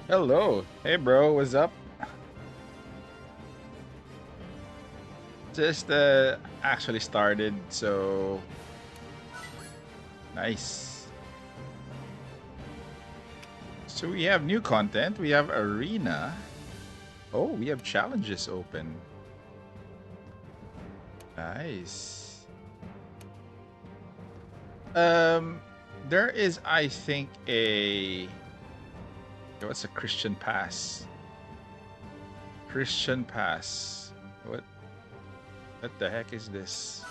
Hello. Hey, bro. What's up? Just actually started, so nice. So we have new content. We have arena. Oh, we have challenges open. Nice. Um, there is, I think, what's a Christian pass? Christian pass. What the heck is this?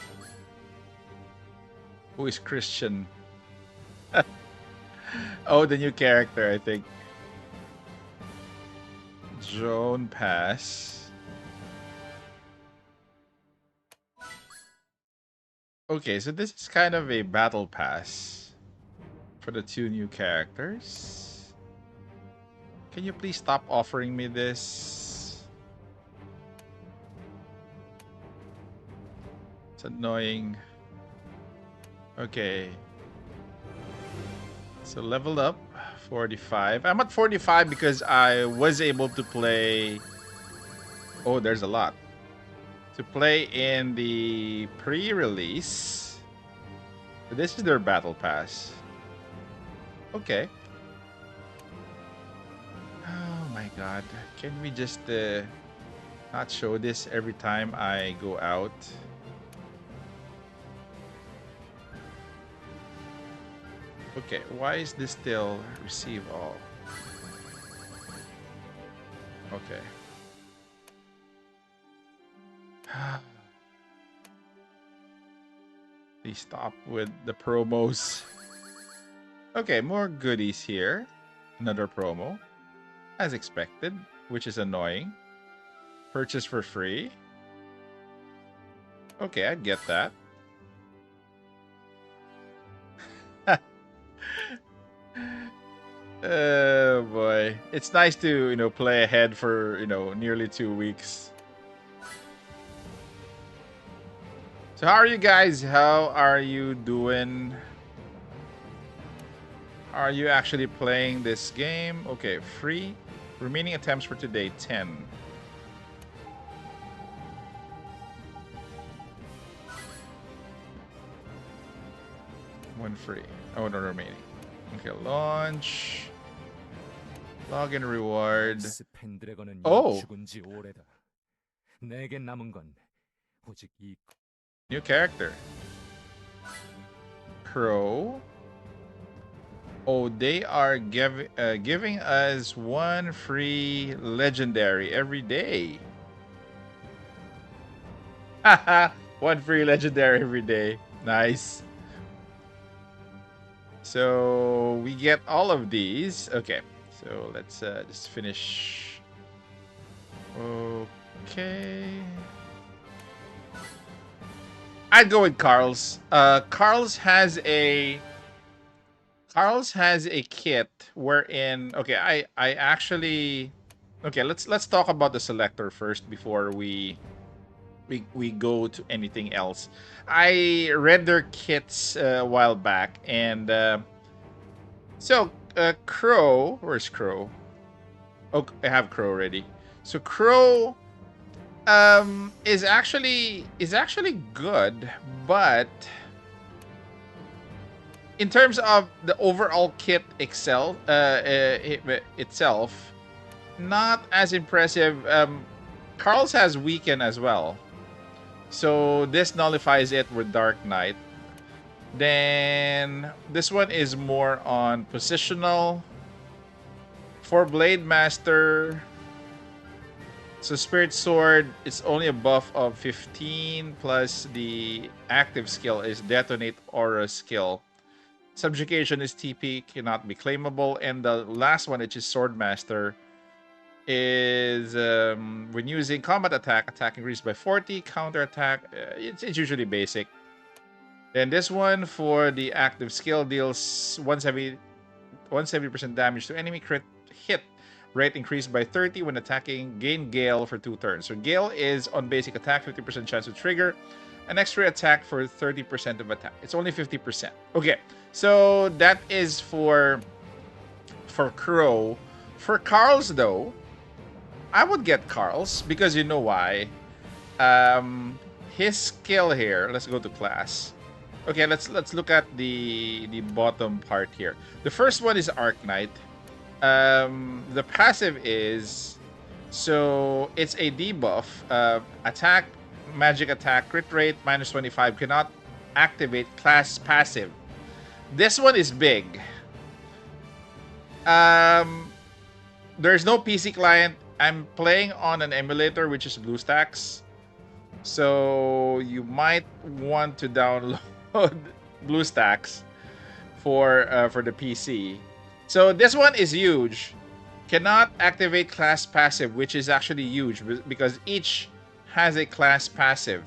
Who is Christian? Oh, the new character, I think. Drone pass. Okay, so this is kind of a battle pass for the two new characters. Can you please stop offering me this? It's annoying. Okay. So level up 45. I'm at 45 because I was able to play. Oh, there's a lot. To play in the pre-release. This is their battle pass. Okay. Oh my god. Can we just not show this every time I go out? Okay, why is this still receive all? Okay. Please stop with the promos. Okay, more goodies here. Another promo. As expected, which is annoying. Purchase for free. Okay, I get that. Oh boy. It's nice to, play ahead for, nearly 2 weeks. So how are you guys? How are you doing? Are you actually playing this game? Okay, free. Remaining attempts for today, 10. One free. Oh, no remaining. Okay, launch. Login reward. 펜드래곤은 Oh! 죽은 지 오래다. 내게 남은 건 오직 이 New character. Crow. Oh, they are giving us one free legendary every day. Haha, one free legendary every day. Nice. So we get all of these. Okay, so let's just finish. Okay. I'd go with Carl's. Carl's has a kit wherein I actually let's talk about the selector first before we go to anything else. I read their kits a while back, and Crow, where's Crow? Oh, I have Crow already. So Crow is actually good, but in terms of the overall kit itself, not as impressive. Carl's has weaken as well, so this nullifies it with Dark Knight. Then this one is more on positional. For Blade Master, so Spirit Sword, it's only a buff of 15 plus the active skill is Detonate Aura skill. Subjugation is TP, cannot be claimable. And the last one, which is Swordmaster, is when using combat attack increased by 40, counter attack, it's usually basic. Then this one for the active skill deals 170% damage to enemy, crit hit rate increased by 30 when attacking, gain Gale for 2 turns. So Gale is on basic attack, 50% chance to trigger, an extra attack for 30% of attack. It's only 50%. Okay, so that is for Crow. For Carl's though, I would get Carl's because you know why. His skill here. Let's go to class. Okay, let's look at the bottom part here. The first one is Arknight. The passive is, so it's a debuff. Attack, magic attack, crit rate minus 25, cannot activate class passive. This one is big. There's no PC client. I'm playing on an emulator, which is BlueStacks. So you might want to download BlueStacks for the PC. So this one is huge. Cannot activate class passive, which is actually huge because each has a class passive.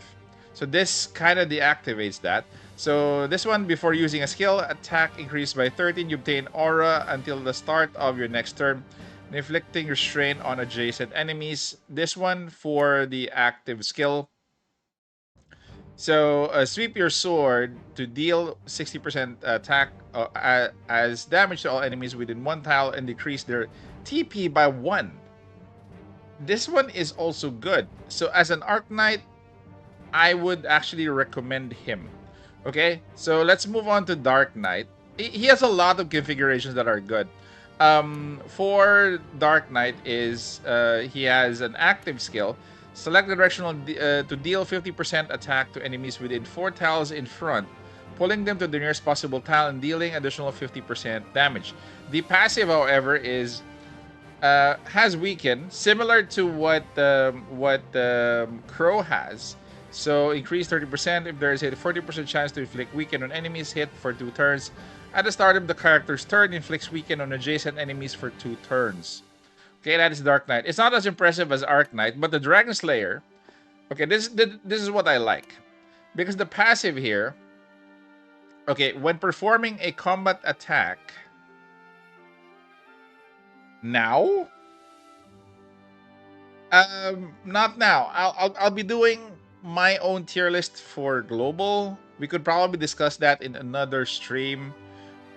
So this kind of deactivates that. So this one, before using a skill, attack increased by 13. You obtain aura until the start of your next turn, inflicting restraint on adjacent enemies. This one for the active skill. So sweep your sword to deal 60% attack as damage to all enemies within 1 tile and decrease their TP by 1. This one is also good. So as an Arknight, I would actually recommend him. Okay, so let's move on to Dark Knight. He has a lot of configurations that are good. For Dark Knight is he has an active skill. Select the directional to deal 50% attack to enemies within 4 tiles in front, pulling them to the nearest possible tile and dealing additional 50% damage. The passive, however, is has weaken, similar to what Crow has. So increase 30% if there is a 40% chance to inflict weaken on enemies hit for 2 turns. At the start of the character's turn, inflicts weaken on adjacent enemies for 2 turns. Okay, that is Dark Knight. It's not as impressive as Arknight, but the Dragon Slayer. Okay, this is what I like, because the passive here. Okay, when performing a combat attack. Now. Not now. I'll be doing my own tier list for global. We could probably discuss that in another stream.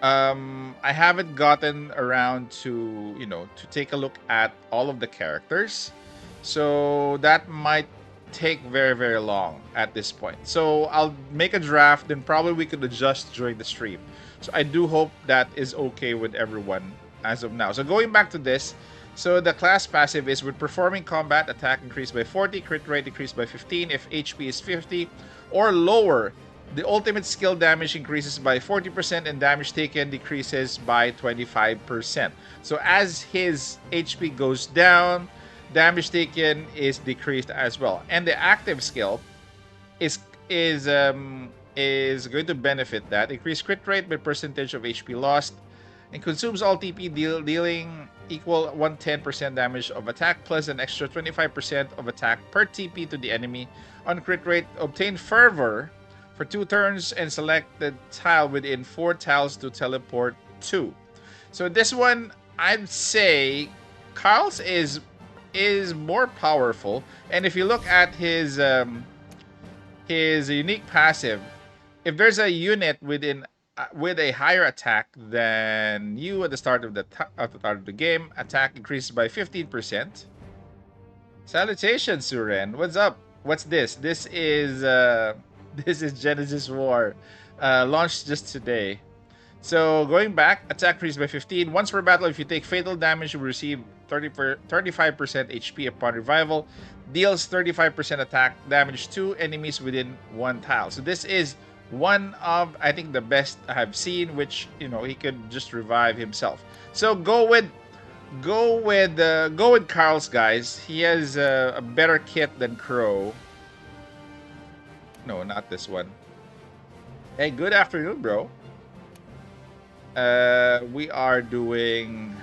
I haven't gotten around to, to take a look at all of the characters. So that might take very, very long at this point. So I'll make a draft, then probably we could adjust during the stream. So I do hope that is okay with everyone as of now. So going back to this, so the class passive is with performing combat, attack increased by 40, crit rate decreased by 15 if HP is 50 or lower. The ultimate skill damage increases by 40% and damage taken decreases by 25%. So as his HP goes down, damage taken is decreased as well. And the active skill is going to benefit that. Increased crit rate by percentage of HP lost and consumes all TP dealing equal 110% damage of attack plus an extra 25% of attack per TP to the enemy. On crit rate, obtain Fervor for 2 turns and select the tile within 4 tiles to teleport to. So this one, I'd say Carl's is more powerful. And if you look at his unique passive, if there's a unit with a higher attack than you at the start of the game, attack increases by 15%. Salutations, Suren. What's up? What's this? This is Genesis War, launched just today. So going back, attack increases by 15. Once per battle, if you take fatal damage, you will receive 35% HP upon revival. Deals 35% attack damage to enemies within 1 tile. So this is one of, I think, the best I have seen, which he could just revive himself. So go with Carl's, guys. He has a better kit than Crow. No, not this one. Hey, good afternoon, bro. We are doing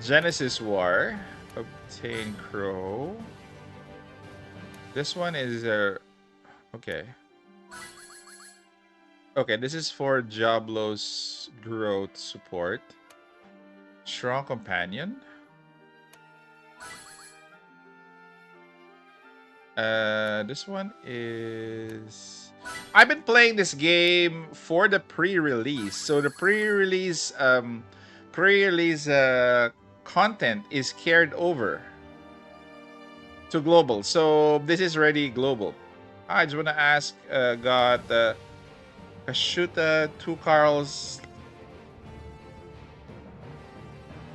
Genesis War. Obtain Crow. This one is okay. Okay, this is for Diablo's growth support. Strong Companion. This one is... I've been playing this game for the pre-release. So the pre-release pre-release content is carried over to global. So this is already global. I just want to ask, got Kashuta, two Carls.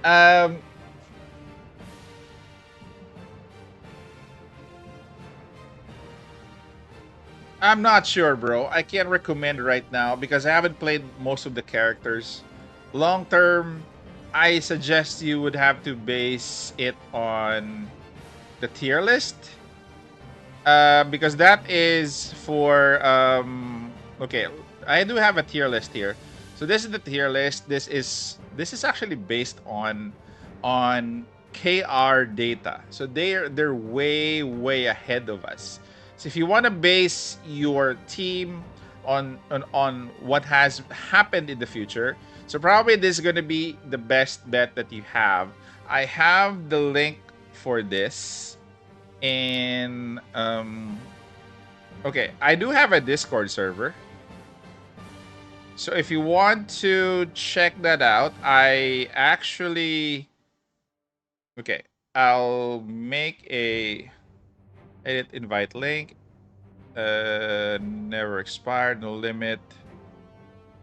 Um, I'm not sure, bro. I can't recommend right now because I haven't played most of the characters. Long term, I suggest you would have to base it on the tier list. Because that is for okay, I do have a tier list here. So this is the tier list. This is actually based on KR data. So they're way ahead of us. So if you want to base your team on what has happened in the future, so probably this is going to be the best bet that you have. I have the link for this. And okay, I do have a Discord server. So if you want to check that out, I actually okay, I'll make a edit invite link. Never expired, no limit.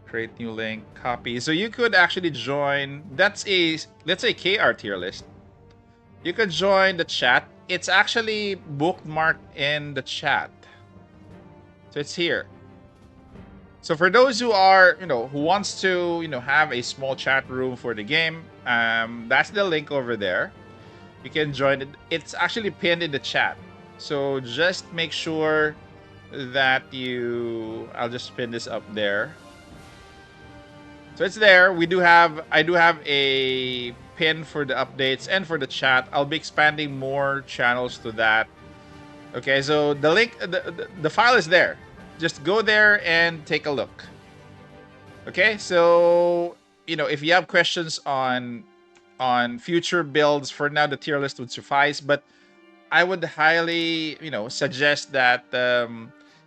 Create new link, copy. So you could actually join. That's a let's say KR tier list. You could join the chat. It's actually bookmarked in the chat. So it's here. So for those who are, who wants to, have a small chat room for the game, that's the link over there. You can join it. It's actually pinned in the chat. So just make sure that I'll just pin this up there. So it's there. I do have a pin for the updates and for the chat. I'll be expanding more channels to that. Okay, so the link, the file is there. Just go there and take a look. Okay, so if you have questions on future builds, for now the tier list would suffice. But I would highly suggest that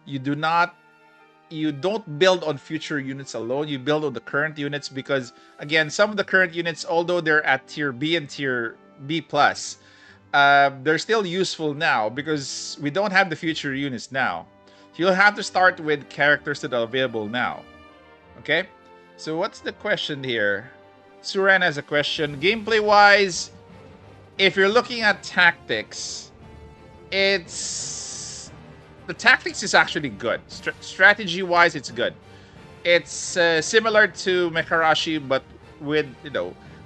you don't build on future units alone. You build on the current units because, again, some of the current units, although they're at tier B and tier B plus, they're still useful now because we don't have the future units now. You'll have to start with characters that are available now. Okay? So what's the question here? Suran has a question. Gameplay-wise, if you're looking at tactics, the tactics is actually good. Strategy-wise, it's good. It's similar to Mekarashi, but with,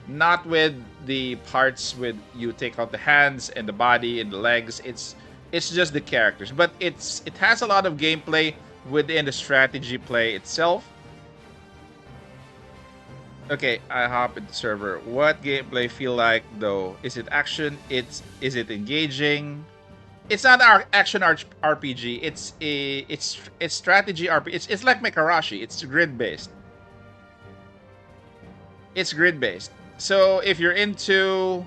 not with the parts with you take out the hands and the body and the legs. It's just the characters. But it has a lot of gameplay within the strategy play itself. Okay, I hop into server. What gameplay feel like though? Is it action? Is it engaging? It's not action RPG. It's strategy RPG. It's like Mekarashi. It's grid based. It's grid based. So if you're into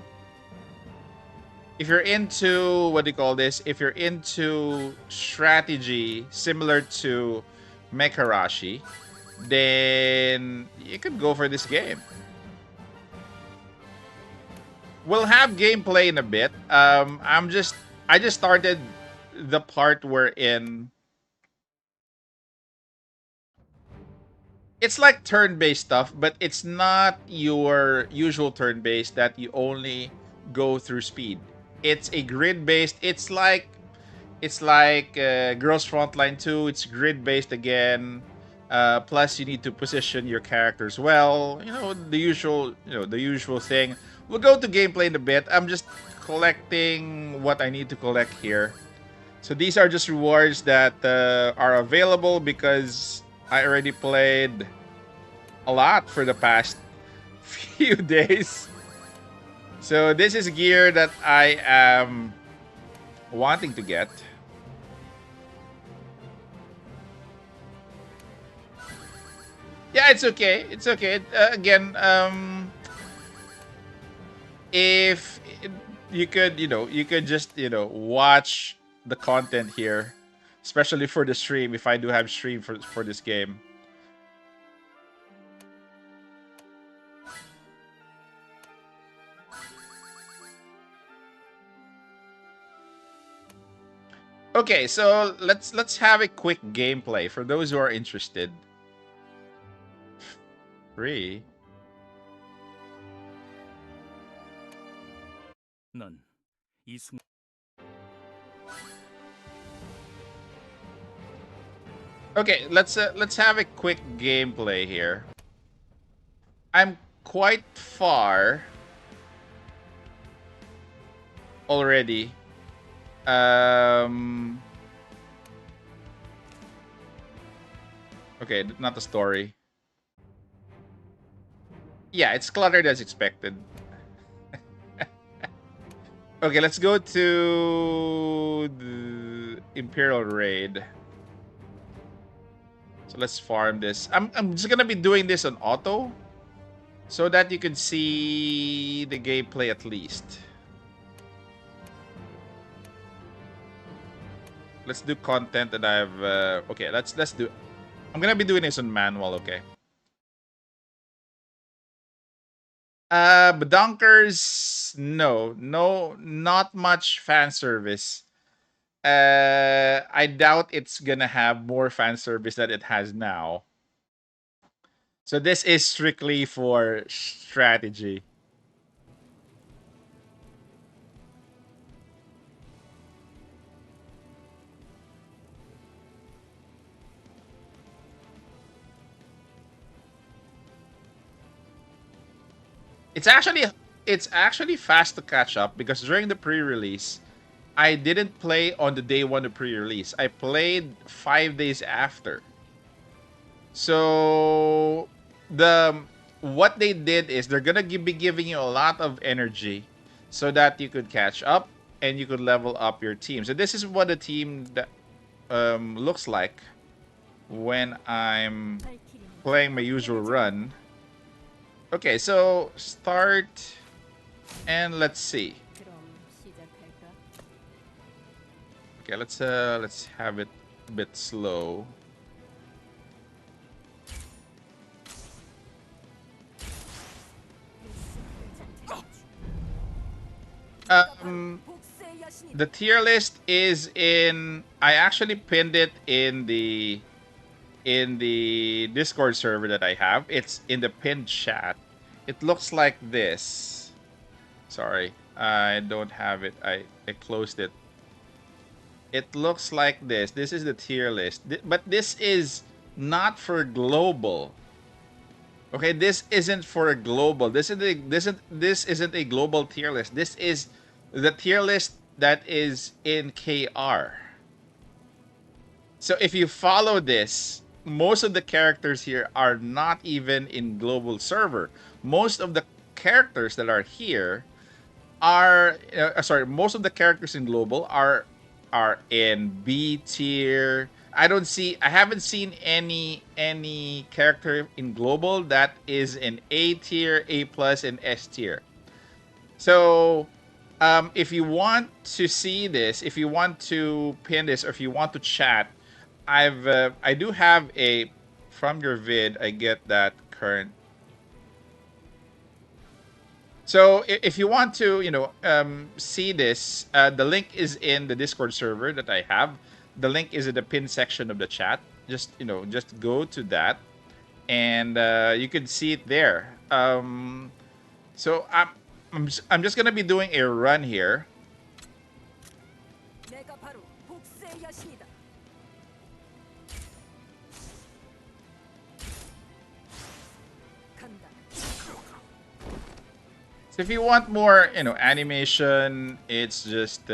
what do you call this? If you're into strategy similar to Mekarashi, then you could go for this game. We'll have gameplay in a bit. I just started the part wherein it's like turn-based stuff, but it's not your usual turn-based that you only go through speed. It's a grid-based. It's like Girls Frontline 2. It's grid-based again. Plus, you need to position your characters well. The usual thing. We'll go to gameplay in a bit. I'm just collecting what I need to collect here. So these are just rewards that are available because I already played a lot for the past few days. So this is gear that I am wanting to get. Yeah, it's okay. It's okay. Again, if you could just watch the content here, especially for the stream. If I do have stream for this game. Okay, so let's have a quick gameplay for those who are interested. Free. 넌이 순. Okay, let's have a quick gameplay here. I'm quite far already. Okay, not the story. Yeah, it's cluttered as expected. Okay, let's go to the Imperial Raid. So let's farm this. I'm just gonna be doing this on auto, so that you can see the gameplay at least. Let's do content that I've. Okay, let's do. I'm gonna be doing this on manual. Okay. Badonkers, no, not much fan service. I doubt it's gonna have more fan service than it has now. So this is strictly for strategy. It's actually fast to catch up because during the pre-release, I didn't play on the day one of pre-release. I played 5 days after. So the what they did is they're gonna be giving you a lot of energy so that you could catch up and you could level up your team. So this is what the team that, looks like when I'm playing my usual run. Okay, so start and let's see. Okay, let's have it a bit slow. The tier list is in. I actually pinned it in the Discord server that I have. It's in the pinned chat. It looks like this. Sorry, I don't have it. I closed it. It looks like this. This is the tier list. But this is not for global. Okay, this isn't for a global. This isn't a global tier list. This is the tier list that is in KR. So if you follow this, most of the characters here are not even in global server. Most of the characters that are here are sorry, most of the characters in global are in B tier. I haven't seen any character in global that is in A tier, A plus, and S tier. So if you want to see this, if you want to pin this, or if you want to chat, I do have a from your vid. I get that current. So if you want to, see this, the link is in the Discord server that I have. The link is in the pin section of the chat. Just go to that, and you can see it there. So I'm just gonna be doing a run here. So if you want more, animation, it's just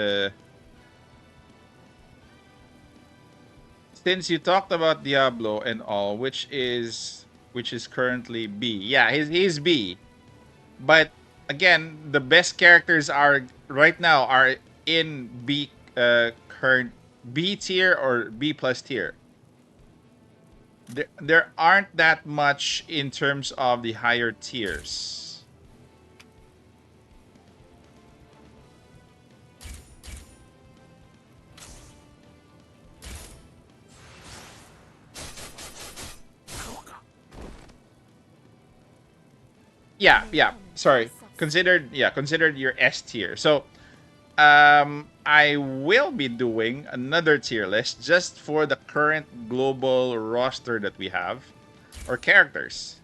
since you talked about Diablo and all, which is currently B. Yeah, he's B. But again, the best characters are right now are in B current B tier or B plus tier. There aren't that much in terms of the higher tiers. Yeah. Sorry. Considered your S tier. So I will be doing another tier list just for the current global roster that we have, or characters.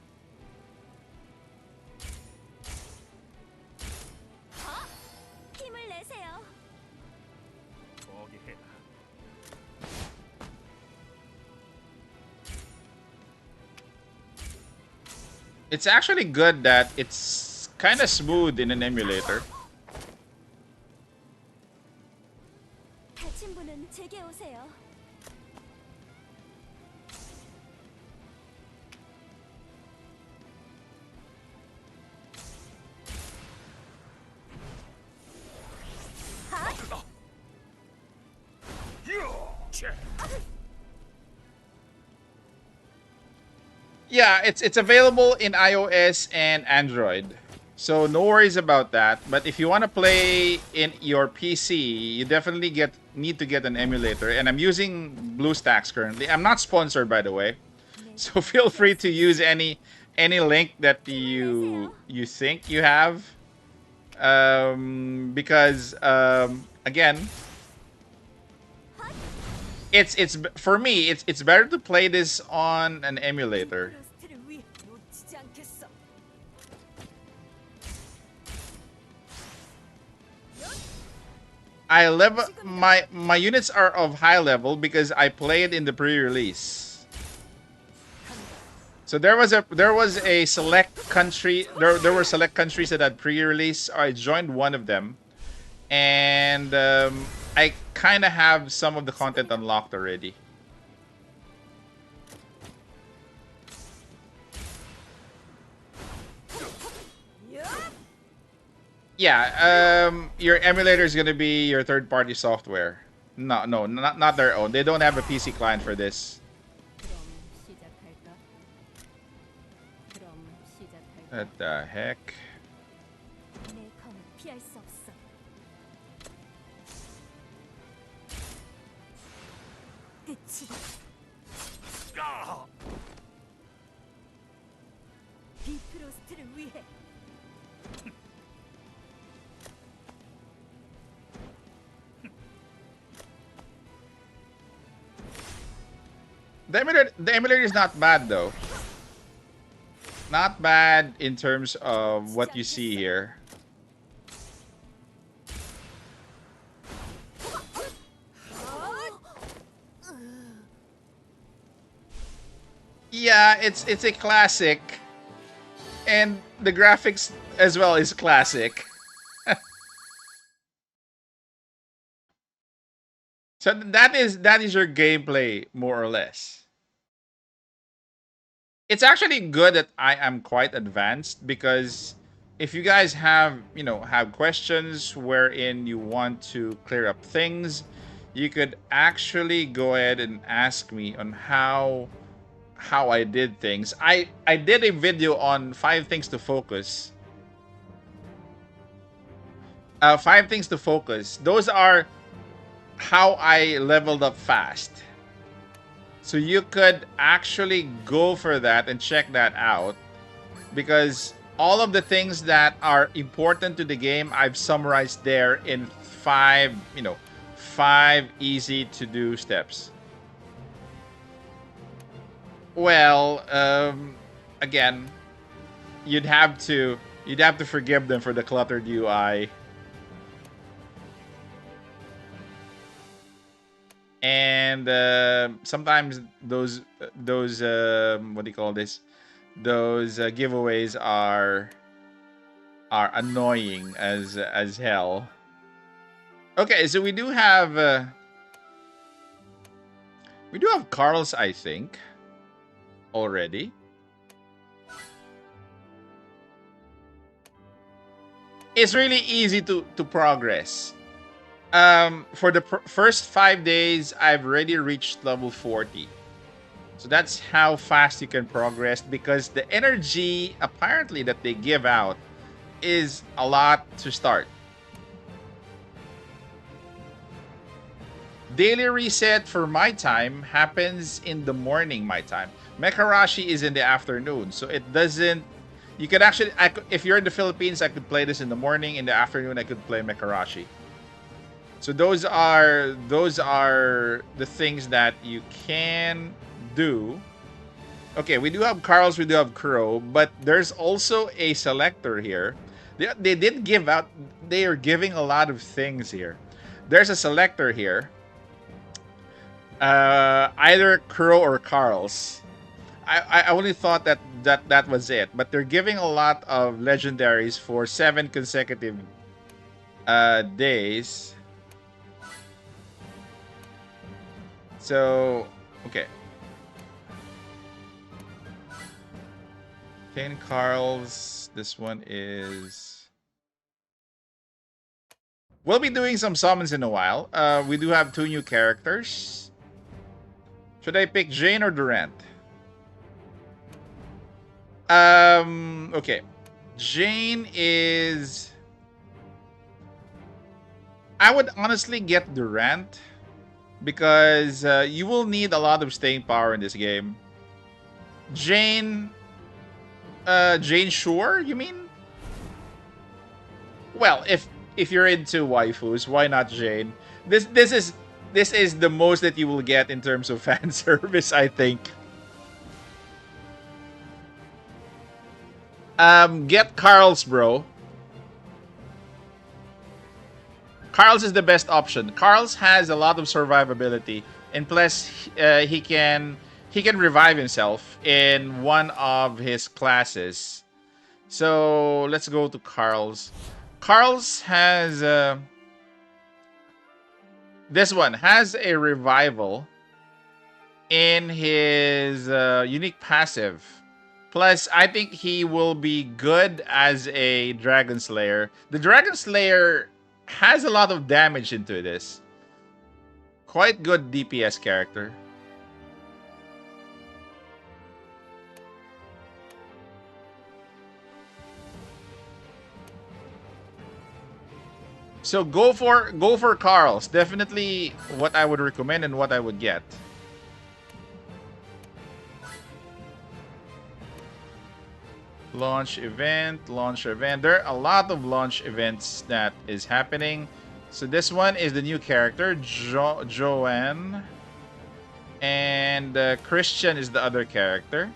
It's actually good that it's kind of smooth in an emulator. Yeah, it's available in iOS and Android. So no worries about that. But if you want to play in your PC, you definitely need to get an emulator. And I'm using BlueStacks currently. I'm not sponsored, by the way. So feel free to use any link that you think you have. Because again, it's for me it's better to play this on an emulator. I level my units are of high level because I played in the pre-release. So there was a select country, there were select countries that had pre-release. I joined one of them, and I kind of have some of the content unlocked already. Yeah, your emulator is gonna be your third-party software. No, not their own. They don't have a PC client for this. What the heck? The emulator is not bad though. Not bad in terms of what you see here. Yeah, it's a classic, and the graphics as well is classic. So that is your gameplay more or less. It's actually good that I am quite advanced, because if you guys have, have questions wherein you want to clear up things, you could actually go ahead and ask me on how I did things. I did a video on 5 things to focus. 5 things to focus. Those are how I leveled up fast. So you could actually go for that and check that out, because all of the things that are important to the game I've summarized there in 5 easy to do steps. Well, again, you'd have to forgive them for the cluttered UI. And sometimes those what do you call this? Those giveaways are annoying as hell. Okay, so we do have Carl's, I think, already. It's really easy to progress. For the first 5 days, I've already reached level 40. So that's how fast you can progress, because the energy apparently that they give out is a lot to start. Daily reset for my time happens in the morning, my time. Mekarashi is in the afternoon, so it doesn't. You could actually, if you're in the Philippines, I could play this in the morning. In the afternoon, I could play Mekarashi. So those are the things that you can do. Okay, we do have Carl's, we do have Crow, but there's also a selector here. They did give out. They are giving a lot of things here. There's a selector here. Either Crow or Carl's. I only thought that was it, but they're giving a lot of legendaries for 7 consecutive days. So okay, 10 Carls. This one is. We'll be doing some summons in a while. We do have 2 new characters. Should I pick Jane or Durant? Okay. Jane is. I would honestly get Durant because you will need a lot of staying power in this game. Jane. Jane Shore, you mean? Well, if you're into waifus, why not Jane? This is the most that you will get in terms of fan service, I think. Get Carl's, bro. Carl's is the best option. Carl's has a lot of survivability, and plus he can revive himself in one of his classes. So let's go to Carl's. Carl's has this one has a revival in his unique passive. Plus, I think he will be good as a Dragon Slayer. The Dragon Slayer has a lot of damage into this. Quite good DPS character. So go for Carl's. Definitely what I would recommend and what I would get. Launch event. There are a lot of launch events that is happening. So this one is the new character, Joanne. And Christian is the other character.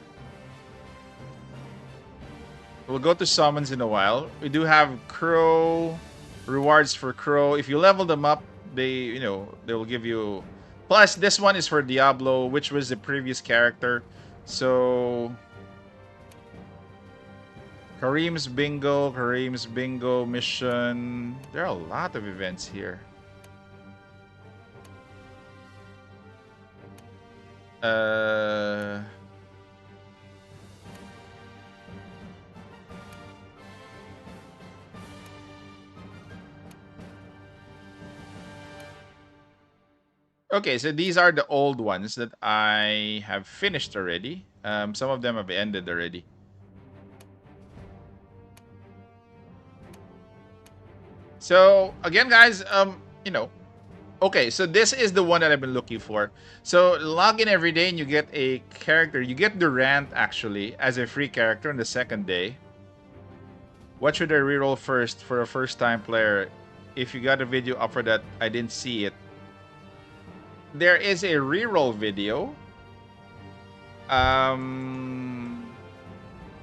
We'll go to summons in a while. We do have Crow. Rewards for Crow. If you level them up, they will give you. Plus, this one is for Diablo, which was the previous character. So Kareem's Bingo mission. There are a lot of events here. Okay, so these are the old ones that I have finished already. Some of them have ended already. So again, guys, okay, so this is the one that I've been looking for. So log in every day and you get a character. You get Durant actually as a free character on the second day. What should I reroll first for a first-time player? If you got a video up for that, I didn't see it. There is a reroll video.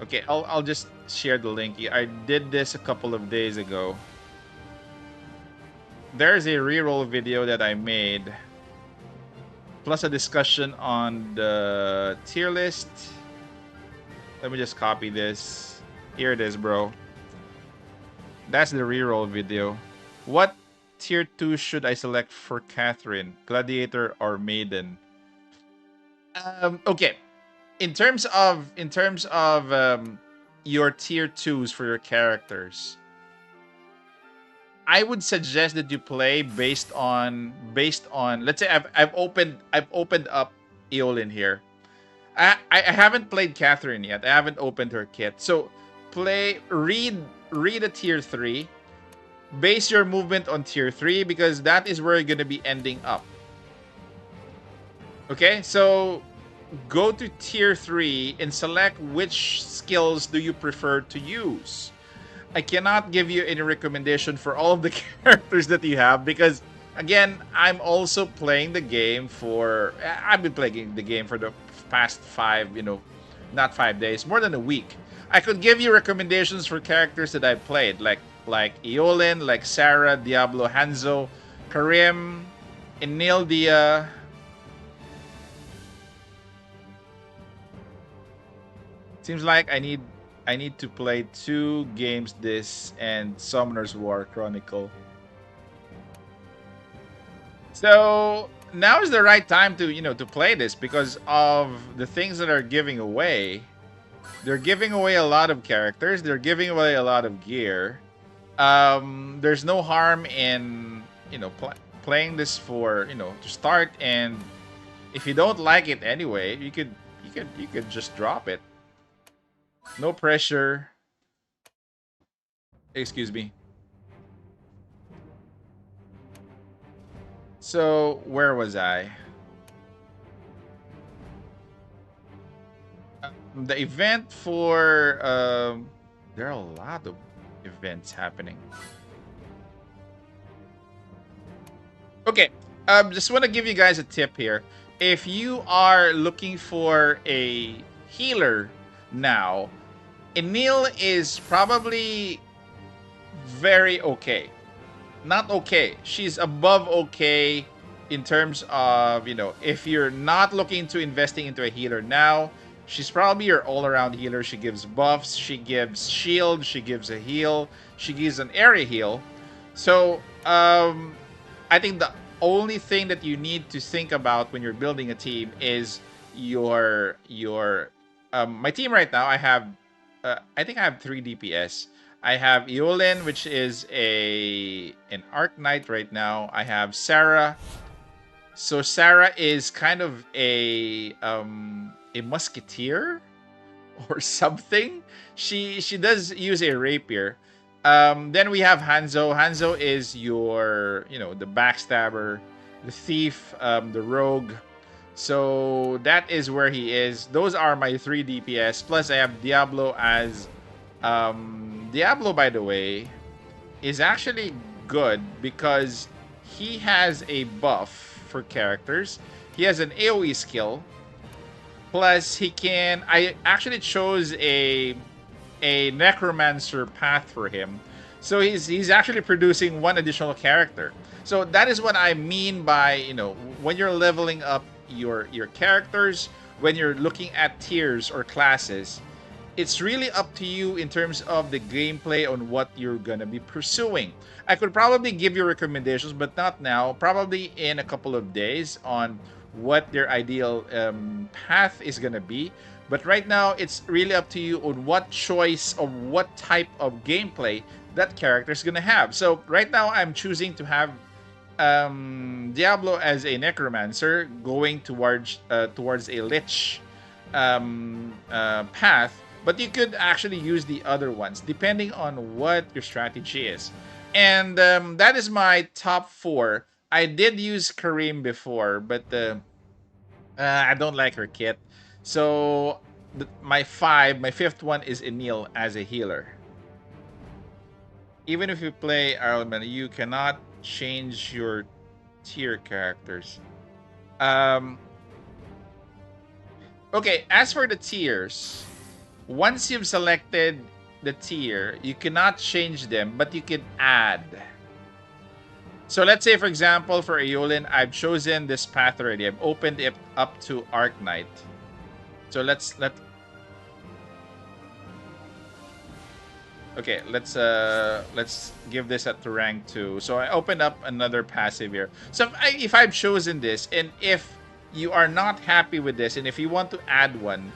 Okay, I'll just share the link. I did this a couple of days ago. There's a reroll video that I made, plus a discussion on the tier list. Let me just copy this. Here it is, bro. That's the reroll video. What tier 2 should I select for Catherine? Gladiator or Maiden? Okay. In terms of your tier 2s for your characters, I would suggest that you play based on let's say I've opened up Eolin here. I haven't played Catherine yet. I haven't opened her kit. So read a tier 3. Base your movement on tier 3 because that is where you're going to be ending up. Okay? So go to tier 3 and select which skills do you prefer to use. I cannot give you any recommendation for all of the characters that you have because Again, I'm also playing the game for. I've been playing the game for the past five, not 5 days, more than a week. I could give you recommendations for characters that I played, like Eolin, like Sarah, Diablo, Hanzo, Karim, Enildia. Seems like I need to play 2 games this and Summoner's War Chronicle. So now is the right time to play this because of the things that are giving away. They're giving away a lot of characters. They're giving away a lot of gear. There's no harm in playing this for to start, and if you don't like it anyway, you could just drop it. No pressure. Excuse me. So where was I? The event for there are a lot of events happening. Okay, just want to give you guys a tip here. If you are looking for a healer now, Enil is probably very okay. Not okay. She's above okay in terms of, if you're not looking to investing into a healer now, she's probably your all-around healer. She gives buffs, she gives shield, she gives a heal, she gives an area heal. So, I think the only thing that you need to think about when you're building a team is your my team right now. I think I have 3 DPS. I have Eolin, which is an Arc Knight right now. I have Sarah. So Sarah is kind of a musketeer or something. She does use a rapier. Then we have Hanzo. Hanzo is your the backstabber, the thief, the rogue. So that is where he is. Those are my 3 DPS. Plus I have Diablo as Diablo, by the way, is actually good because he has a buff for characters. He has an AoE skill. Plus, I actually chose a necromancer path for him. So he's actually producing 1 additional character. So that is what I mean by, when you're leveling up your characters, when you're looking at tiers or classes, it's really up to you in terms of the gameplay on what you're gonna be pursuing. I could probably give you recommendations, but not now. Probably in a couple of days on what their ideal path is gonna be. But right now, it's really up to you on what choice of what type of gameplay that character is gonna have. So right now, I'm choosing to have Diablo as a necromancer, going towards a lich path. But you could actually use the other ones depending on what your strategy is. And that is my top 4. I did use Kareem before, but I don't like her kit. So my 5th one is Enil as a healer. Even if you play Ironman, you cannot change your tier characters. Okay, as for the tiers, once you've selected the tier, you cannot change them, but you can add. So let's say, for example, for Eolin, I've chosen this path already. I've opened it up to Arc Knight. So let's give this to rank 2. So I opened up another passive here. So if I've chosen this, and if you are not happy with this, and if you want to add one,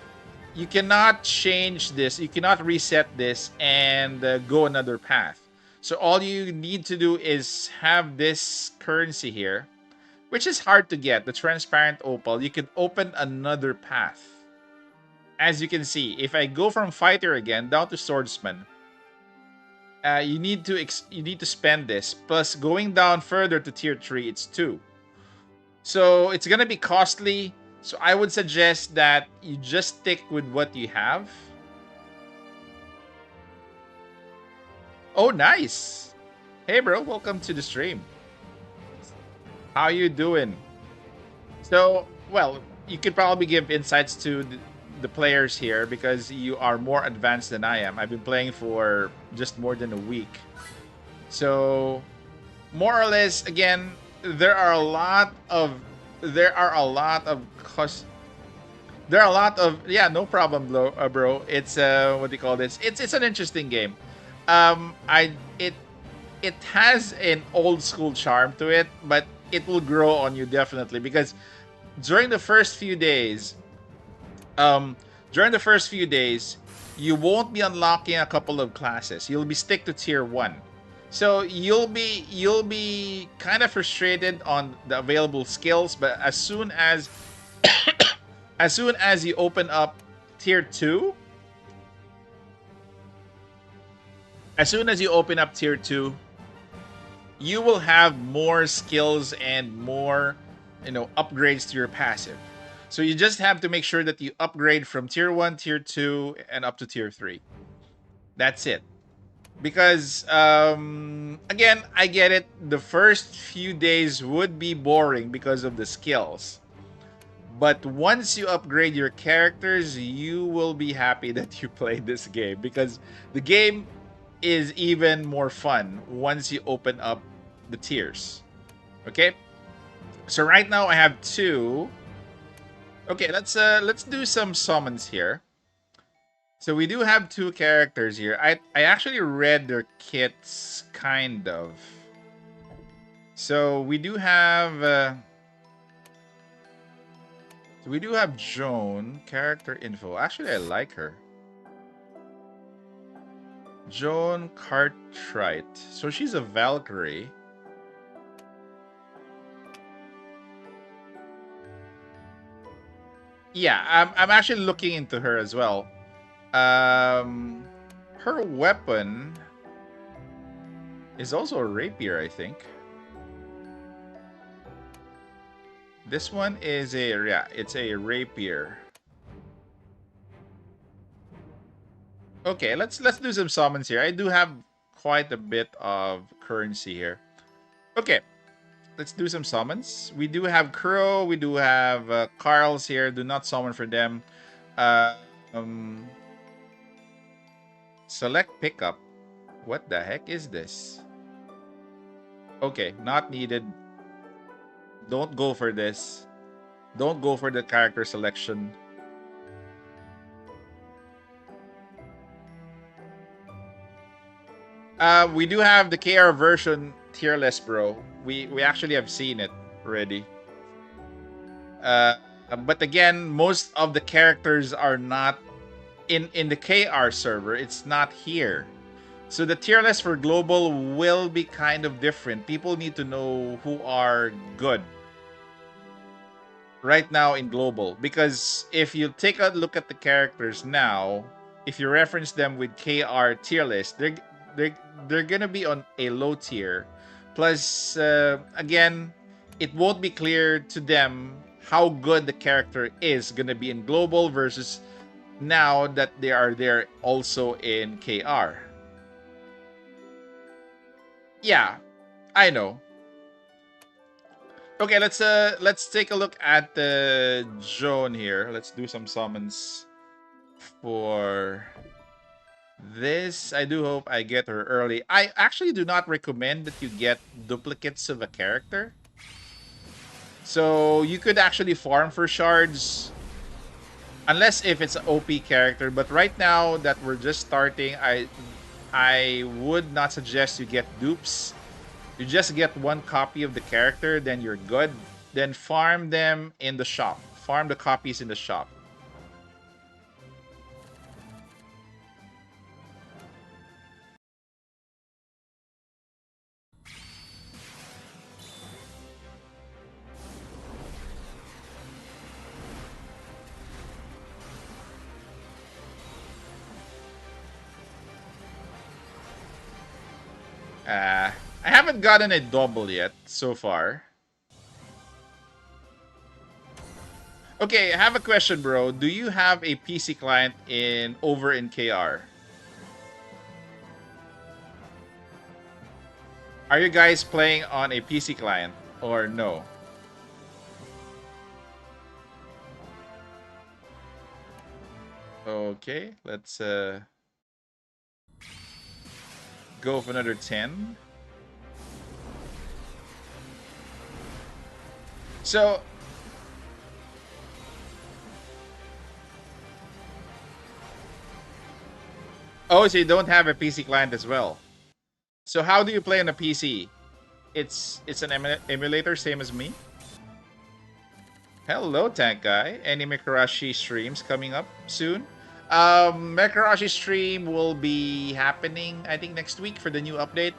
you cannot change this. You cannot reset this and go another path. So all you need to do is have this currency here, which is hard to get, the transparent opal. You can open another path. As you can see, if I go from fighter again down to swordsman, you need to spend this. Plus, going down further to tier 3, it's 2. So it's gonna be costly. So I would suggest that you just stick with what you have. Oh, nice. Hey, bro. Welcome to the stream. How you doing? So, well, you could probably give insights to the players here because you are more advanced than I am. I've been playing for just more than a week. So, more or less, again, there are a lot of there are a lot of there are a lot of yeah, no problem, bro. It's what do you call this? It's an interesting game. I it has an old school charm to it, but it will grow on you definitely because during the first few days, um, during the first few days, you won't be unlocking a couple of classes. You'll be stick to tier 1. So you'll be kind of frustrated on the available skills, but as soon as you open up tier 2, as soon as you open up tier 2, you will have more skills and more, upgrades to your passive. So you just have to make sure that you upgrade from tier 1, tier 2 and up to tier 3. That's it. Because again, I get it. The first few days would be boring because of the skills. But once you upgrade your characters, you will be happy that you played this game because the game is even more fun once you open up the tiers. Okay? So right now I have 2. Okay, let's do some summons here. So we do have 2 characters here. I actually read their kits kind of. So we do have Joan, character info. Actually, I like her. Joan Cartwright. So she's a Valkyrie. Yeah, I'm actually looking into her as well. Her weapon is also a rapier, I think. This one is it's a rapier. Okay, let's do some summons here. I do have quite a bit of currency here. Okay, let's do some summons. We do have Kuro, we do have Carl's here. Do not summon for them. Select pickup. What the heck is this? Okay, not needed. Don't go for this. Don't go for the character selection. We do have the KR version tier list, bro. We actually have seen it already. But again, most of the characters are not in the KR server. It's not here. So the tier list for global will be kind of different. People need to know who are good right now in global, because if you take a look at the characters now, if you reference them with KR tier list, they're gonna be on a low tier. Plus, again, it won't be clear to them how good the character is gonna be in global versus now that they are there also in KR. Yeah, I know. Okay, let's take a look at the Joan here. Let's do some summons for this. I do hope I get her early. I actually do not recommend that you get duplicates of a character. So you could actually farm for shards unless if it's an OP character. But right now that we're just starting, I would not suggest you get dupes. You just get one copy of the character, then you're good. Then farm them in the shop. Farm the copies in the shop. I haven't gotten a double yet so far. Okay, I have a question, bro. Do you have a PC client over in KR? Are you guys playing on a PC client? Or no? Okay, let's go for another 10. So oh, so you don't have a PC client as well. So how do you play on a PC? It's an emulator, same as me. Hello, Tank Guy. Any Mikarashi streams coming up soon? Mikarashi stream will be happening, I think, next week for the new update.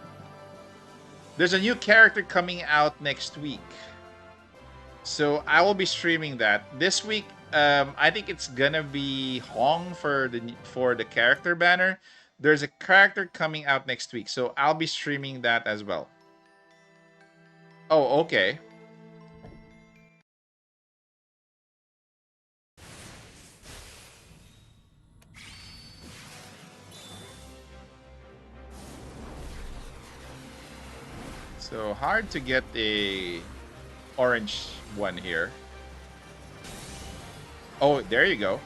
There's a new character coming out next week, so I will be streaming that this week. I think it's gonna be Hong for the character banner. There's a character coming out next week, so I'll be streaming that as well. Oh, okay. So hard to get a orange one here. Oh, there you go.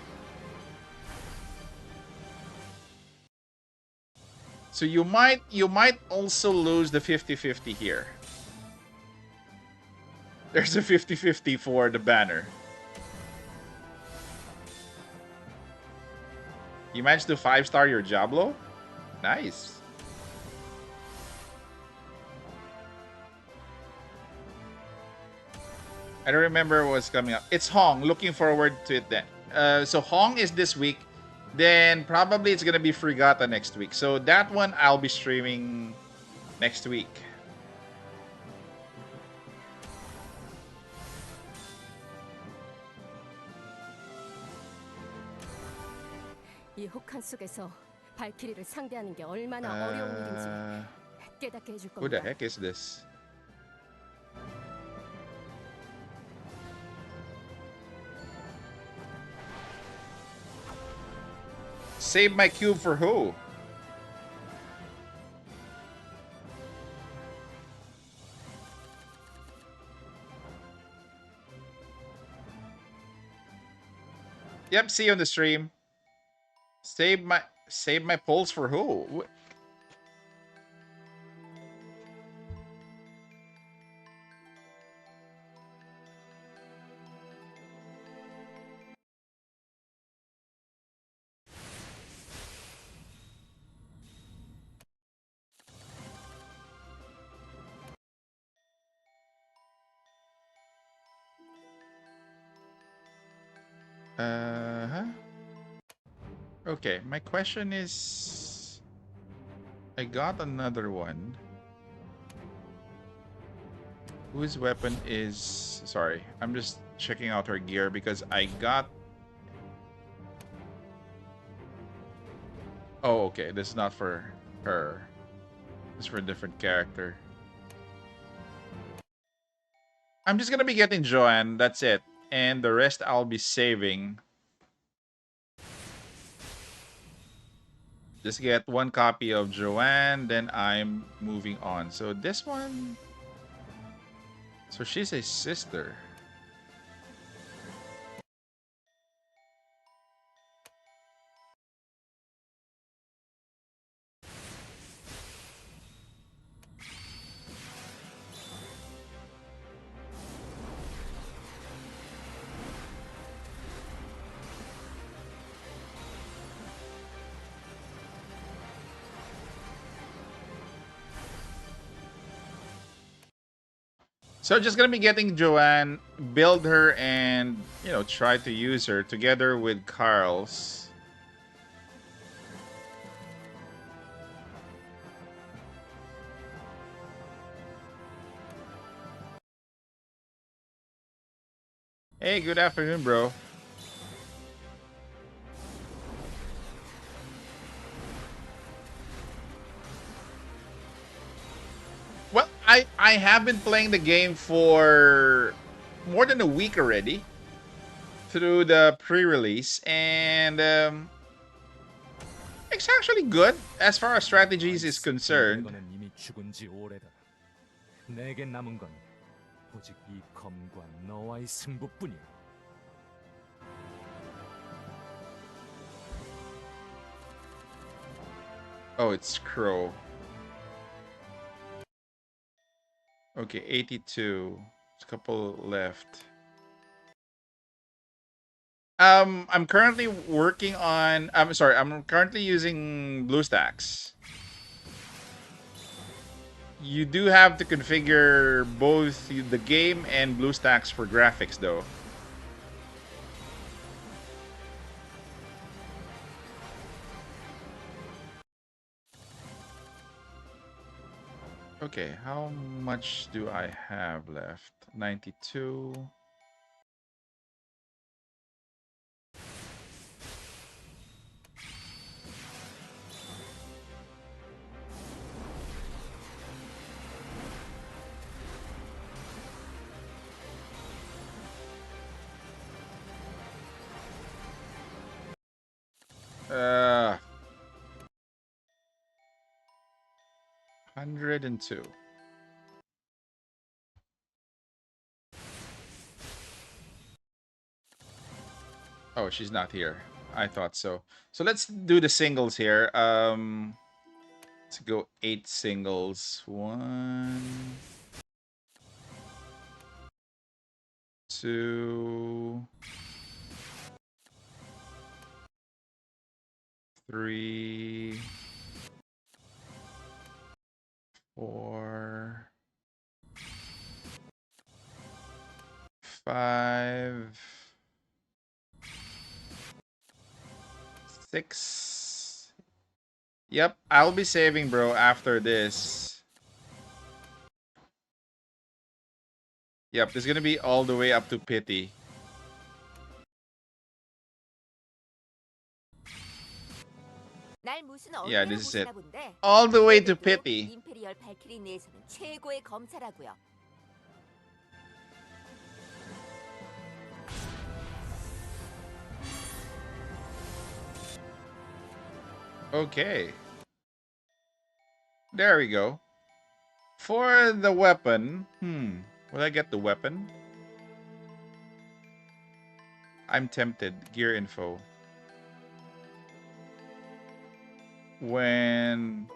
So you might also lose the 50-50 here. There's a 50-50 for the banner. You managed to 5-star your Diablo? Nice. I don't remember what's coming up. It's Hong. Looking forward to it then. So Hong is this week. Then probably it's gonna be Frigata next week. So that one I'll be streaming next week. 이 혹한 속에서 발키리를 상대하는 게 얼마나 어려운 일인지 깨닫게 해줄 Who the 겁니다. heck is this? Save my cube for who? Yep, see you on the stream. Save my pulse for who? Uh-huh. Okay, my question is, I got another one. Whose weapon is... Sorry, I'm just checking out her gear because I got... Oh, okay, this is not for her. This is for a different character. I'm just gonna be getting Joanne, that's it. And the rest I'll be saving. Just get one copy of Joanne, then I'm moving on. So this one... So she's a sister. So just gonna be getting Joanne, build her, and try to use her together with Carl's. Hey, good afternoon, bro. Well, I have been playing the game for more than a week already through the pre-release, and it's actually good as far as strategies is concerned. 이미 죽은 지 오래다. 내게 남은 건 오직 이 검과 너와의 승부뿐이야. Oh, it's Crow. Okay, 82. There's a couple left. I'm currently working on. I'm sorry. I'm currently using BlueStacks. You do have to configure both the game and BlueStacks for graphics, though. Okay, how much do I have left? 92. Uh, 102. Oh, she's not here. I thought so. So let's do the singles here. Let's go 8 singles. 1, 2, 3, 4, 5, 6. Yep, I'll be saving, bro, after this. Yep, it's gonna be all the way up to Pity. Yeah, this is it. All the way to Pity. 임페리얼 발키리 내에서는 최고의 검사라고요. Okay. There we go. For the weapon, will I get the weapon? I'm tempted. Gear info. When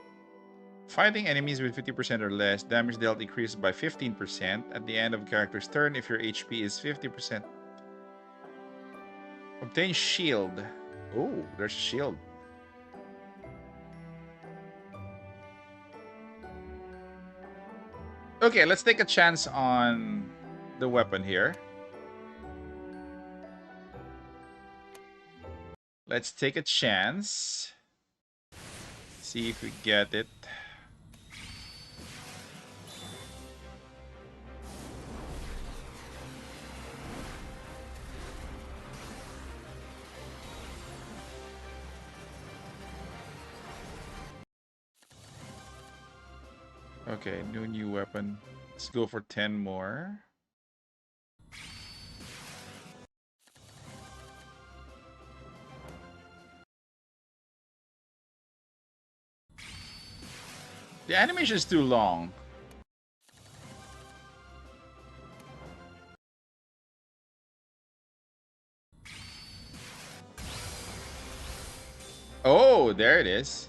fighting enemies with 50% or less, damage dealt increases by 15% at the end of a character's turn if your HP is 50%. Obtain shield. Oh, there's a shield. Okay, let's take a chance on the weapon here. Let's take a chance. See if we get it. Okay, new weapon. Let's go for 10 more. The animation is too long. Oh, there it is.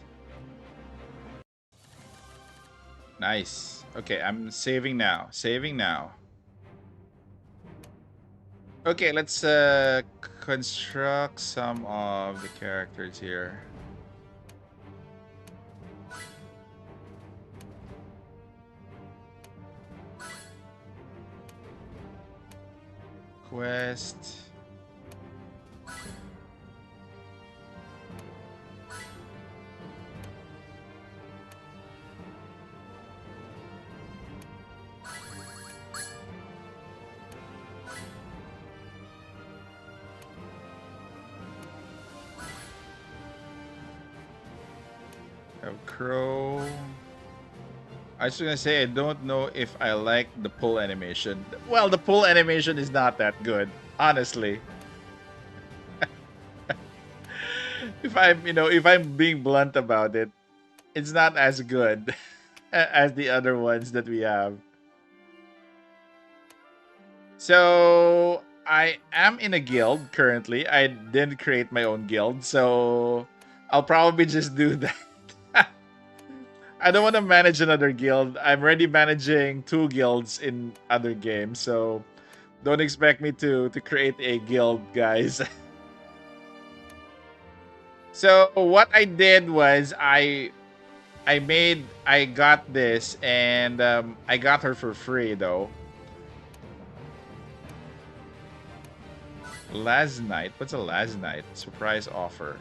Nice. Okay, I'm saving now. Saving now. Okay, let's construct some of the characters here. Quest. Crow. I was gonna say I don't know if I like the pull animation. Well, the pull animation is not that good, honestly. If I'm being blunt about it, it's not as good as the other ones that we have. So I am in a guild currently. I didn't create my own guild, so I'll probably just do that. I don't want to manage another guild. I'm already managing 2 guilds in other games, so don't expect me to create a guild, guys. So what I did was I got this, and I got her for free though. Last night. What's a last night? Surprise offer.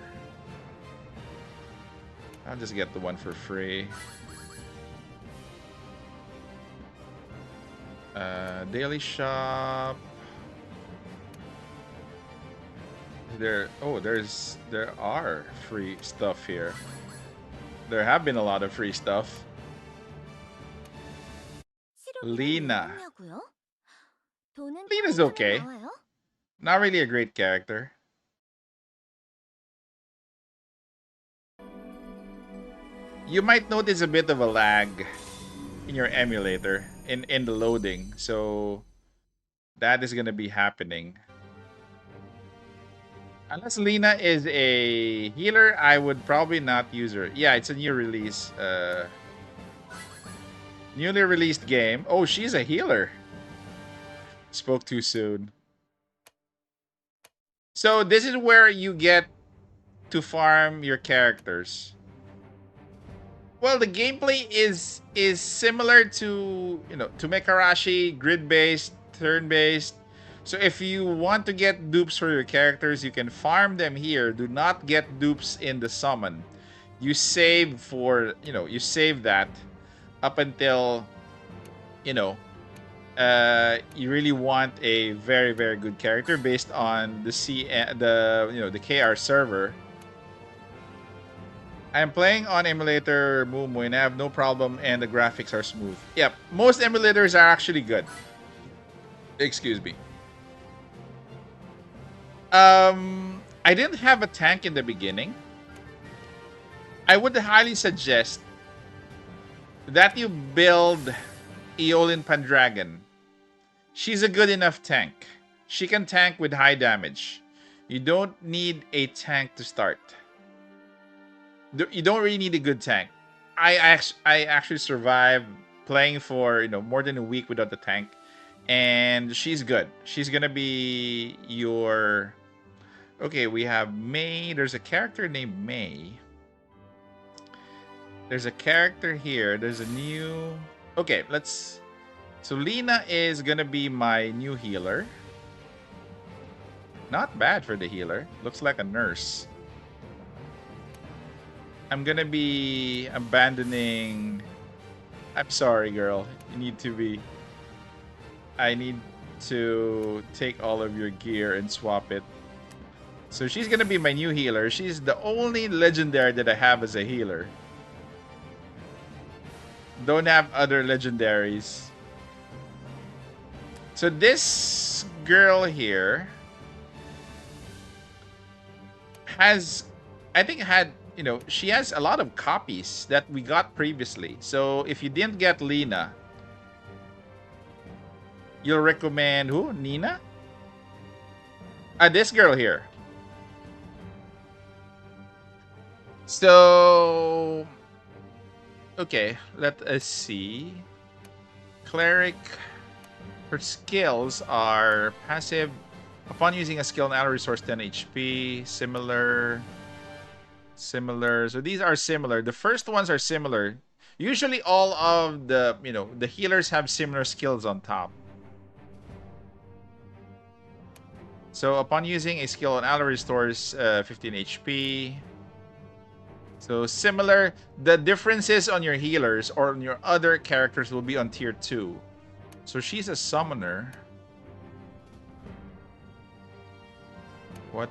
I'll just get the one for free. Daily shop. There are free stuff here. There have been a lot of free stuff. Lena. Lena's okay. Not really a great character. You might notice a bit of a lag in your emulator in the loading, so that is gonna be happening. Unless Lena is a healer, I would probably not use her. Yeah, it's a new release. Newly released game. Oh, she's a healer. Spoke too soon. So this is where you get to farm your characters. Well, the gameplay is similar to, to Mekarashi, grid-based, turn-based. So if you want to get dupes for your characters, you can farm them here. Do not get dupes in the summon. You save for, you save that up until, you really want a very, very good character based on the KR server. I'm playing on emulator Mumu and I have no problem, and the graphics are smooth. Yep, most emulators are actually good. Excuse me. I didn't have a tank in the beginning. I would highly suggest that you build Eolin Pendragon. She's a good enough tank. She can tank with high damage. You don't need a tank to start. You don't really need a good tank. I actually survived playing for more than a week without the tank, and she's good. She's gonna be your... Okay, we have May. There's a character named May. There's a character here. There's a new... Okay, let's... So Lena is gonna be my new healer. Not bad for the healer. Looks like a nurse. I'm gonna be abandoning... I'm sorry, girl. You need to be... I need to take all of your gear and swap it. So she's gonna be my new healer. She's the only legendary that I have as a healer. Don't have other legendaries. So this girl here has... I think had... she has a lot of copies that we got previously. So if you didn't get Lena, you'll recommend who? Nina? This girl here. So, okay, let us see. Cleric, her skills are passive. Upon using a skill, an ally resource 10 HP. Similar. So these are similar. The first ones are similar. Usually all of the, the healers have similar skills on top. So upon using a skill, an ally restores 15 HP. So similar. The differences on your healers or on your other characters will be on tier 2. So she's a summoner. What?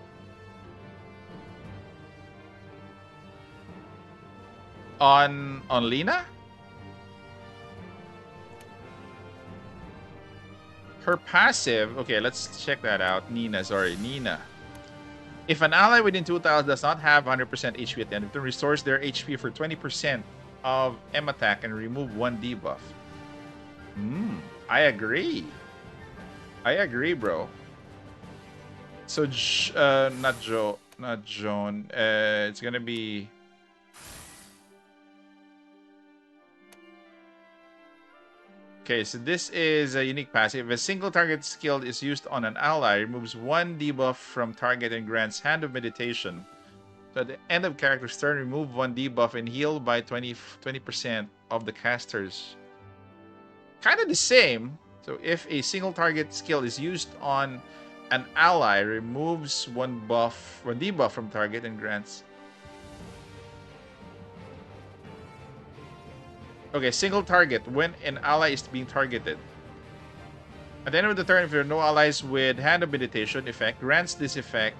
On Lena? Her passive... Okay, let's check that out. Nina. If an ally within 2 tiles does not have 100% HP at the end of the turn, restores their HP for 20% of M attack and remove 1 debuff. I agree. I agree, bro. So, not Joe, not Joan. It's gonna be. Okay, so this is a unique passive. If a single target skill is used on an ally, removes one debuff from target and grants Hand of Meditation. So at the end of character's turn, remove one debuff and heal by 20% of the casters. Kind of the same. So if a single target skill is used on an ally, removes one debuff from target and grants. Okay, single target when an ally is being targeted. At the end of the turn, if there are no allies with Hand of Meditation effect, grants this effect.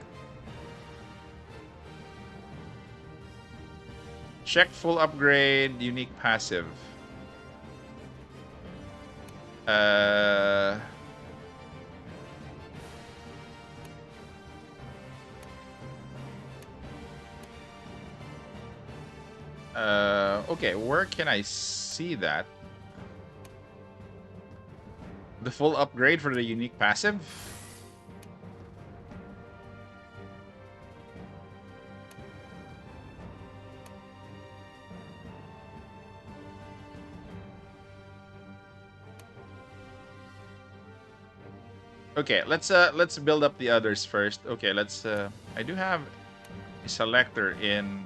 Check full upgrade, unique passive. Okay, where can I see that? The full upgrade for the unique passive? Okay, let's build up the others first. Okay, I do have a selector in.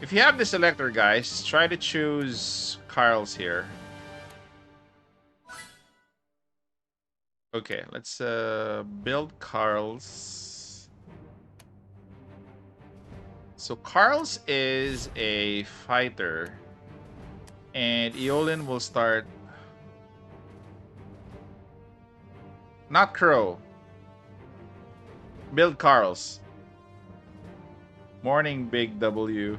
If you have the selector, guys, try to choose Carl's here. Okay, let's build Carl's. So Carl's is a fighter, and Eolin will start. Not Crow. Build Carl's. Morning, Big W.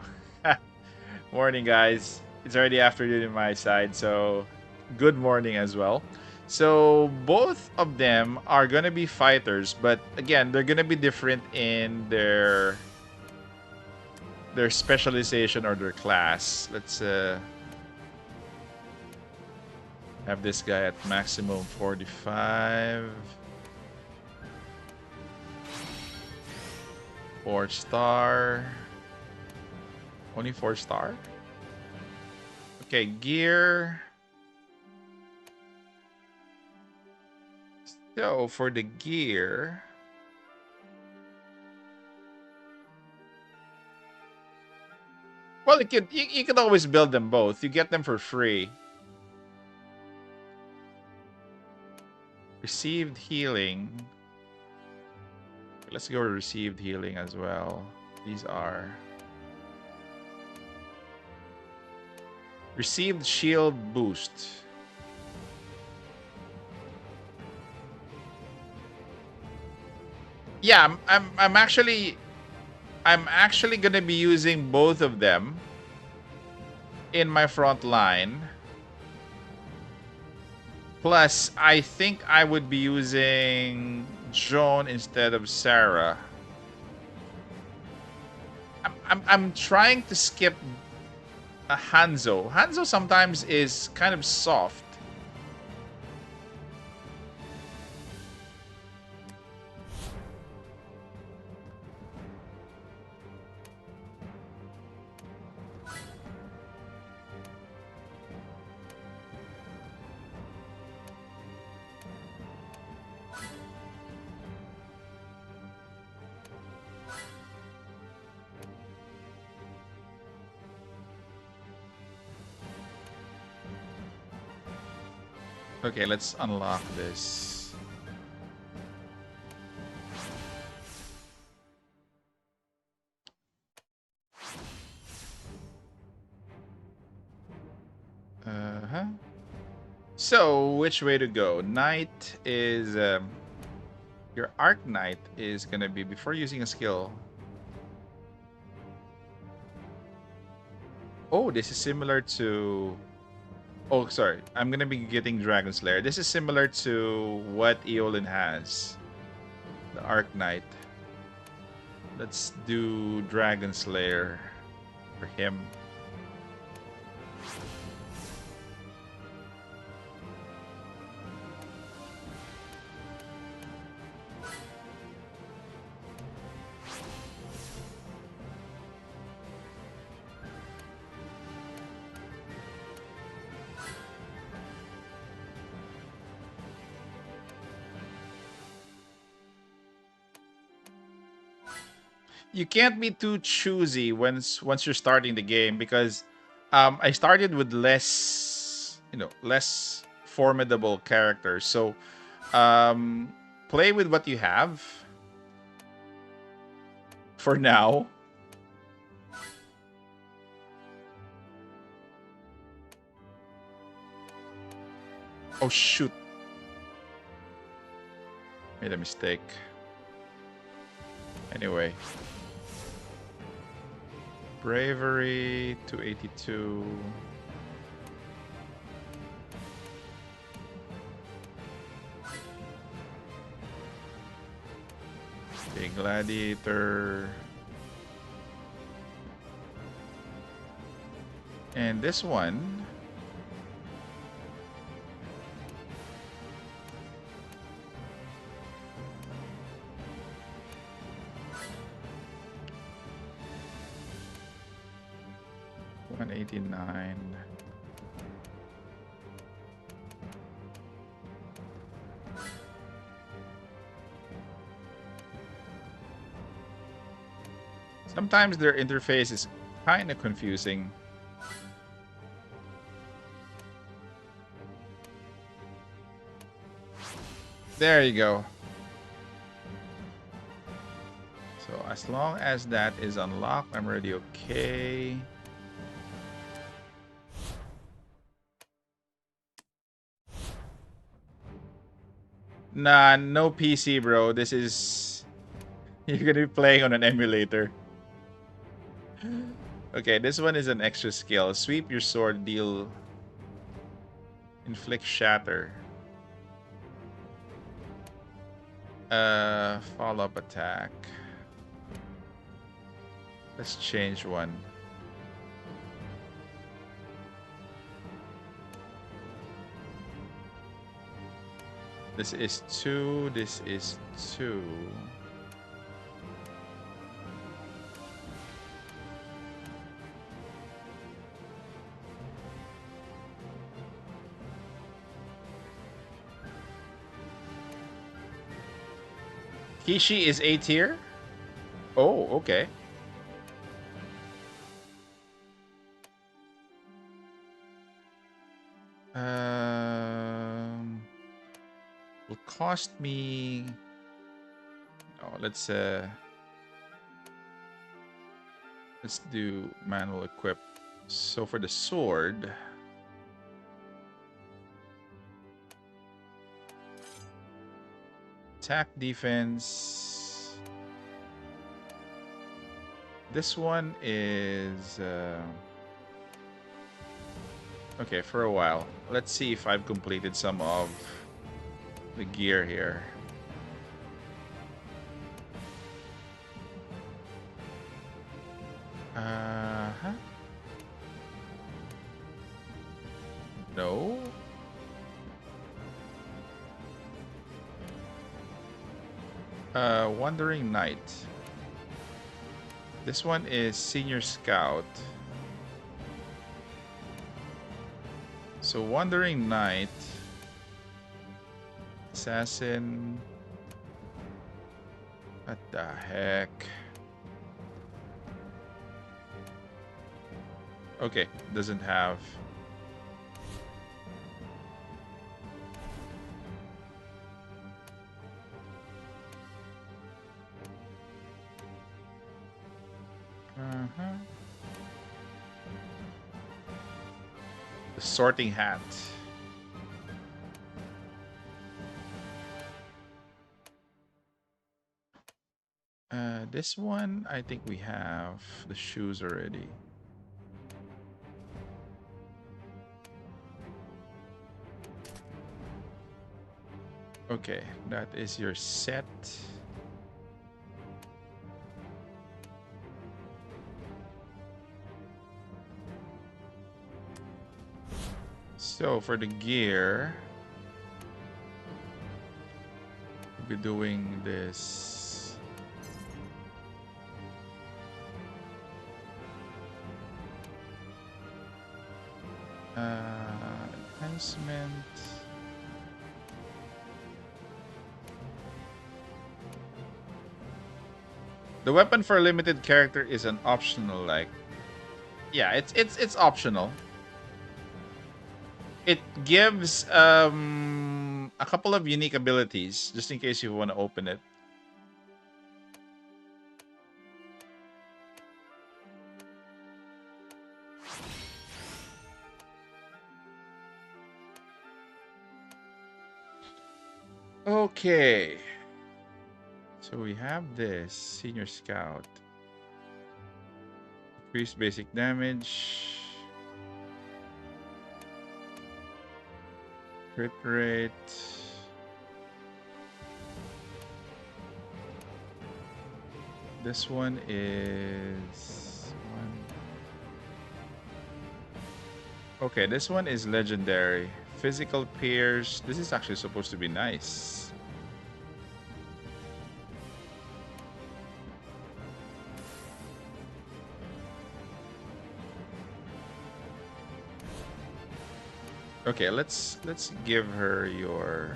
Morning, guys. It's already afternoon on my side, so good morning as well. So both of them are gonna be fighters, but again, they're gonna be different in their specialization or their class. Let's have this guy at maximum 45. 4-star. Only 4-star? Okay, gear. So for the gear. Well, you could always build them both. You get them for free. Received healing. Let's go to received healing as well. These are received shield boost. Yeah, I'm actually gonna be using both of them in my front line. Plus, I think I would be using Joan instead of Sarah. I'm trying to skip a Hanzo. Hanzo sometimes is kind of soft. Okay, let's unlock this. So, which way to go? Knight is... your Arc Knight is gonna be before using a skill. Oh, this is similar to... Oh, sorry. I'm gonna be getting Dragon Slayer. This is similar to what Eolin has. The Arc Knight. Let's do Dragon Slayer for him. you can't be too choosy once you're starting the game because I started with less formidable characters. So play with what you have for now. Oh shoot. Made a mistake. Anyway. Bravery 282. Okay, Gladiator. And this one. $189. Sometimes their interface is kind of confusing. There you go. So as long as that is unlocked, I'm already okay. Nah, no PC, bro. This is... You're gonna be playing on an emulator. Okay, this one is an extra skill. Sweep your sword, deal... Inflict shatter. Follow-up attack. Let's change one. This is 2. This is 2. Kishi is A tier? Oh, okay. Will cost me... Oh, let's do manual equip. So for the sword... Attack, defense... This one is... Okay, for a while. Let's see if I've completed some of the gear here. Uh-huh. No. Wandering Knight. This one is Senior Scout. So Wandering Knight, Assassin. What the heck? Okay, doesn't have. The Sorting Hat. This one, I think we have the shoes already. Okay, that is your set. So for the gear, we'll be doing this. Enhancement. The weapon for a limited character is an optional, like, yeah, it's optional. It gives a couple of unique abilities just in case you want to open it. Okay. So we have this Senior Scout. Increase basic damage. Crit rate. This one is okay, this one is legendary. Physical Pierce. This is actually supposed to be nice. Okay, let's give her your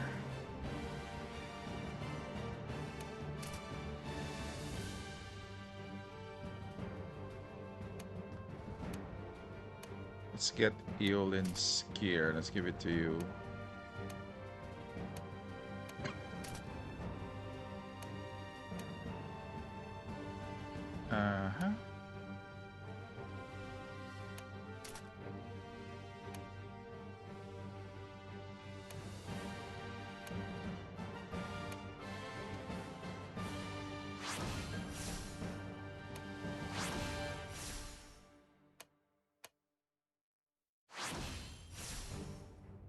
let's get Eolin's gear. Let's give it to you. Uh-huh.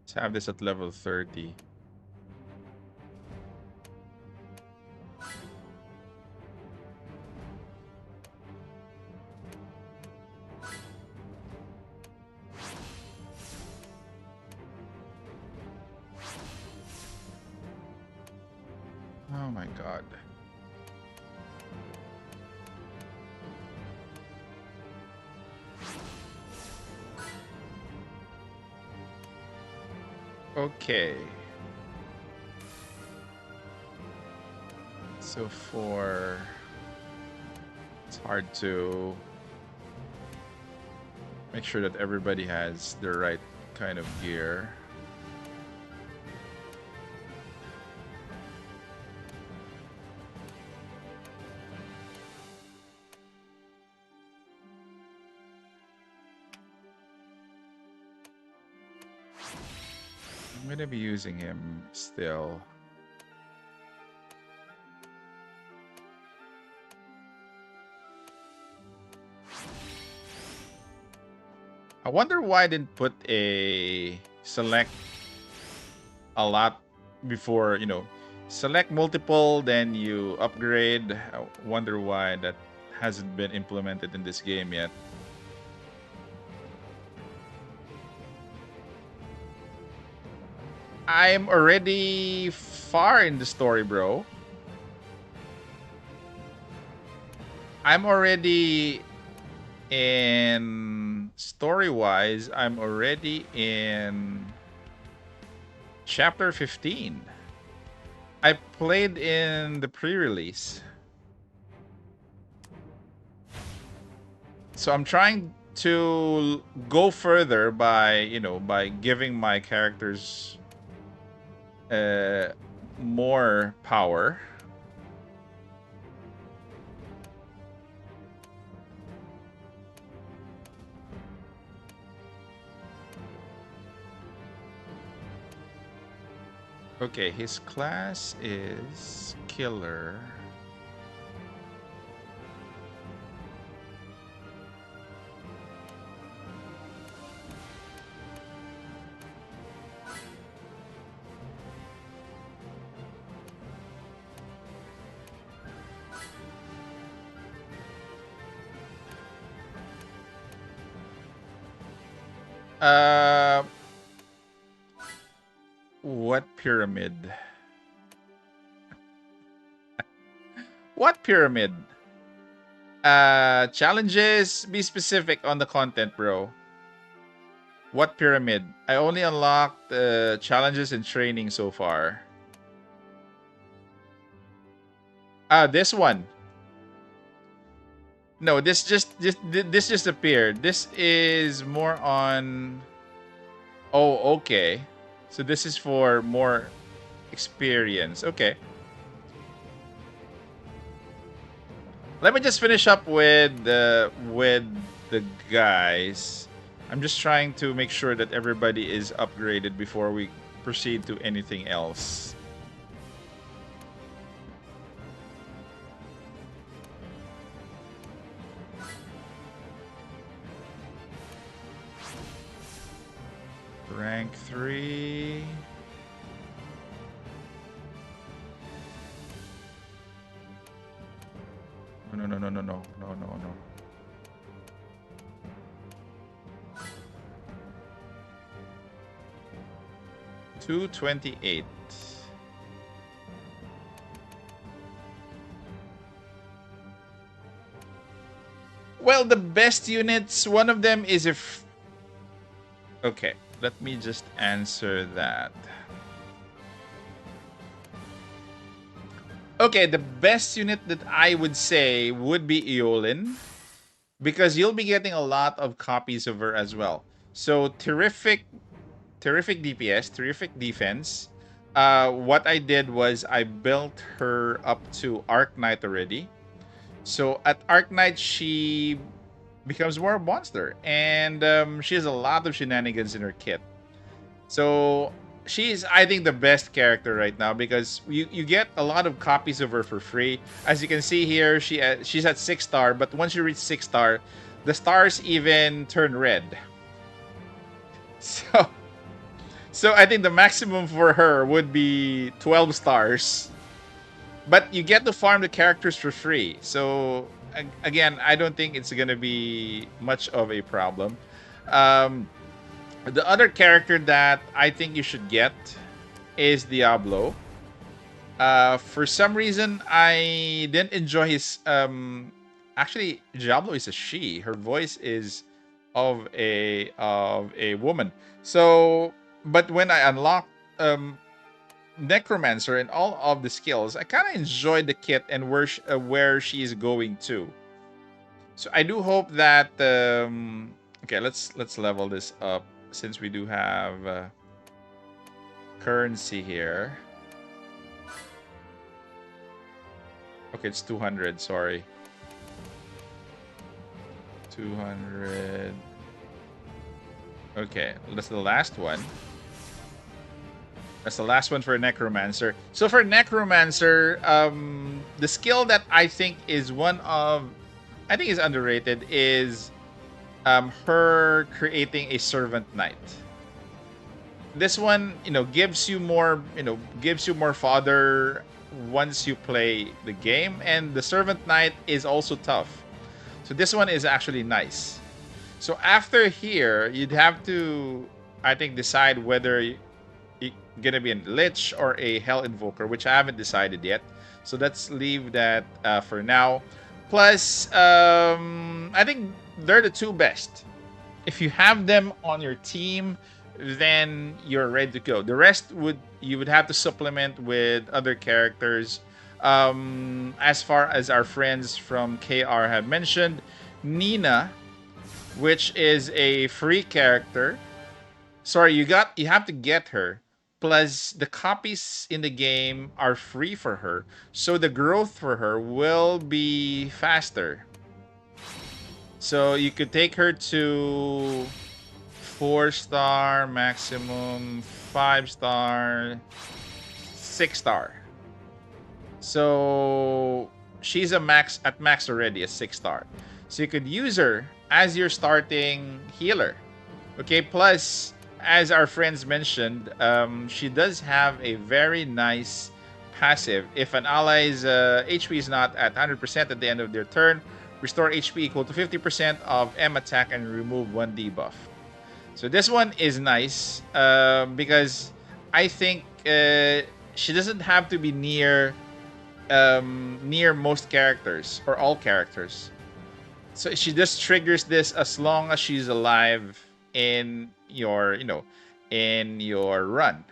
Let's have this at level 30. Oh my god. Okay. So it's hard to make sure that everybody has the right kind of gear. I'm gonna be using him still. I wonder why I didn't put a select a lot before, select multiple, then you upgrade. I wonder why that hasn't been implemented in this game yet. I'm already far in the story, bro. I'm already in story-wise, I'm already in chapter 15. I played in the pre-release. So I'm trying to go further by, by giving my characters more power. Okay, his class is killer. What pyramid? What pyramid? Challenges, be specific on the content, bro. What pyramid? I only unlocked challenges and training so far. This one. No, this just appeared. This is more on. Oh, okay. So this is for more experience. Okay. Let me just finish up with the guys. I'm just trying to make sure that everybody is upgraded before we proceed to anything else. Rank 3. No. 228. Well, the best units, one of them is if... Okay, let me just answer that. Okay, the best unit that I would say would be Eolin, because you'll be getting a lot of copies of her as well. So terrific DPS, terrific defense. What I did was I built her up to Arc Knight already. So at Arc Knight, she becomes more a monster, and she has a lot of shenanigans in her kit. So she's, I think, the best character right now because you get a lot of copies of her for free. As you can see here, she's at 6-star, but once you reach 6-star, the stars even turn red. So I think the maximum for her would be 12 stars. But you get to farm the characters for free. So again, I don't think it's gonna be much of a problem. The other character that I think you should get is Diablo. For some reason, I didn't enjoy his... actually, Diablo is a she. Her voice is of a woman. So, but when I unlocked Necromancer and all of the skills, I kind of enjoyed the kit and where she is going to. So I do hope that... okay, let's level this up. Since we do have currency here. Okay, it's 200, sorry. 200. Okay, that's the last one. That's the last one for Necromancer. So for Necromancer, the skill that I think is is underrated is her creating a servant knight. This one, gives you more fodder once you play the game, and the servant knight is also tough. So this one is actually nice. So after here, you'd have to, I think, decide whether you're gonna be a Lich or a Hell Invoker, which I haven't decided yet. So let's leave that for now. Plus, I think they're the two best. If you have them on your team, then you're ready to go. The rest you would have to supplement with other characters. As far as our friends from KR have mentioned, Nina, which is a free character. Sorry, you have to get her. Plus, the copies in the game are free for her, so the growth for her will be faster. So you could take her to 4-star, maximum 5-star, 6-star. So she's at max already, a 6-star. So you could use her as your starting healer. Okay, plus, as our friends mentioned, she does have a very nice passive. If an ally's HP is not at 100% at the end of their turn, restore HP equal to 50% of M attack and remove 1 debuff. So this one is nice because I think she doesn't have to be near most characters or all characters. So she just triggers this as long as she's alive in your run.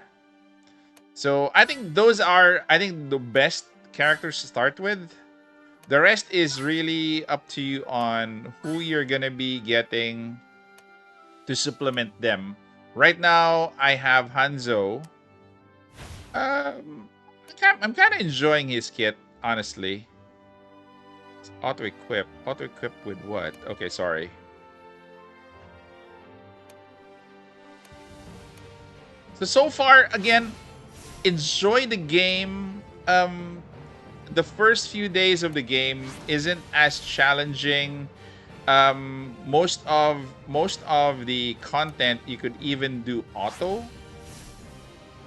So I think those are the best characters to start with. The rest is really up to you on who you're gonna be getting to supplement them. Right now, I have Hanzo. Um, I'm kind of enjoying his kit, honestly. Auto equip. Auto equip with what? Okay, sorry. So far, again, enjoy the game. The first few days of the game isn't as challenging. Most of the content you could even do auto.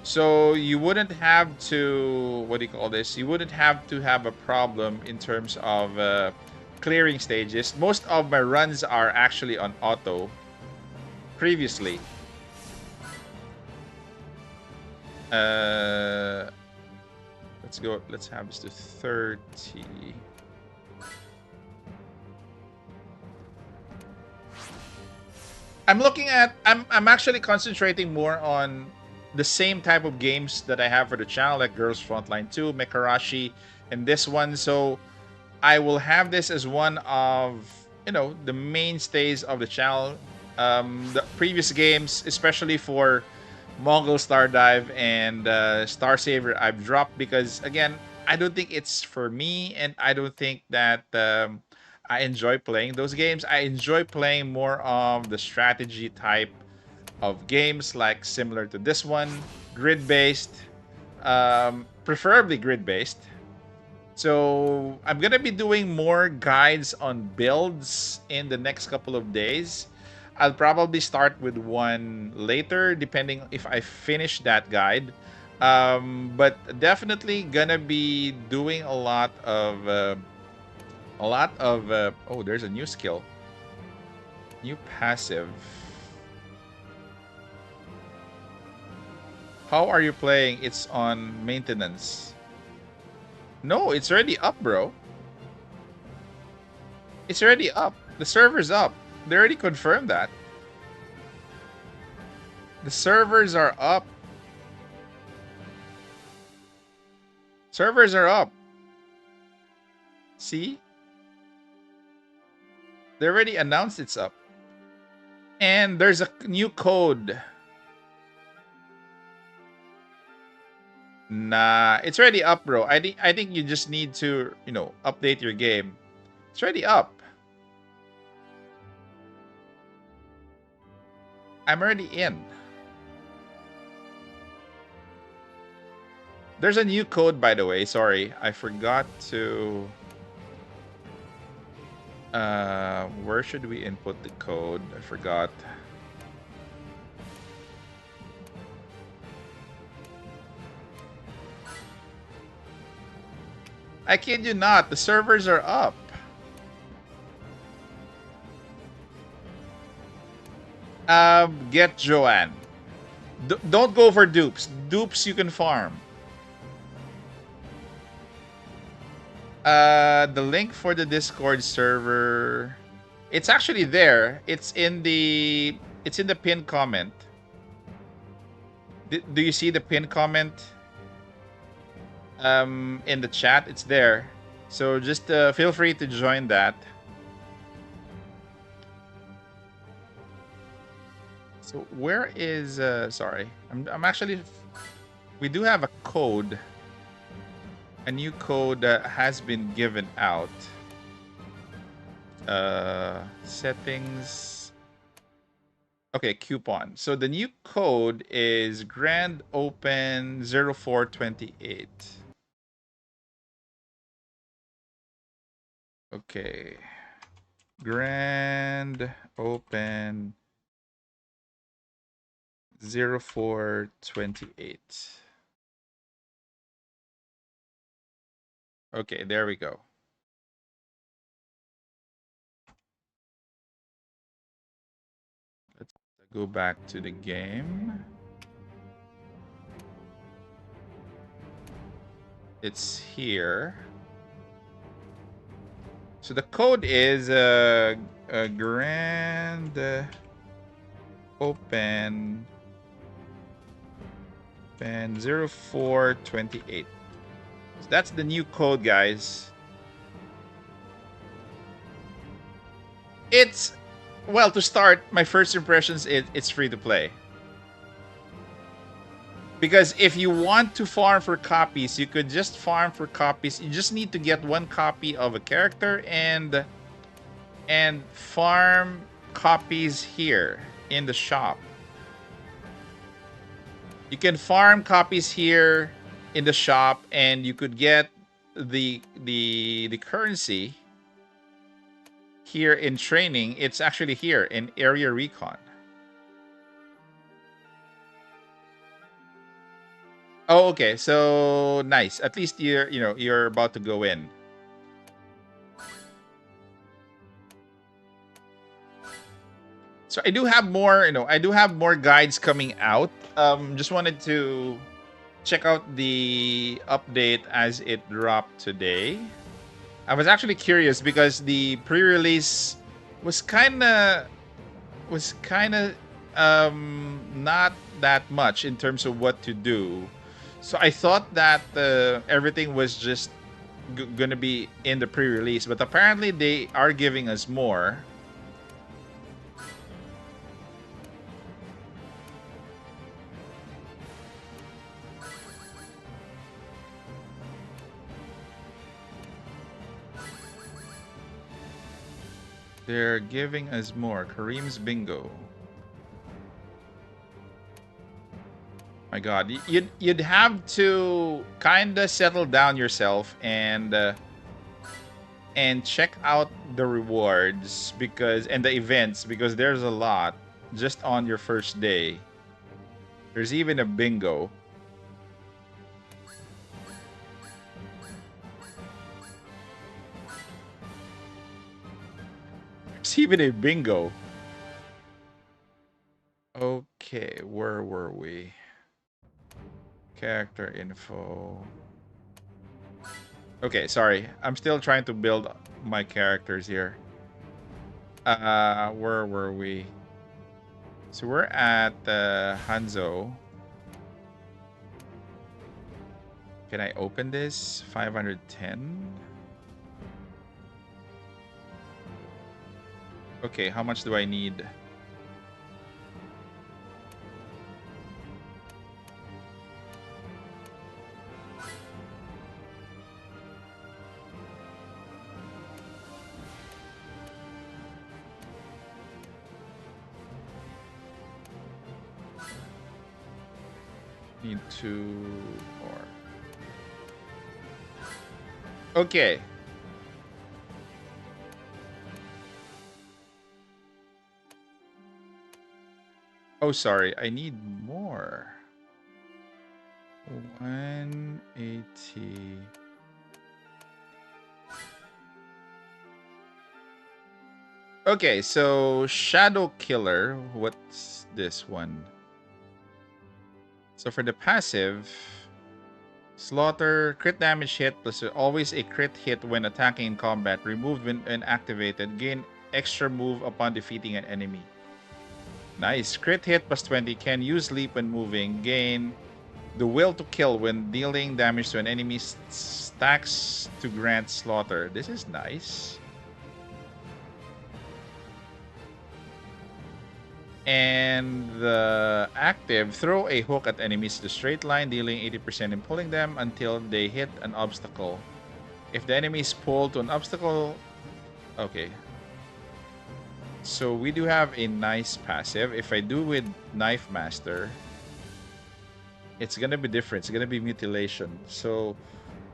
So you wouldn't have to, what do you call this? You wouldn't have to have a problem in terms of clearing stages. Most of my runs are actually on auto previously. Let's go. Let's have this to 30. I'm actually concentrating more on the same type of games that I have for the channel, like Girls Frontline 2, Mekarashi, and this one. So I will have this as one of, the mainstays of the channel. The previous games, especially for Mongol Star Dive and Star Saver, I've dropped because, again, I don't think it's for me, and I don't think that I enjoy playing those games. I enjoy playing more of the strategy type of games, like similar to this one, grid-based, preferably grid-based. So I'm gonna be doing more guides on builds in the next couple of days. I'll probably start with one later, depending if I finish that guide. But definitely gonna be doing a lot of oh, there's a new skill, new passive. How are you playing? It's on maintenance. No, it's already up, bro. It's already up. The server's up. They already confirmed that. The servers are up. Servers are up. See? They already announced it's up. And there's a new code. Nah, it's already up, bro. I think you just need to, update your game. It's already up. I'm already in. There's a new code, by the way. Sorry, I forgot to. Where should we input the code? I forgot. I kid you not, the servers are up. Get Joanne. Don't go for dupes. Dupes you can farm. The link for the Discord server, it's actually there. It's in the pinned comment. Do you see the pinned comment? In the chat, it's there. So just feel free to join that. So where is sorry, I'm actually, we do have a code. A new code has been given out. Settings. Okay, coupon. So the new code is Grand Open 0428. Okay. Grand Open 0428. Okay, there we go. Let's go back to the game. It's here. So the code is a Grand Open 0428. So that's the new code, guys. It's, well, to start, my first impressions, it's free to play. Because if you want to farm for copies, you could just farm for copies. You just need to get one copy of a character and farm copies here in the shop. You can farm copies here in the shop, and you could get the currency here in training. It's actually here in area recon. Oh, okay. So nice. At least you're about to go in. So I do have more, I do have more guides coming out. Just wanted to check out the update as it dropped today. I was actually curious because the pre-release was kind of not that much in terms of what to do. So I thought that everything was just gonna be in the pre-release, but apparently they are giving us more. They're giving us more. Kareem's Bingo. My God, you'd have to kind of settle down yourself and check out the rewards and the events, because there's a lot just on your first day. There's even a bingo. There's even a bingo. Okay, where were we? Character info. Okay, sorry. I'm still trying to build my characters here. Where were we? So we're at Hanzo. Can I open this? 510. Okay, how much do I need? Need 2 more. Okay. Oh, sorry. I need more. 180. Okay, so Shadow Killer. What's this one? So for the passive, Slaughter, crit damage hit plus always a crit hit when attacking in combat. Removed when activated. Gain extra move upon defeating an enemy. Nice. Crit hit plus 20. Can use leap when moving. Gain the will to kill when dealing damage to an enemy. Stacks to grant slaughter. This is nice. And the active, throw a hook at enemies to straight line, dealing 80% in pulling them until they hit an obstacle. If the enemy is pulled to an obstacle... Okay. So we do have a nice passive. If I do with Knife Master, it's gonna be different. It's gonna be Mutilation. So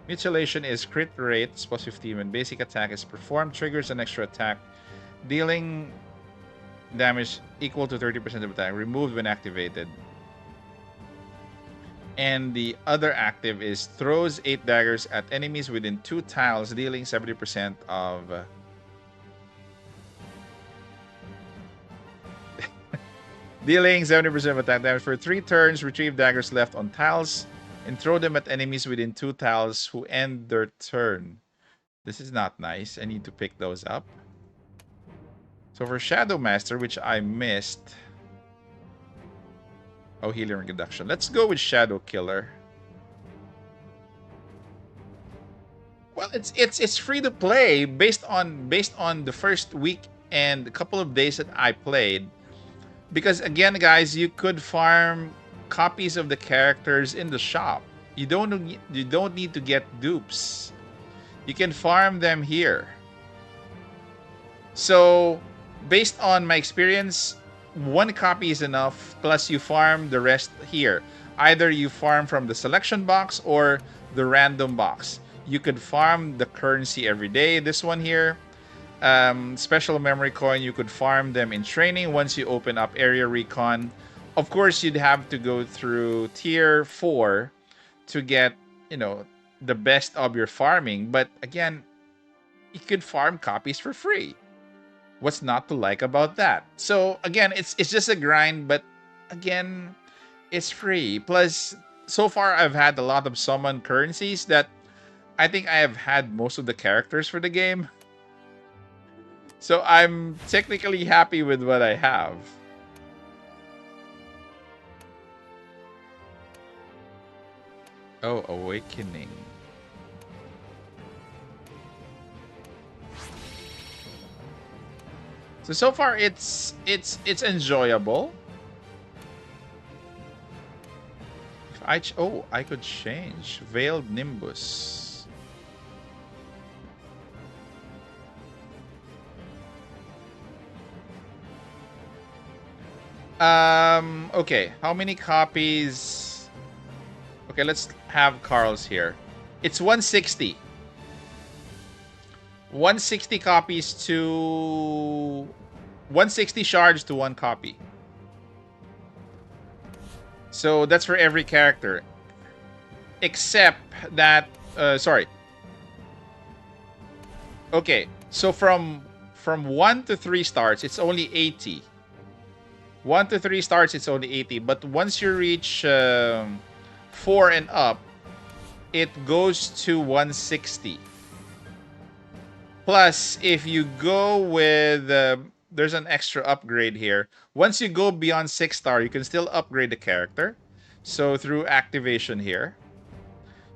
Mutilation is crit rate plus 15 when basic attack is performed, triggers an extra attack, dealing damage equal to 30% of attack, removed when activated. And the other active is throws 8 daggers at enemies within 2 tiles, dealing 70% of dealing 70% of attack damage for 3 turns. Retrieve daggers left on tiles and throw them at enemies within 2 tiles who end their turn. This is not nice. I need to pick those up. So for Shadow Master, which I missed... Oh, healing reduction. Let's go with Shadow Killer. Well, it's free to play based on the first week and a couple of days that I played. Because again, guys, you could farm copies of the characters in the shop. You don't need to get dupes. You can farm them here. So, based on my experience, one copy is enough, plus you farm the rest here. Either you farm from the selection box or the random box. You could farm the currency every day. This one here, special memory coin, you could farm them in training once you open up area recon. Of course, you'd have to go through tier 4 to get, the best of your farming. But again, you could farm copies for free. What's not to like about that? So again, it's just a grind, but again, it's free. Plus, so far I've had a lot of summon currencies that I think I have had most of the characters for the game. So I'm technically happy with what I have. Oh, Awakening. So far it's enjoyable. If I could change Veiled Nimbus. Okay, how many copies? Okay, let's have Carl's here. It's 160. 160 copies to 160 shards to 1 copy. So that's for every character. Except that sorry. Okay, so from 1 to 3 stars, it's only 80. 1 to 3 stars, it's only 80. But once you reach 4 and up, it goes to 160. Plus, if you go with... there's an extra upgrade here. Once you go beyond 6 star, you can still upgrade the character. So, through activation here.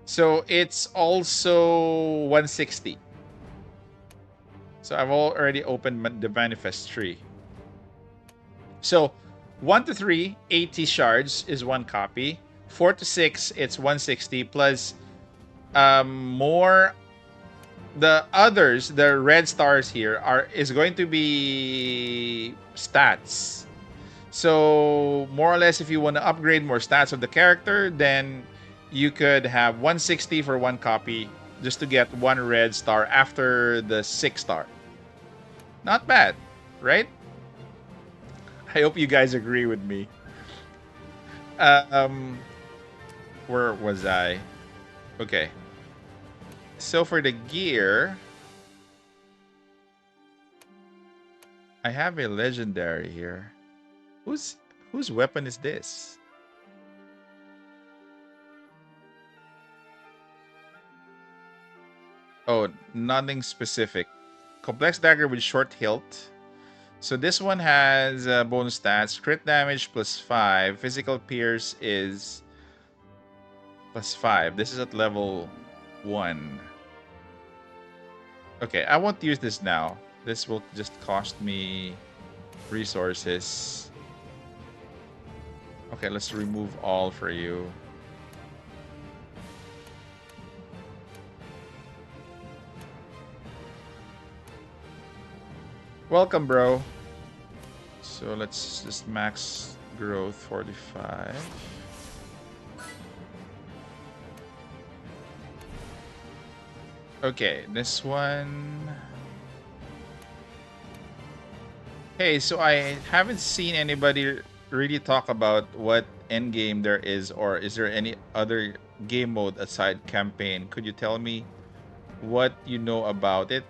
So, it's also 160. So, I've already opened the manifest tree. So, 1 to 3, 80 shards is 1 copy. 4 to 6, it's 160. Plus, more... The others, the red stars here, is going to be stats. So, more or less, if you want to upgrade more stats of the character, then you could have 160 for 1 copy just to get 1 red star after the 6 star. Not bad, right? I hope you guys agree with me. Where was I? Okay. So for the gear, I have a legendary here. Whose weapon is this? Oh, nothing specific. Complex dagger with short hilt. So this one has bonus stats. Crit damage +5. Physical pierce is +5. This is at level 1. Okay, I won't use this now. This will just cost me resources. Okay, let's remove all for you. Welcome, bro. So let's just max growth 45. Okay, this one. Hey, so I haven't seen anybody really talk about what endgame there is, or is there any other game mode aside campaign? Could you tell me what you know about it?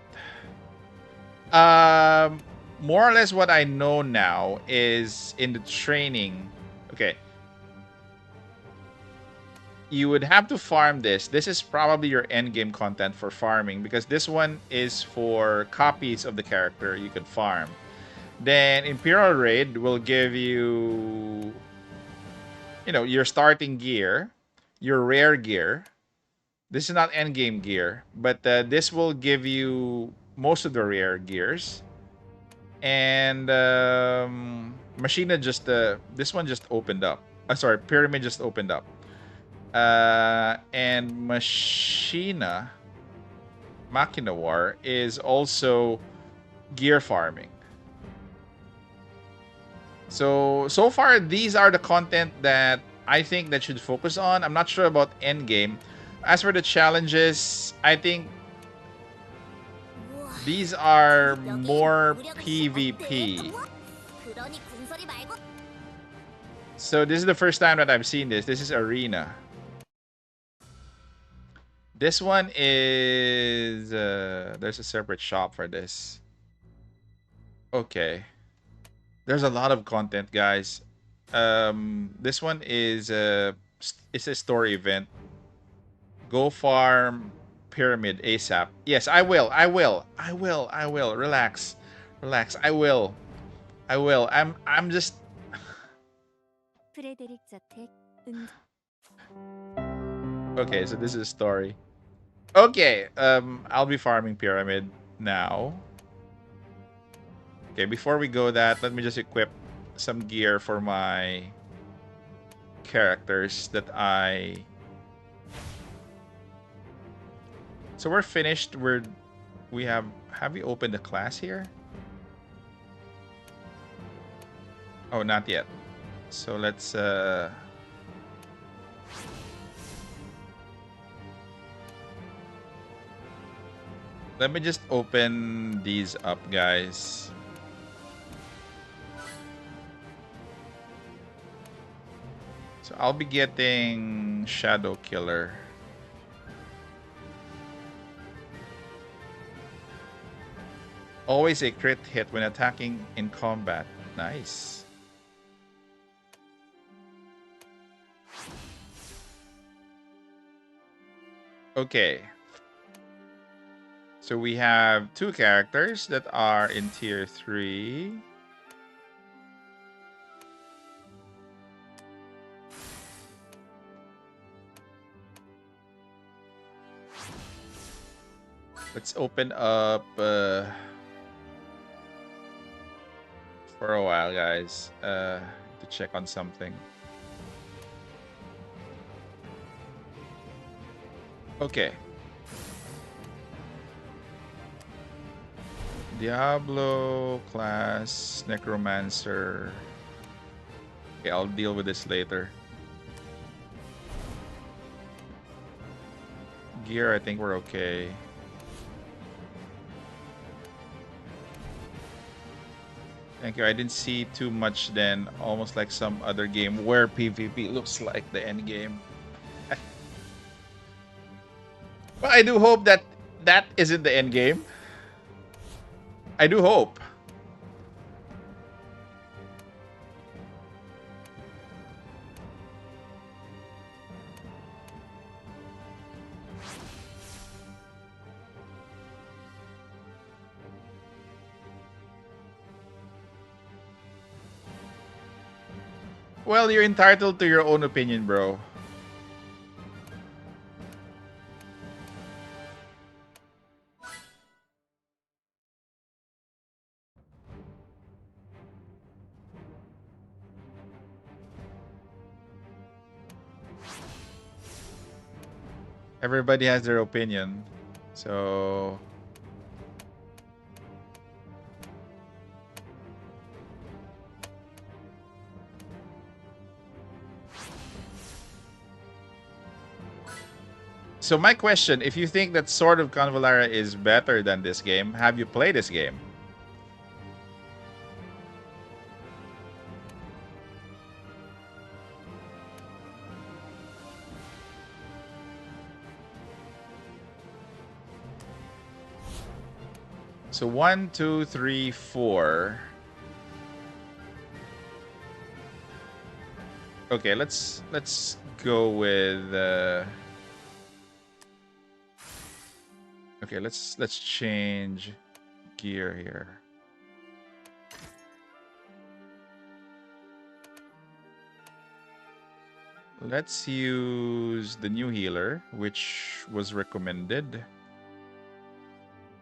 More or less what I know now is in the training. Okay. You would have to farm this. This is probably your end game content for farming, because this one is for copies of the character you could farm. Then Imperial Raid will give you, your starting gear, your rare gear. This is not end game gear, but this will give you most of the rare gears. And Machina just this one just opened up. Sorry, Pyramid just opened up. And Machina War is also gear farming. So far these are the content that I think that should focus on. I'm not sure about endgame. As for the challenges, I think these are more PvP. So this is the first time that I've seen this. This is Arena. This one is there's a separate shop for this. Okay. There's a lot of content, guys. This one is it's a story event. Go farm pyramid ASAP. Yes, I will. Relax. I will. I'm just okay, so this is a story. Okay, I'll be farming pyramid now. Okay, before we go that, let me just equip some gear for my characters that I... So we're finished. We have we opened the class here? Oh, not yet. So let's let me just open these up, guys. So I'll be getting Shadow Killer. Always a crit hit when attacking in combat. Nice. Okay. So we have 2 characters that are in tier 3. Let's open up for a while, guys, to check on something. Okay. Diablo class, Necromancer. Okay, I'll deal with this later. Gear, I think we're okay. Thank you. I didn't see too much then, almost like some other game where PvP looks like the end game. But I do hope that that isn't the end game. I do hope. Well, you're entitled to your own opinion, bro. Everybody has their opinion. So my question, if you think that Sword of Convalara is better than this game, have you played this game? So 1, 2, 3, 4. Okay, let's go with okay, let's change gear here. Let's use the new healer, which was recommended.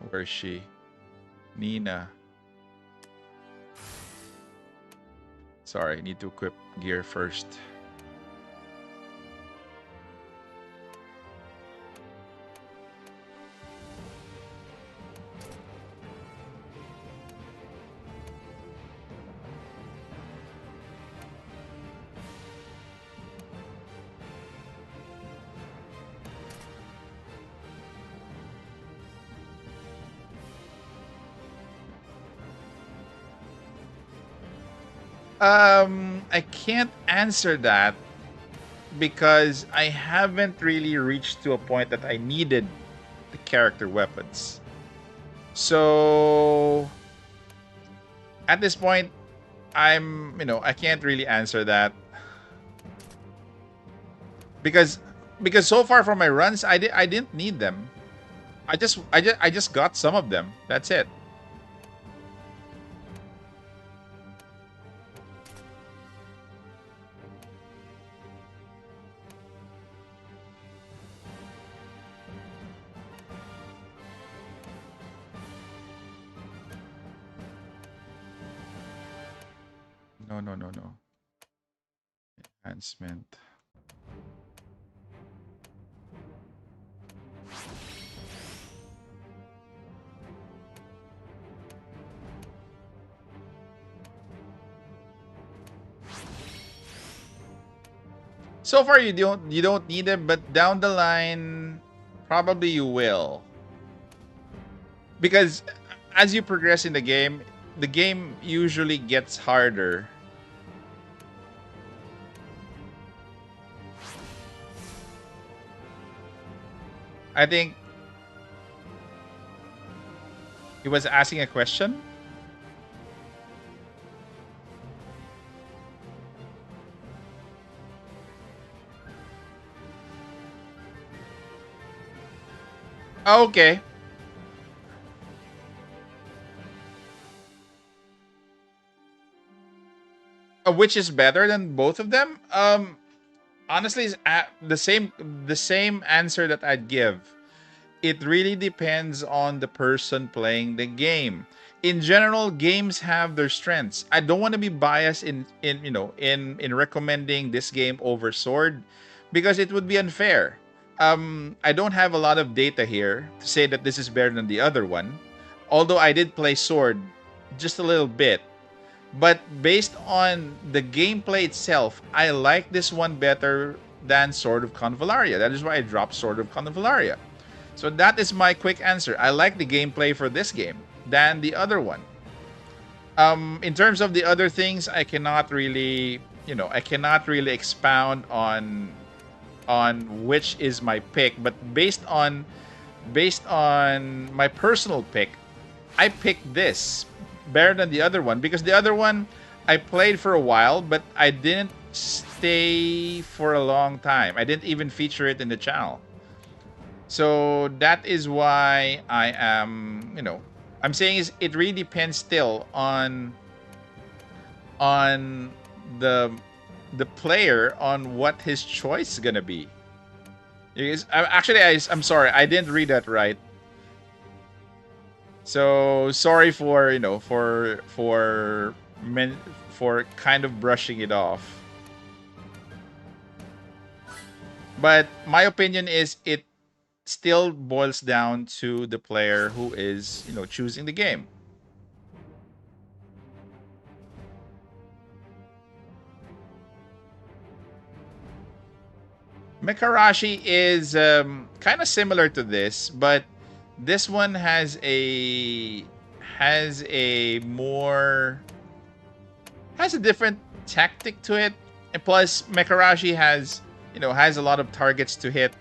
Where is she? Nina. Sorry, need to equip gear first. I can't answer that because I haven't really reached to a point that I needed the character weapons. So at this point, I can't really answer that because so far from my runs, I didn't need them. I just got some of them. That's it. No. Enhancement. So far you don't need it, but down the line probably you will. Because as you progress in the game usually gets harder. I think he was asking a question. Okay. Which is better than both of them? Honestly, it's the same answer that I'd give. It really depends on the person playing the game. In general, games have their strengths. I don't want to be biased in recommending this game over Sword because it would be unfair. I don't have a lot of data here to say that this is better than the other one. Although I did play Sword just a little bit. But based on the gameplay itself, I like this one better than Sword of Convalaria. That is why I dropped Sword of Convalaria. So that is my quick answer. I like the gameplay for this game than the other one. In terms of the other things, I cannot really expound on which is my pick. But based on my personal pick, I picked this better than the other one because the other one I played for a while, but I didn't stay for a long time. I didn't even feature it in the channel. So that is why I'm saying is it really depends still on the player on what his choice is gonna be. I'm sorry, I didn't read that right. So sorry for for kind of brushing it off. But my opinion is it still boils down to the player who is, choosing the game. Mekarashi is kind of similar to this, but this one has a different tactic to it, and plus Mekarashi has a lot of targets to hit,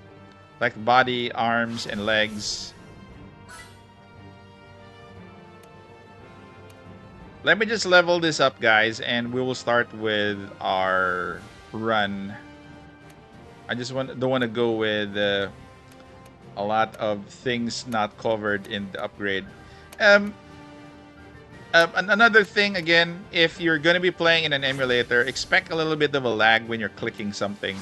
like body, arms, and legs. Let me just level this up, guys, and we will start with our run. I just don't want to go with a lot of things not covered in the upgrade. Another thing, again, if you're going to be playing in an emulator, expect a little bit of a lag when you're clicking something.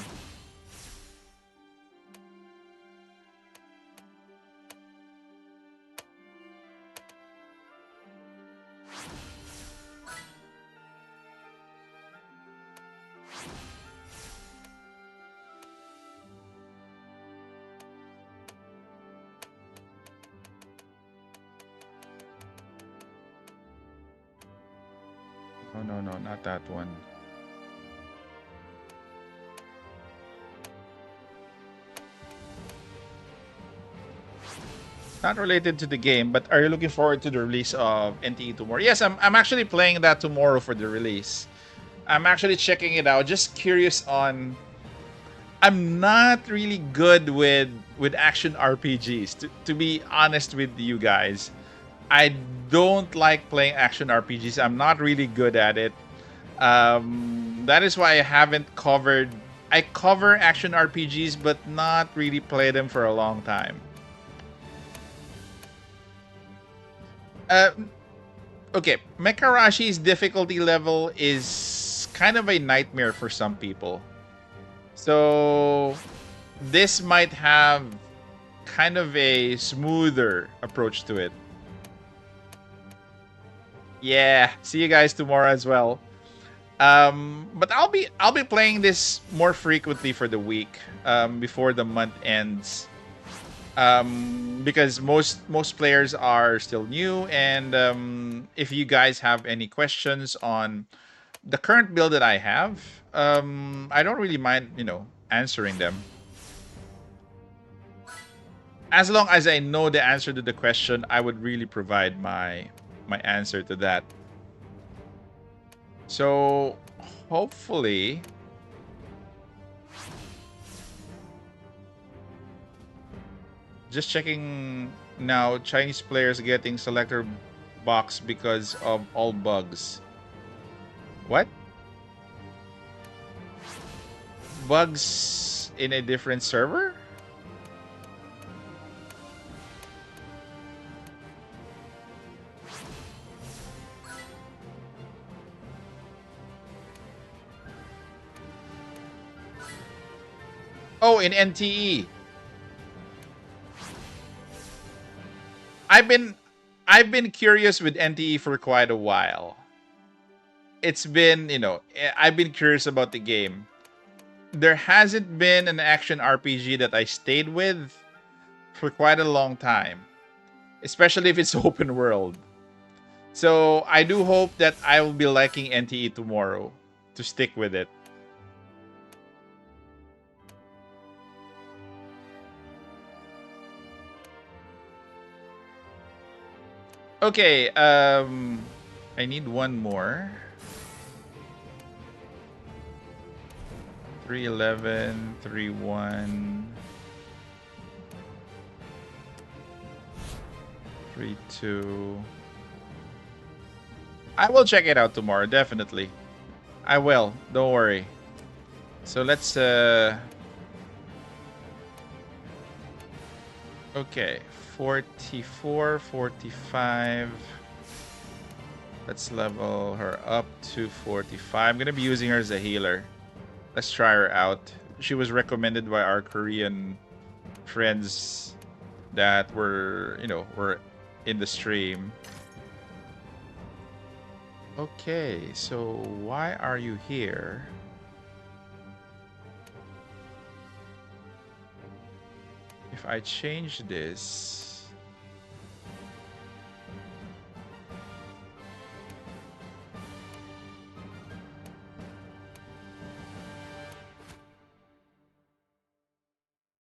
No, not that one. Not related to the game, but are you looking forward to the release of NTE tomorrow? Yes, I'm actually playing that tomorrow for the release. I'm actually checking it out. Just curious on. I'm not really good with action RPGs. To be honest with you guys, I don't like playing action RPGs. I'm not really good at it. That is why I haven't covered. I cover action RPGs, but not really play them for a long time. Uh, okay, Mekarashi's difficulty level is kind of a nightmare for some people. So this might have kind of a smoother approach to it. Yeah, see you guys tomorrow as well. But I'll be playing this more frequently for the week before the month ends. Because most players are still new, and if you guys have any questions on the current build that I have, I don't really mind, answering them. As long as I know the answer to the question, I would really provide my answer to that. So hopefully, just checking now, Chinese players getting selector box because of all bugs. What? Bugs in a different server? Oh, in NTE. I've been curious with NTE for quite a while. It's been, I've been curious about the game. There hasn't been an action RPG that I stayed with for quite a long time, especially if it's open world. So I do hope that I will be liking NTE tomorrow to stick with it. Okay, I need one more. 311, 31, 32. I will check it out tomorrow, definitely. I will, don't worry. So let's okay, 44, 45. Let's level her up to 45. I'm gonna be using her as a healer. Let's try her out. She was recommended by our Korean friends that were in the stream. Okay, so why are you here? If I change this,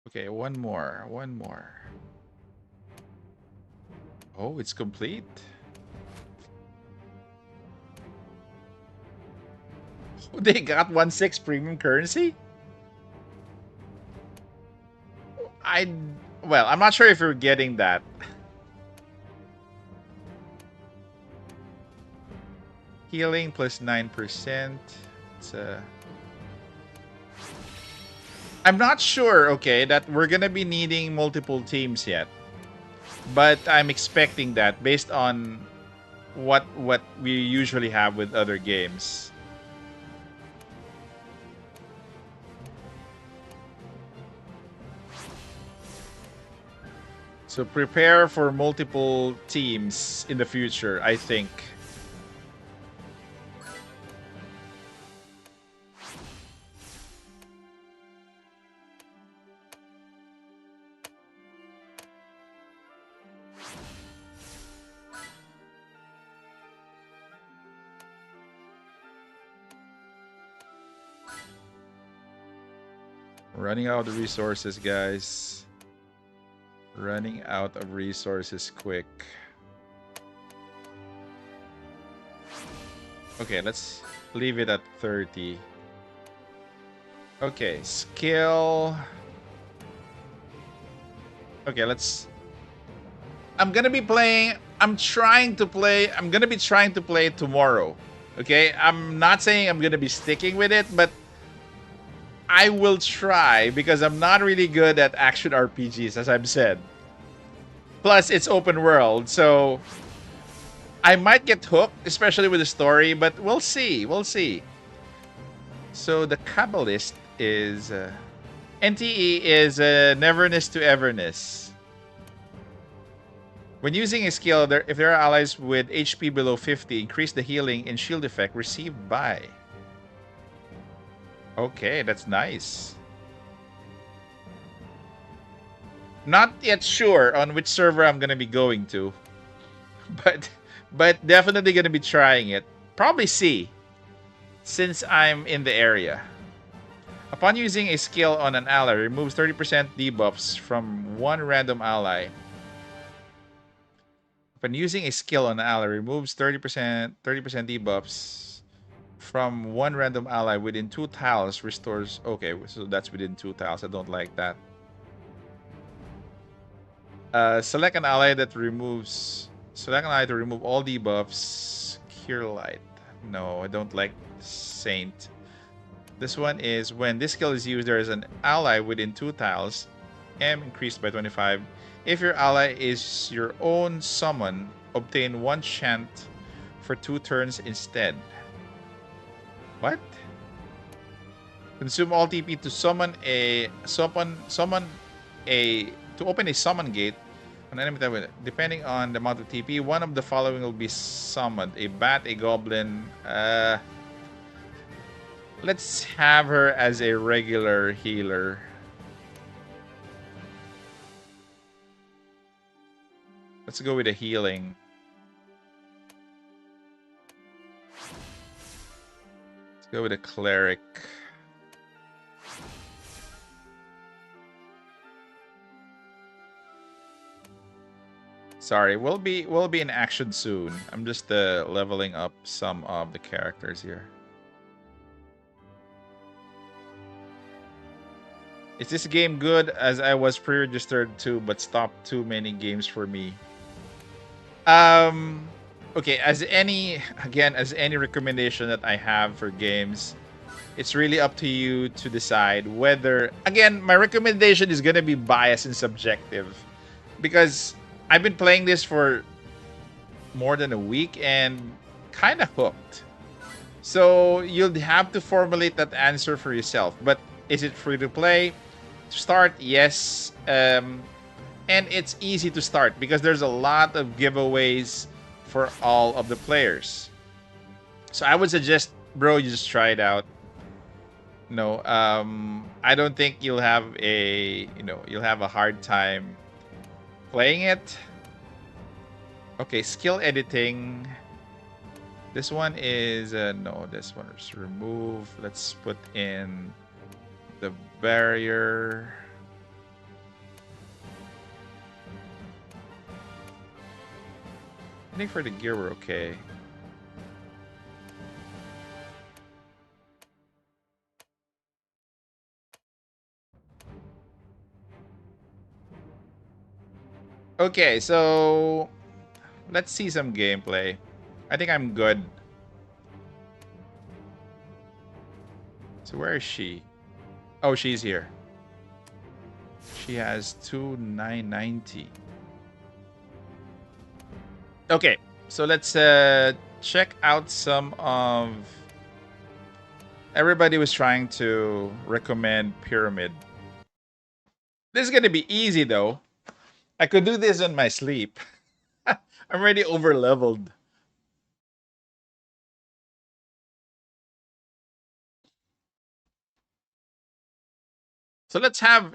okay, one more. Oh, it's complete. They got 1.6 premium currency? Well, I'm not sure if you're getting that. Healing plus 9%. It's I'm not sure, okay, that we're gonna be needing multiple teams yet. But I'm expecting that based on what we usually have with other games. So prepare for multiple teams in the future, I think. Running out of resources, guys. Running out of resources quick. Okay, let's leave it at 30. Okay, skill. Okay, let's... I'm gonna be playing... I'm gonna be trying to play tomorrow. Okay? I'm not saying I'm gonna be sticking with it, but I will try because I'm not really good at action RPGs, as I've said. Plus, it's open world, so I might get hooked, especially with the story, but we'll see. We'll see. So the Kabbalist is... NTE is Neverness to Everness. When using a skill, if there are allies with HP below 50, increase the healing and shield effect received by. Okay, that's nice. Not yet sure on which server I'm gonna be going to, but definitely gonna be trying it. Probably C, since I'm in the area. Upon using a skill on an ally, removes 30% debuffs from one random ally. When using a skill on an ally, removes 30% debuffs from one random ally within 2 tiles, restores... Okay, so that's within 2 tiles. I don't like that. Select an ally that removes... Select an ally to remove all debuffs. Cure Light. No, I don't like Saint. This one is when this skill is used, there is an ally within 2 tiles. M increased by 25. If your ally is your own summon, obtain 1 chant for 2 turns instead. What? Consume all TP to open a summon gate on enemy type. Depending on the amount of TP, one of the following will be summoned: a bat, a goblin. Let's have her as a regular healer. Let's go with the healing. Let's go with a cleric. Sorry, we'll be in action soon. I'm just leveling up some of the characters here. Is this game good? As I was pre-registered to, but stopped too many games for me. Okay, as any recommendation that I have for games, it's really up to you to decide whether... Again, my recommendation is gonna be biased and subjective, because I've been playing this for more than a week and kind of hooked. So you'll have to formulate that answer for yourself. But is it free to play? To start, yes. And it's easy to start because there's a lot of giveaways for all of the players. So I would suggest, bro, you just try it out. No, I don't think you'll have a hard time playing it. Okay, skill editing. This one is no, this one is remove. Let's put in the barrier. I think for the gear we're okay. Okay, so let's see some gameplay. I think I'm good. So where is she? Oh, she's here. She has 2,990. Okay, so let's check out some of... Everybody was trying to recommend Pyramid. This is gonna be easy though. I could do this on my sleep. I'm already over leveled. So let's have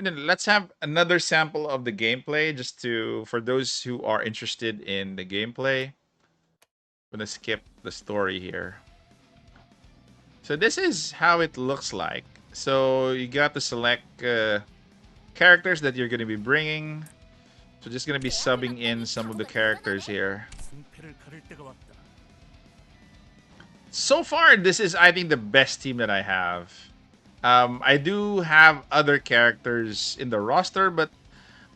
another sample of the gameplay just for those who are interested in the gameplay. I'm gonna skip the story here. So this is how it looks like. So you got to select characters that you're going to be bringing. So just going to be subbing in some of the characters here. 승패를 가릴 때가 왔다. So far, this is, I think, the best team that I have. I do have other characters in the roster, but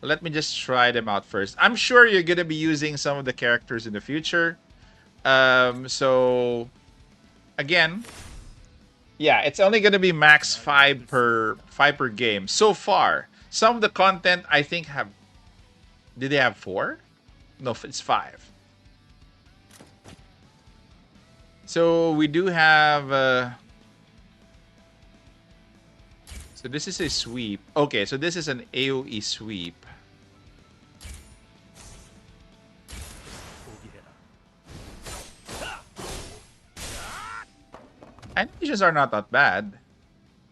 let me just try them out first. I'm sure you're going to be using some of the characters in the future. So, again, yeah, it's only going to be max 5 per game. So far, some of the content, I think, have... Did they have 4? No, it's 5. So we do have... so this is a sweep. Okay, so this is an AoE sweep. Animations are not that bad.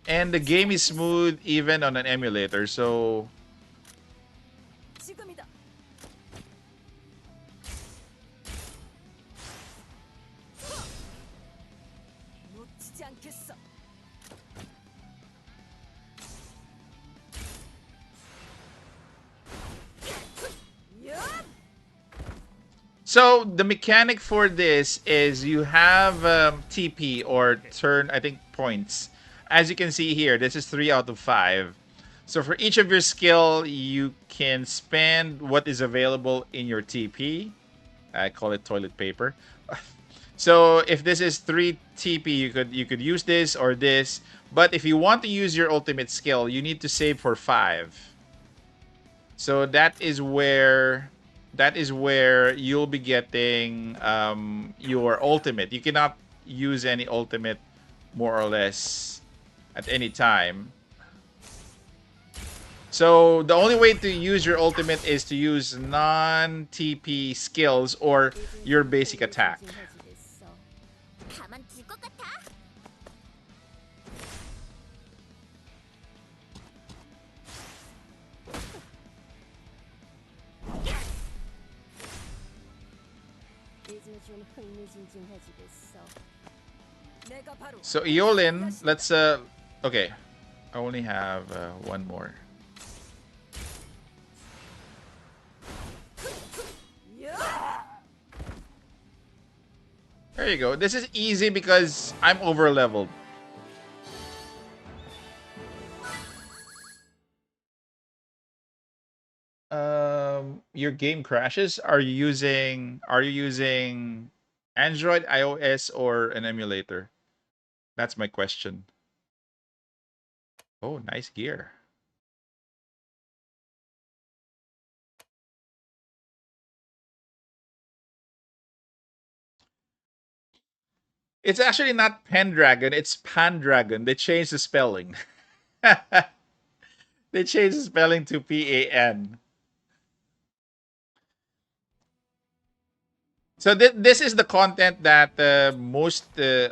And the game is smooth even on an emulator, so... 지금이다. 놓치지 않겠어. So the mechanic for this is you have TP or turn, I think, points. As you can see here, this is 3 out of 5. So for each of your skill, you can spend what is available in your TP. I call it toilet paper. So if this is 3 TP, you could use this or this. But if you want to use your ultimate skill, you need to save for 5. So that is where you'll be getting your ultimate. You cannot use any ultimate more or less at any time. So the only way to use your ultimate is to use non-TP skills or your basic attack. 가만둘 것 같아? 이제 좀 흥미진진해지겠어. 내가 바로 So Eolin, let's okay. I only have one more. There you go. This is easy because I'm over leveled. Your game crashes. Are you using Android, iOS, or an emulator? That's my question. Oh, nice gear. It's actually not Pendragon, it's Pandragon. They changed the spelling. They changed the spelling to P-A-N. So this is the content that most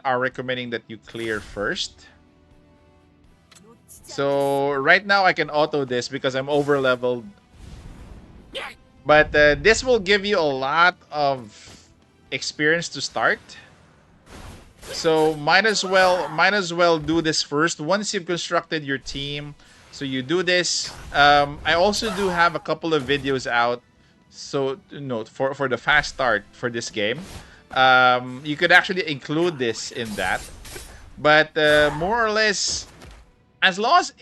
are recommending that you clear first. So right now I can auto this because I'm over leveled. But this will give you a lot of experience to start. So might as well do this first once you've constructed your team. So you do this. I also do have a couple of videos out. So for the fast start for this game, you could actually include this in that. But more or less, as long as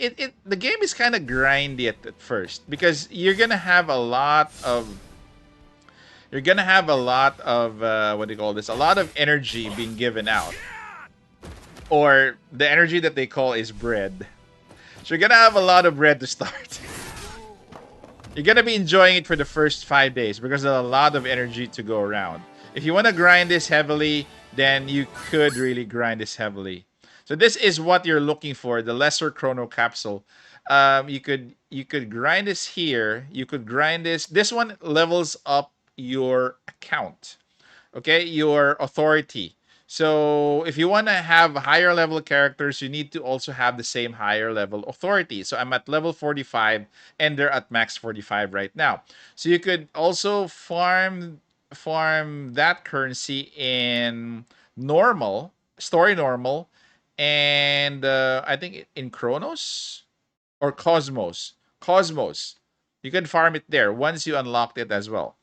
the game is kind of grindy at first because you're gonna have a lot of what do you call this? A lot of energy being given out, or the energy that they call is bread. So you're gonna have a lot of bread to start. You're gonna be enjoying it for the first 5 days because there's a lot of energy to go around. If you want to grind this heavily, then you could really grind this heavily. So this is what you're looking for, the lesser chrono capsule. You could grind this here. You could grind this. This one levels up your account, okay, your authority. So if you want to have higher level characters, you need to also have the same higher level authority. So I'm at level 45 and they're at max 45 right now. So you could also farm that currency in normal, story normal, And I think in Chronos or Cosmos. Cosmos. You can farm it there once you unlocked it as well.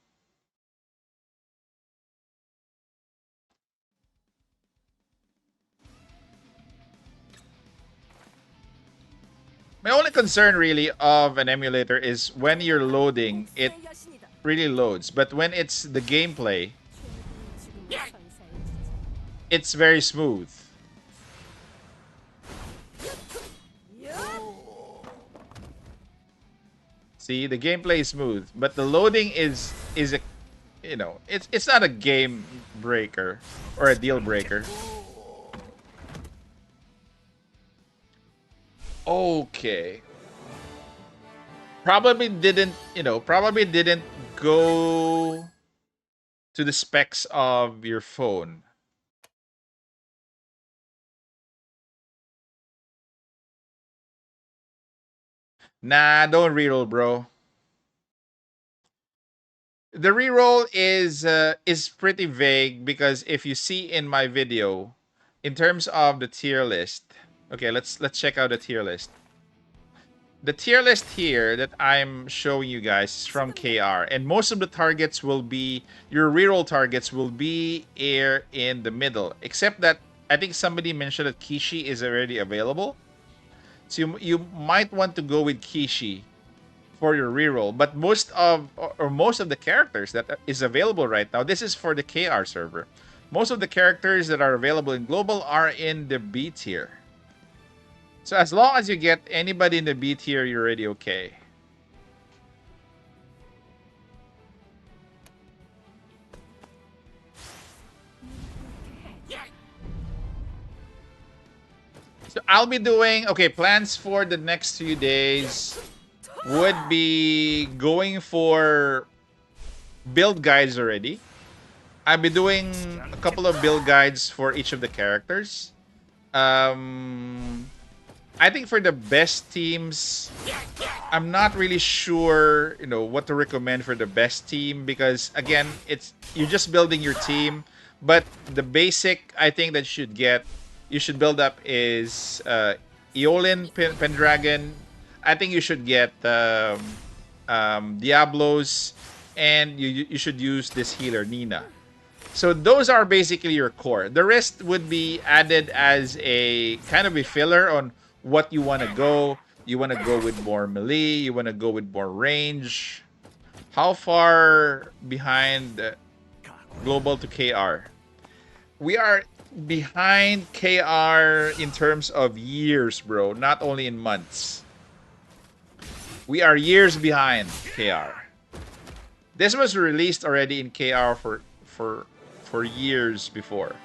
My only concern really of an emulator is when you're loading, it 복수의 여신이다. really loads. But when it's the gameplay, 지금 천사의 지지. it's very smooth. See, the gameplay is smooth, but the loading is a, you know, it's not a game breaker or a deal breaker. Okay. Probably didn't, probably didn't go to the specs of your phone. Nah, don't reroll, bro. The reroll is pretty vague because if you see in my video, in terms of the tier list, okay, let's check out the tier list. The tier list here that I'm showing you guys is from KR, and most of the targets will be your reroll targets will be here in the middle, except that I think somebody mentioned that Kishi is already available. So you might want to go with Kishi for your reroll, but most of the characters that is available right now, this is for the KR server. Most of the characters that are available in global are in the B tier. So as long as you get anybody in the B tier, you're already okay. So I'll be doing, okay, plans for the next few days would be going for build guides already. I'll be doing a couple of build guides for each of the characters. I think for the best teams, I'm not really sure, what to recommend for the best team because again, you're just building your team, but the basic I think that you should build up is Eolin, Pendragon. I think you should get Diablos, and you should use this healer Nina. So those are basically your core. The rest would be added as a kind of a filler on what you want to go. You want to go with more melee. You want to go with more range. How far behind global to KR? We are behind KR in terms of years, bro. Not only in months. We are years behind KR. This was released already in KR for years before.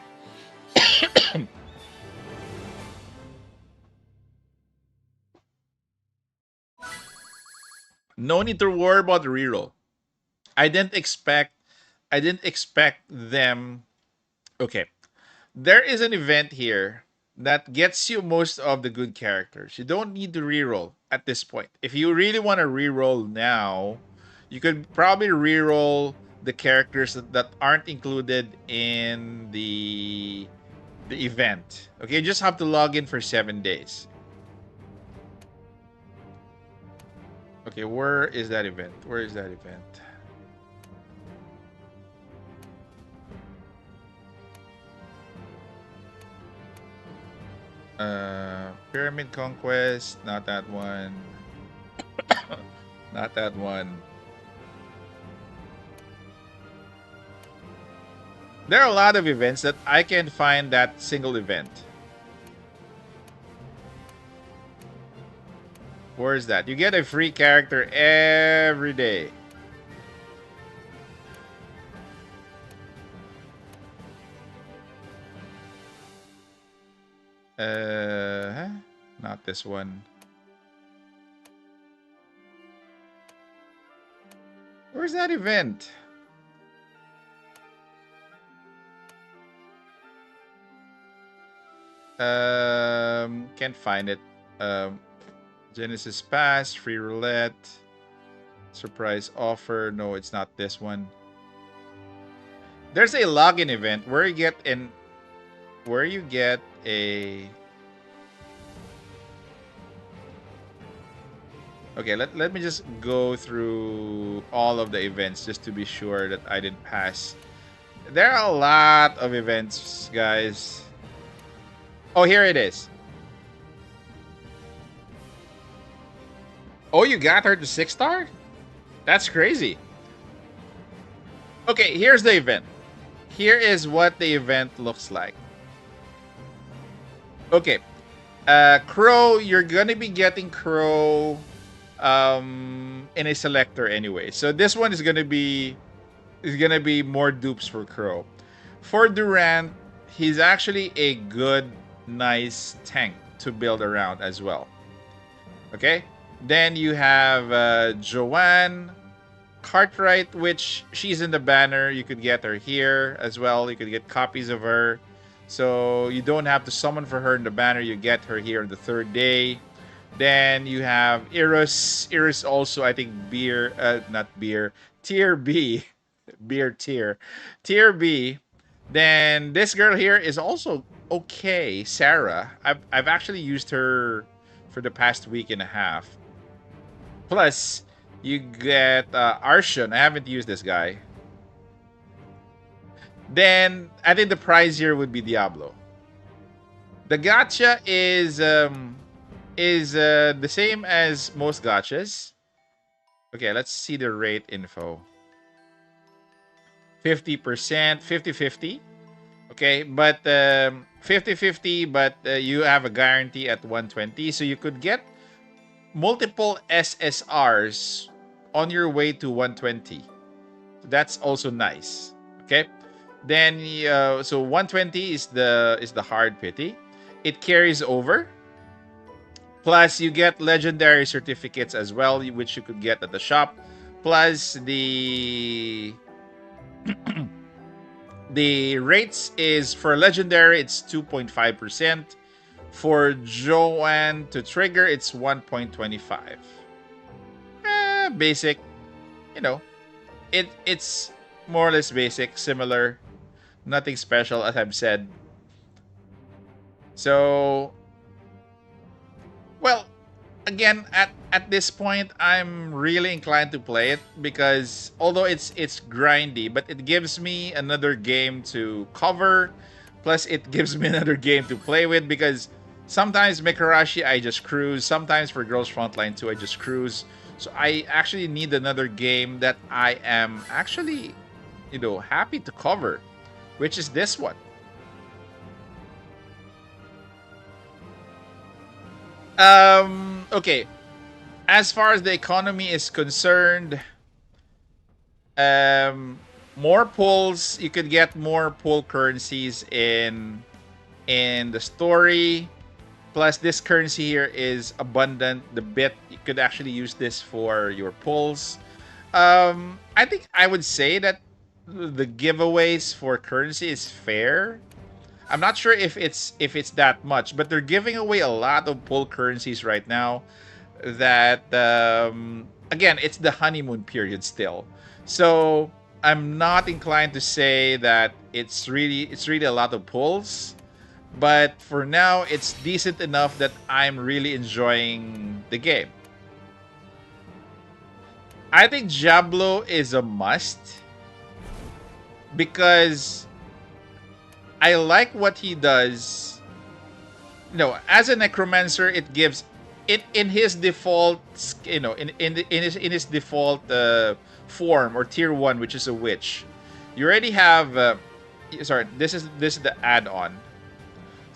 No need to worry about the reroll. I didn't expect them. Okay. There is an event here that gets you most of the good characters. You don't need to reroll at this point. If you really want to reroll now, you could probably reroll the characters that aren't included in the event. Okay, you just have to log in for 7 days. Okay, where is that event? Where is that event? Pyramid Conquest, not that one. Not that one. There are a lot of events that I can find that single event. Where is that? You get a free character every day. Not this one. Where's that event? Can't find it. Genesis Pass, free roulette, surprise offer. No, it's not this one. There's a login event where you get a Okay, let me just go through all of the events just to be sure that I didn't pass. There are a lot of events, guys. Oh, here it is. Oh, you got her to 6-star? That's crazy. Okay, here's the event. Here is what the event looks like. Okay. Crow, you're gonna be getting Crow in a selector anyway. So this one is gonna be more dupes for Crow. For Durant, he's actually a good, nice tank to build around as well. Okay? Then you have Joanne Cartwright, which she's in the banner. You could get her here as well. You could get copies of her. So you don't have to summon for her in the banner. You get her here on the 3rd day. Then you have Iris. Iris also, I think, tier B. Beer tier. Tier B. Then this girl here is also okay. Sarah. I've actually used her for the past week and a half. Plus, you get Arshan. I haven't used this guy. Then I think the prize here would be Diablo. The gacha is the same as most gachas. Okay, let's see the rate info. 50%, 50-50. Okay, but 50-50, but you have a guarantee at 120. So you could get multiple SSRs on your way to 120. So that's also nice. Okay. Then so 120 is the hard pity. It carries over. Plus you get legendary certificates as well, which you could get at the shop. Plus the the rates is for legendary it's 2.5%. For Joanne to trigger it's 1.25. Basic, you know. It's more or less basic, similar. Nothing special, as I've said. So, well, again, at this point, I'm really inclined to play it because although it's grindy, but it gives me another game to cover. Plus, it gives me another game to play with because sometimes Mikarashi I just cruise. Sometimes for Girls Frontline 2 I just cruise. So I actually need another game that I am actually, happy to cover, which is this one. Okay. As far as the economy is concerned, more pulls. You could get more pull currencies in the story. Plus, this currency here is abundant. The bit, you could actually use this for your pulls. I think I would say that the giveaways for currency is fair. I'm not sure if it's that much, but they're giving away a lot of pull currencies right now. That again, it's the honeymoon period still, so I'm not inclined to say that it's really a lot of pulls. But for now, it's decent enough that I'm really enjoying the game. I think Diablo is a must because I like what he does. As a necromancer, it gives it in his default, in his default form or tier 1, which is a witch. You already have. Sorry, this is the add-on.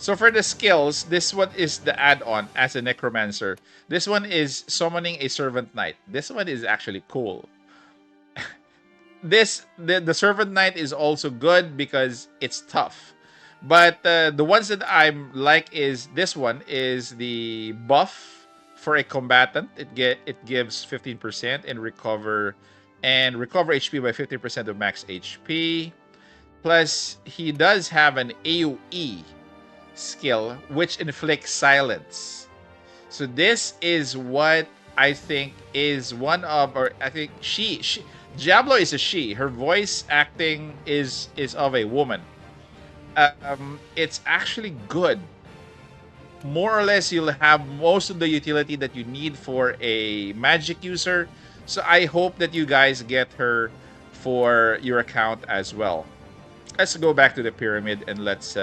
So for the skills, this one is the add-on as a necromancer. This one is summoning a servant knight. This one is actually cool. The servant knight is also good because it's tough. But the ones that I'm like is this one is the buff for a combatant. It gives 15% and recover HP by 15% of max HP. Plus he does have an AoE skill which inflicts silence. So this is what I think is one of, or I think she Diablo is a she. Her voice acting is of a woman. It's actually good. more or less you'll have most of the utility that you need for a magic user. So I hope that you guys get her for your account as well. Let's go back to the pyramid and let's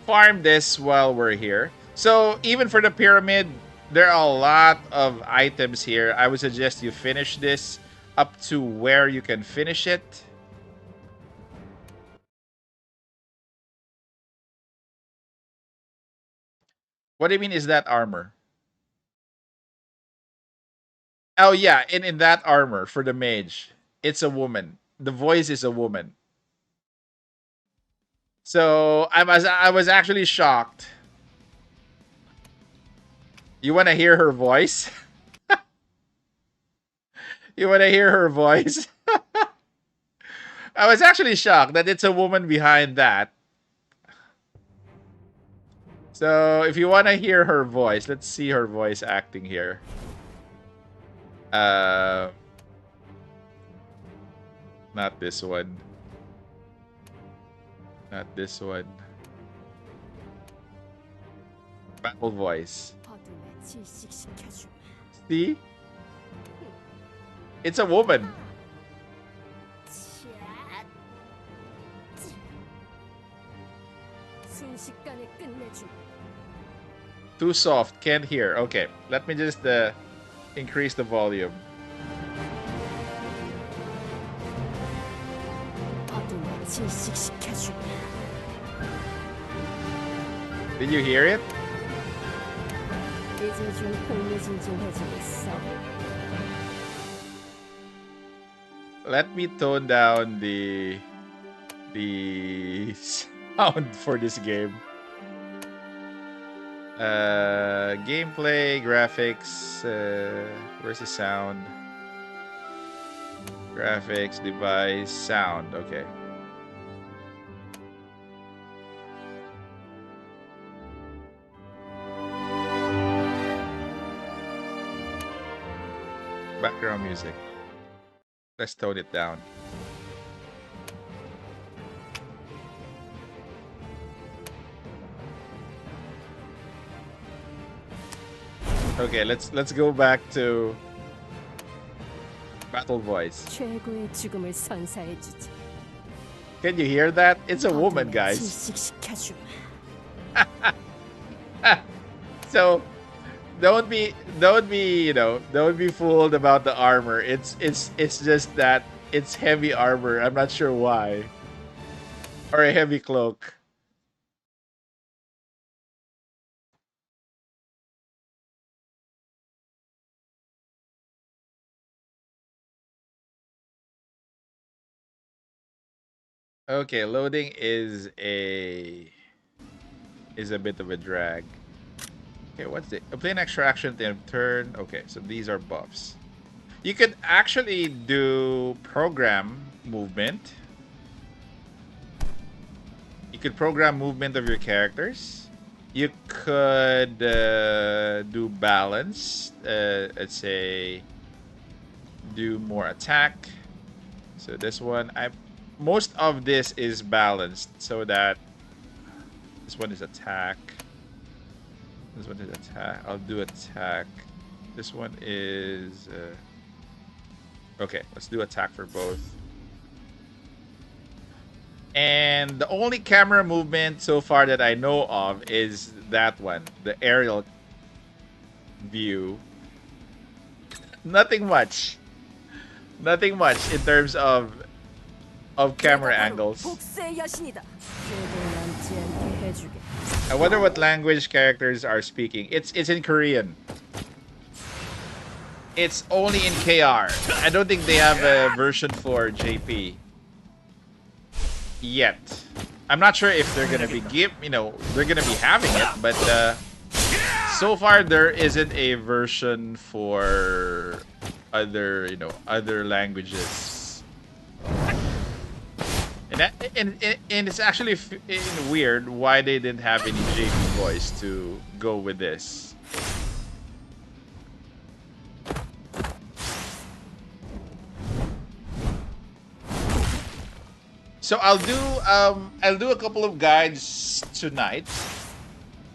farm this while we're here. So even for the pyramid, there are a lot of items here. I would suggest you finish this up to where you can finish it. What do you mean is that armor? Oh yeah, in that armor for the mage, it's a woman. The voice is a woman. So I was actually shocked. You want to hear her voice? You want to hear her voice? I was actually shocked that it's a woman behind that. So if you want to hear her voice, let's see her voice acting here. Not this one. Not this one. Battle voice. 어둠에 질식시켜주마. See? It's a woman. 순식간에 끝내주마. Too soft. Can't hear. Okay. Let me just increase the volume. 어둠에 질식시켜주마. Did you hear it? 이제 좀 흥미진진해지겠어. Let me tone down the sound for this game. Gameplay, graphics, where's the sound? Graphics, device, sound, okay. Background music. Let's tone it down. Okay, let's go back to battle voice. 최고의 죽음을 선사해주지. Can you hear that? It's a woman, guys. 질식시켜주마. So don't be don't be fooled about the armor. It's just that it's heavy armor. I'm not sure why. Or a heavy cloak. Okay, loading is a bit of a drag. Okay, what's it? Apply an extra action at the end of turn. Okay, so these are buffs. You could actually do program movement. You could program movement of your characters. You could do balance. Let's say do more attack. So this one, most of this is balanced so that this one is attack. This one is attack. I'll do attack. This one is okay, let's do attack for both. And the only camera movement so far that I know of is that one, the aerial view. Nothing much. Nothing much in terms of camera angles. 복수의 여신이다. 죄도 남지 않게 해주게. I wonder what language characters are speaking. It's in Korean. It's only in KR. I don't think they have a version for JP yet. I'm not sure if they're gonna be they're gonna be having it, but so far there isn't a version for other languages. And it's actually weird why they didn't have any JP voice to go with this. So I'll do a couple of guides tonight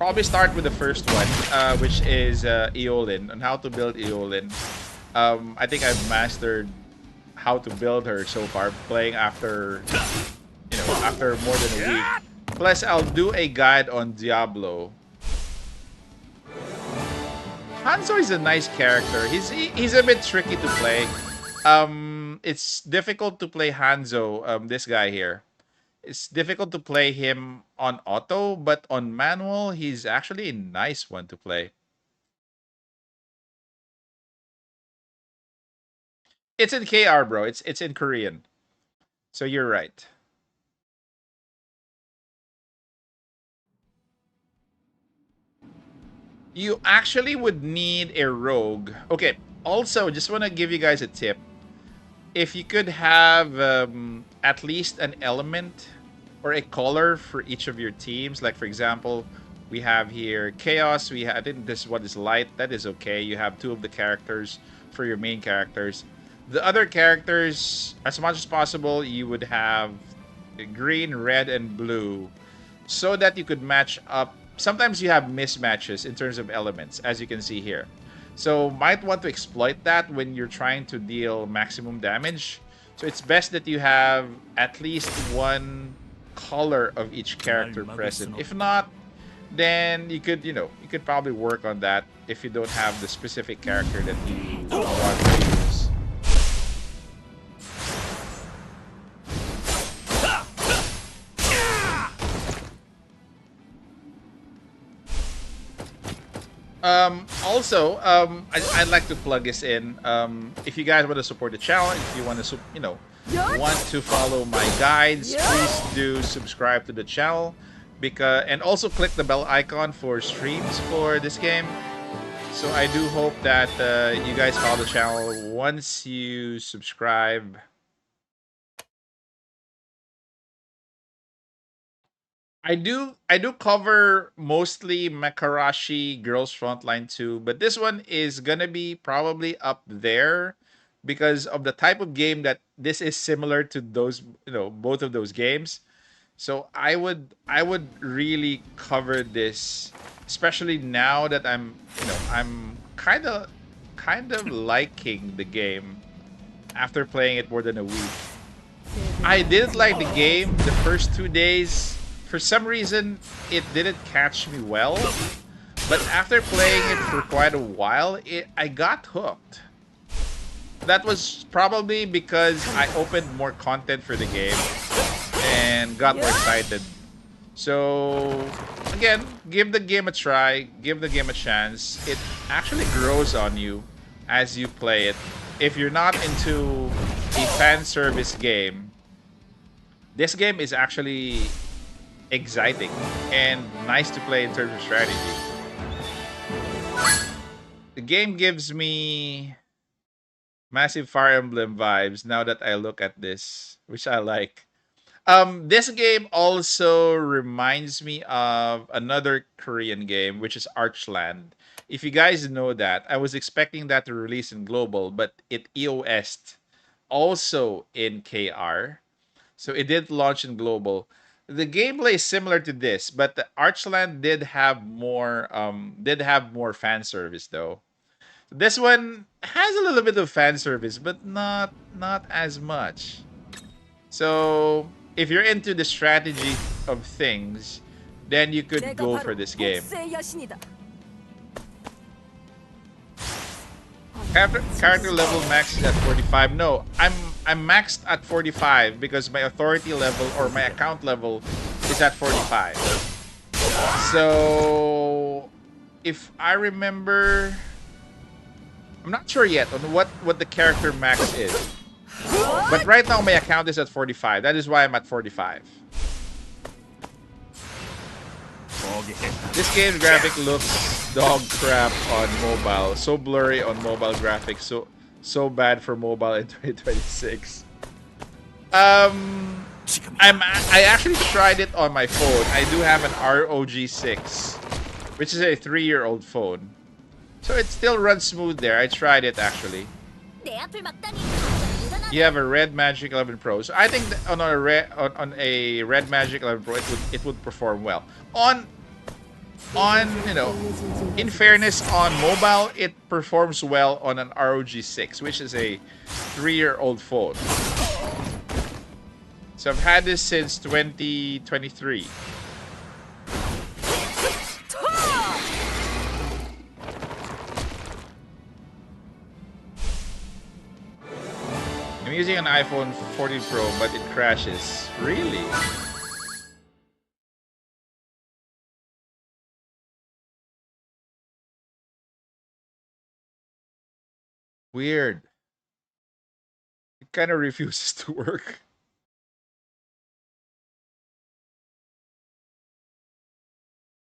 probably start with the first one, which is Eolin, on how to build Eolin. I think I've mastered how to build her so far, playing after, after more than a week. Plus, I'll do a guide on Diablo. Hanzo is a nice character. He's a bit tricky to play. It's difficult to play Hanzo, this guy here. It's difficult to play him on auto, but on manual, he's actually a nice one to play. It's in KR, bro. It's in Korean. So you're right. You actually would need a rogue. Okay, also, just want to give you guys a tip. If you could have at least an element or a color for each of your teams, like for example, we have here Chaos. I think this one is Light. That is okay. You have 2 of the characters for your main characters. The other characters, as much as possible, you would have green, red, and blue, so that you could match up. Sometimes you have mismatches in terms of elements, as you can see here. So might want to exploit that when you're trying to deal maximum damage. So it's best that you have at least one color of each character present. If not, then you could probably work on that if you don't have the specific character that you want to use. Also, I'd like to plug this in. If you guys want to support the channel, if you want to, want to follow my guides, please do subscribe to the channel, and also click the bell icon for streams for this game. So I do hope that you guys follow the channel once you subscribe. I do cover mostly Makarashi Girls Frontline 2, but this one is gonna be probably up there because of the type of game that this is similar to those, both of those games. So I would really cover this, especially now that I'm kind of liking the game after playing it more than a week. I didn't like the game the first 2 days. For some reason, it didn't catch me well, but after playing it for quite a while, I got hooked. That was probably because I opened more content for the game and got more excited. So, again, give the game a try, give the game a chance. It actually grows on you as you play it. If you're not into a fan service game, this game is actually exciting and nice to play in terms of strategy. The game gives me massive Fire Emblem vibes now that I look at this, which I like. This game also reminds me of another Korean game, which is Archland. If you guys know that, I was expecting that to release in global, but it EOS'd also in KR. So it did launch in global. The gameplay is similar to this, but the Archland did have more fan service though. This one has a little bit of fan service, but not as much. So if you're into the strategy of things, then you could go for this game. Character level max is at 45. No, I'm maxed at 45 because my authority level or my account level is at 45. So if I remember, I'm not sure yet on what the character max is. But right now my account is at 45. That is why I'm at 45. This game's graphic looks dog crap on mobile. So blurry on mobile graphics. So bad for mobile in 2026. I actually tried it on my phone. I do have an ROG 6, which is a 3-year-old phone. So it still runs smooth there. I tried it actually. You have a Red Magic 11 Pro. So I think that on a Red Magic 11 Pro it would perform well. On on, you know, in fairness, on mobile, it performs well on an ROG 6, which is a 3-year-old phone. So I've had this since 2023. I'm using an iPhone 14 Pro, but it crashes. Really? Weird. It kind of refuses to work.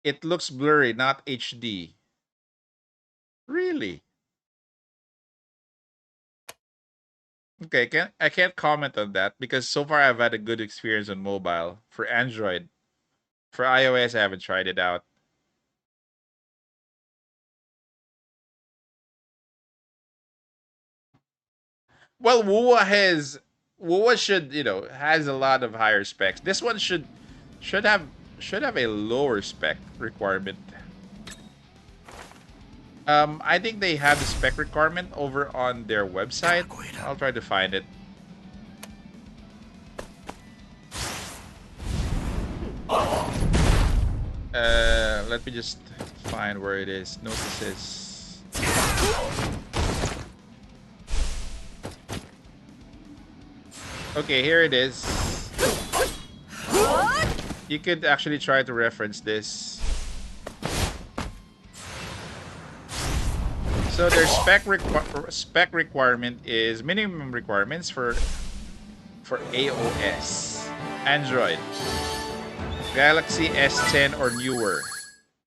It looks blurry, not HD. Really? Okay, I can't comment on that because so far I've had a good experience on mobile for Android. For iOS, I haven't tried it out. Well, WUWA should, you know, has a lot of higher specs. This one should have a lower spec requirement. I think they have the spec requirement over on their website. I'll try to find it. Let me just find where it is. Notices. Okay, here it is. You could actually try to reference this. So their spec requirement is minimum requirements for AOS, Android, Galaxy S10 or newer,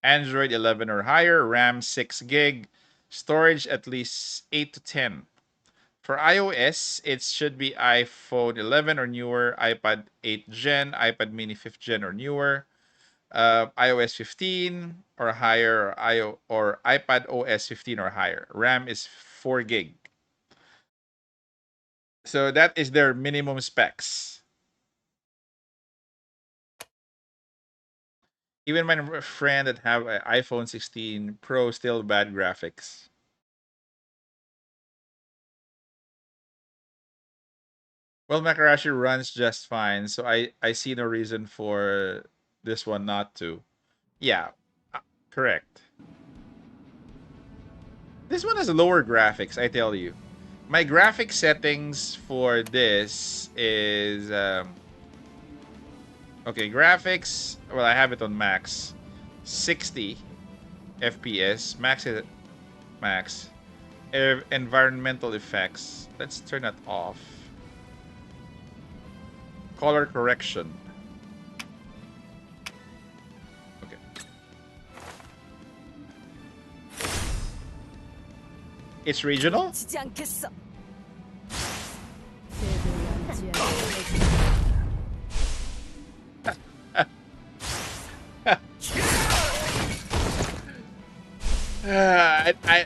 Android 11 or higher, RAM 6 gig, storage at least 8 to 10. For iOS, it should be iPhone 11 or newer, iPad 8 Gen, iPad mini 5th Gen or newer, iOS 15 or higher, or iPad OS 15 or higher. RAM is 4 gig. So that is their minimum specs. Even my friend that have an iPhone 16 Pro still bad graphics. Well, Makarashi runs just fine, so I see no reason for this one not to. Yeah, correct. This one has lower graphics, I tell you. My graphic settings for this is okay, graphics. Well, I have it on max, 60 FPS. Max is max. Environmental effects. Let's turn that off. Color correction. Okay. It's regional?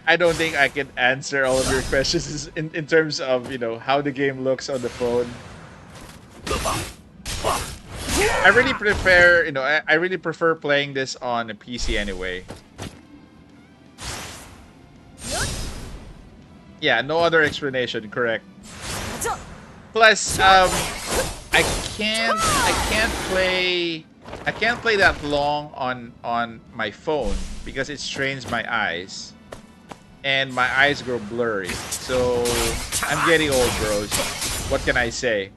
I don't think I can answer all of your questions in terms of, you know, how the game looks on the phone. I really prefer, you know, I really prefer playing this on a PC anyway. Yeah, no other explanation, correct. Plus, I can't play that long on my phone because it strains my eyes. And my eyes grow blurry. So I'm getting old, bros. What can I say?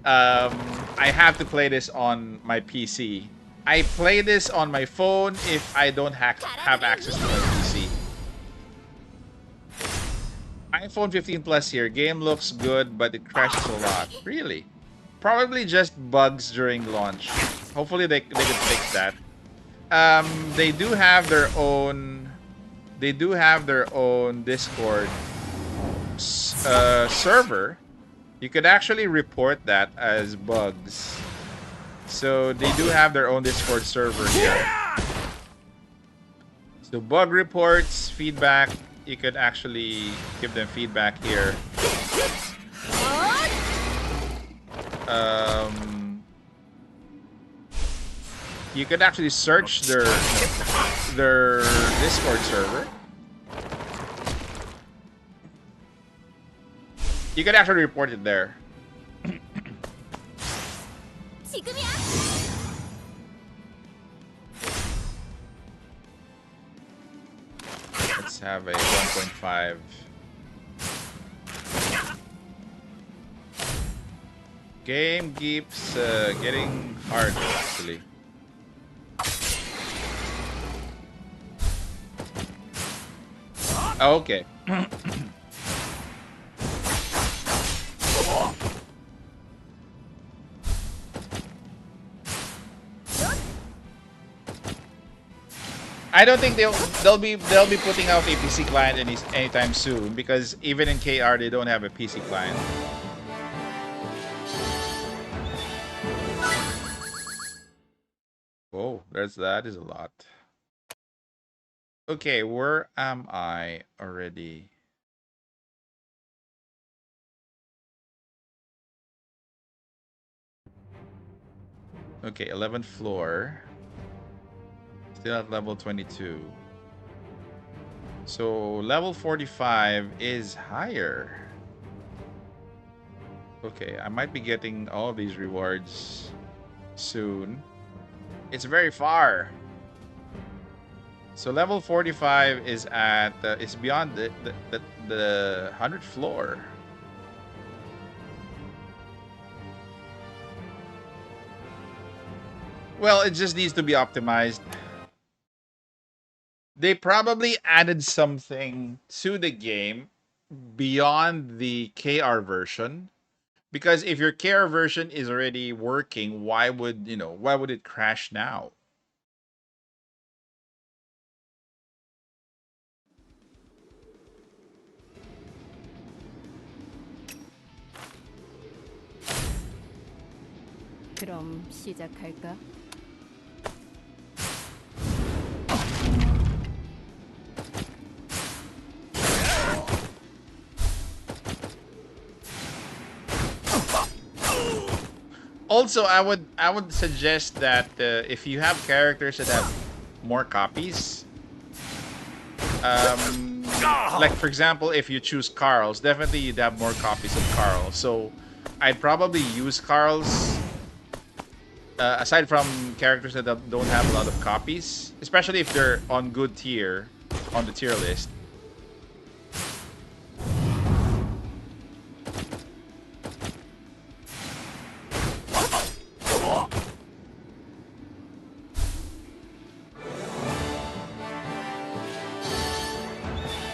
I have to play this on my PC. I play this on my phone if I don't have access to my PC. iPhone 15 Plus here. Game looks good, but it crashes a lot. Really? Probably just bugs during launch. Hopefully they can fix that. They do have their own Discord server. You could actually report that as bugs. So they do have their own Discord server here. So bug reports, feedback, you could actually give them feedback here. You could actually search their Discord server. You could actually report it there. 지금이야. Let's have a 1.5. Game keeps getting hard, actually. Oh, okay. I don't think they'll be putting out a PC client anytime soon, because even in KR they don't have a PC client. Oh, that is a lot. Okay, where am I already? Okay, 11th floor. Still at level 22. So level 45 is higher. Okay, I might be getting all of these rewards soon. It's very far. So level 45 is at is beyond the 100th floor. Well, it just needs to be optimized. They probably added something to the game beyond the KR version, because if your KR version is already working, why would it crash now? 그럼 시작할까? Also, I would suggest that if you have characters that have more copies, like for example, if you choose Carl's, definitely you'd have more copies of Carl. So I'd probably use Carl's aside from characters that don't have a lot of copies, especially if they're on good tier, on the tier list.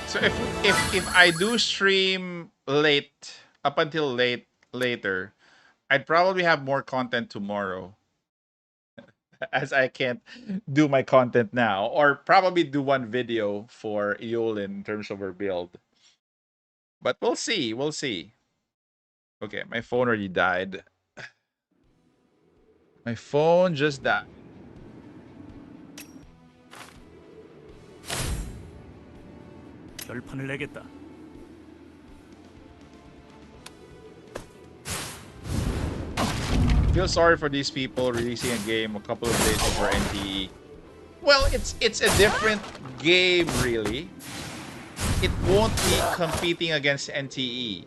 So if I do stream late, up until later, I'd probably have more content tomorrow, as I can't do my content now, or probably do one video for Eolin in terms of her build. But we'll see. We'll see. Okay, my phone already died. My phone just died. 결판을 내겠다. Feel sorry for these people releasing a game a couple of days before NTE. Well, it's a different game, really. It won't be competing against NTE.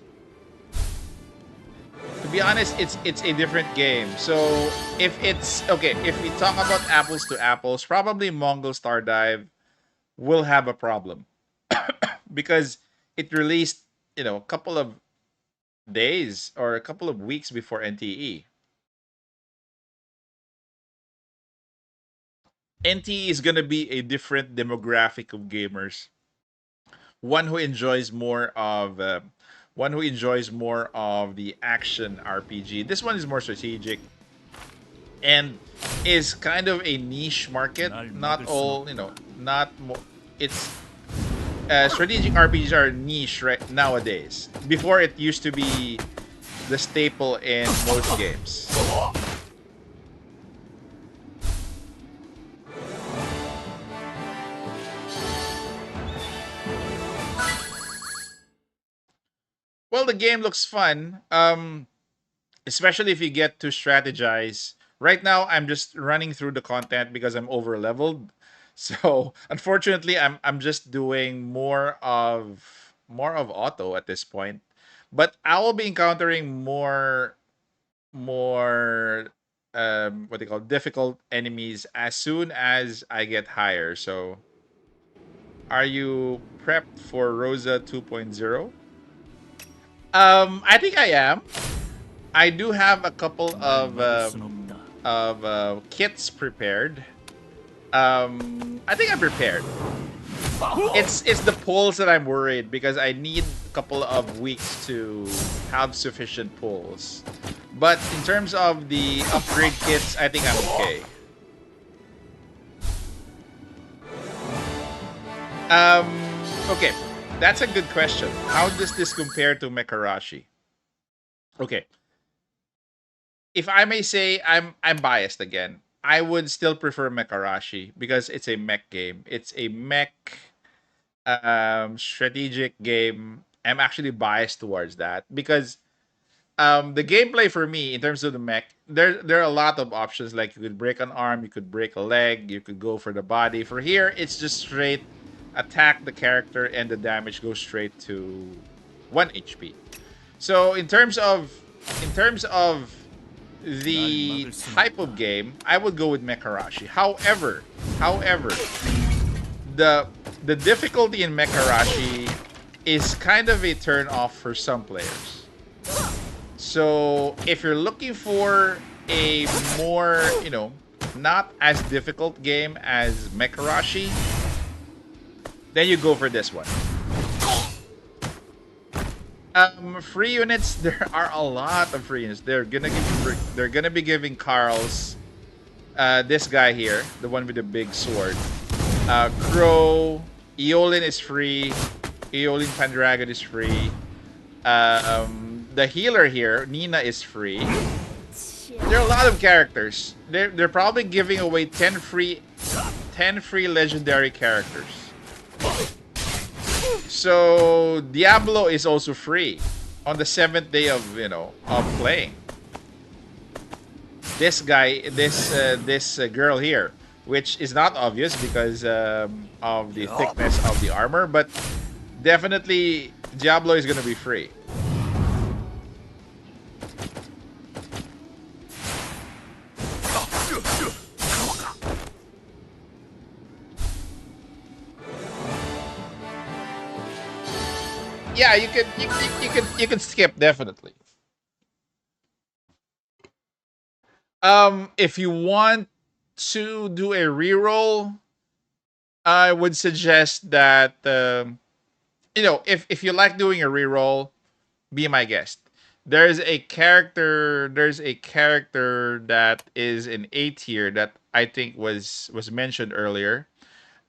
To be honest, it's a different game. So if we talk about apples to apples, probably Mongol Star Dive will have a problem because it released, a couple of days or a couple of weeks before NTE. NTE is gonna be a different demographic of gamers. One who enjoys more of the action RPG. This one is more strategic and is kind of a niche market. Not all, not more. It's strategic RPGs are niche right nowadays. Before, it used to be the staple in most games. Well, the game looks fun, especially if you get to strategize Right now, I'm just running through the content because I'm over leveled. So unfortunately, I'm just doing more of auto at this point. But I will be encountering more what they call difficult enemies as soon as I get higher. So are you prepped for Rosa 2.0? I think I am. I do have a couple 날 막을 순 없다. of kits prepared. I think I'm prepared. It's the pulls that I'm worried because I need a couple of weeks to have sufficient pulls. But in terms of the upgrade kits, I think I'm okay. Um, okay, that's a good question. How does this compare to Mekarashi? Okay, if I may say, I'm biased again. I would still prefer Mekarashi because it's a mech game. It's a mech strategic game. I'm actually biased towards that because the gameplay for me in terms of the mech, there are a lot of options. Like you could break an arm, you could break a leg, you could go for the body. For here, it's just straight attack the character and the damage goes straight to 1 HP. So in terms of the type of game, I would go with Mekarashi. However, the difficulty in Mekarashi is kind of a turn off for some players. So if you're looking for a more, not as difficult game as Mekarashi, then you go for this one. Free units, there are a lot of free units. They're gonna be giving Carl's this guy here, the one with the big sword. Crow, Eolin is free. Eolin Pendragon is free. The healer here, Nina, is free. There are a lot of characters. They're probably giving away 10 free legendary characters. So Diablo is also free on the 7th day of playing. This guy, this girl here, which is not obvious because of the thickness of the armor, but definitely Diablo is gonna be free. Yeah, you can skip definitely. If you want to do a reroll, I would suggest that if you like doing a reroll, be my guest. There's a character that is in A tier that I think was mentioned earlier.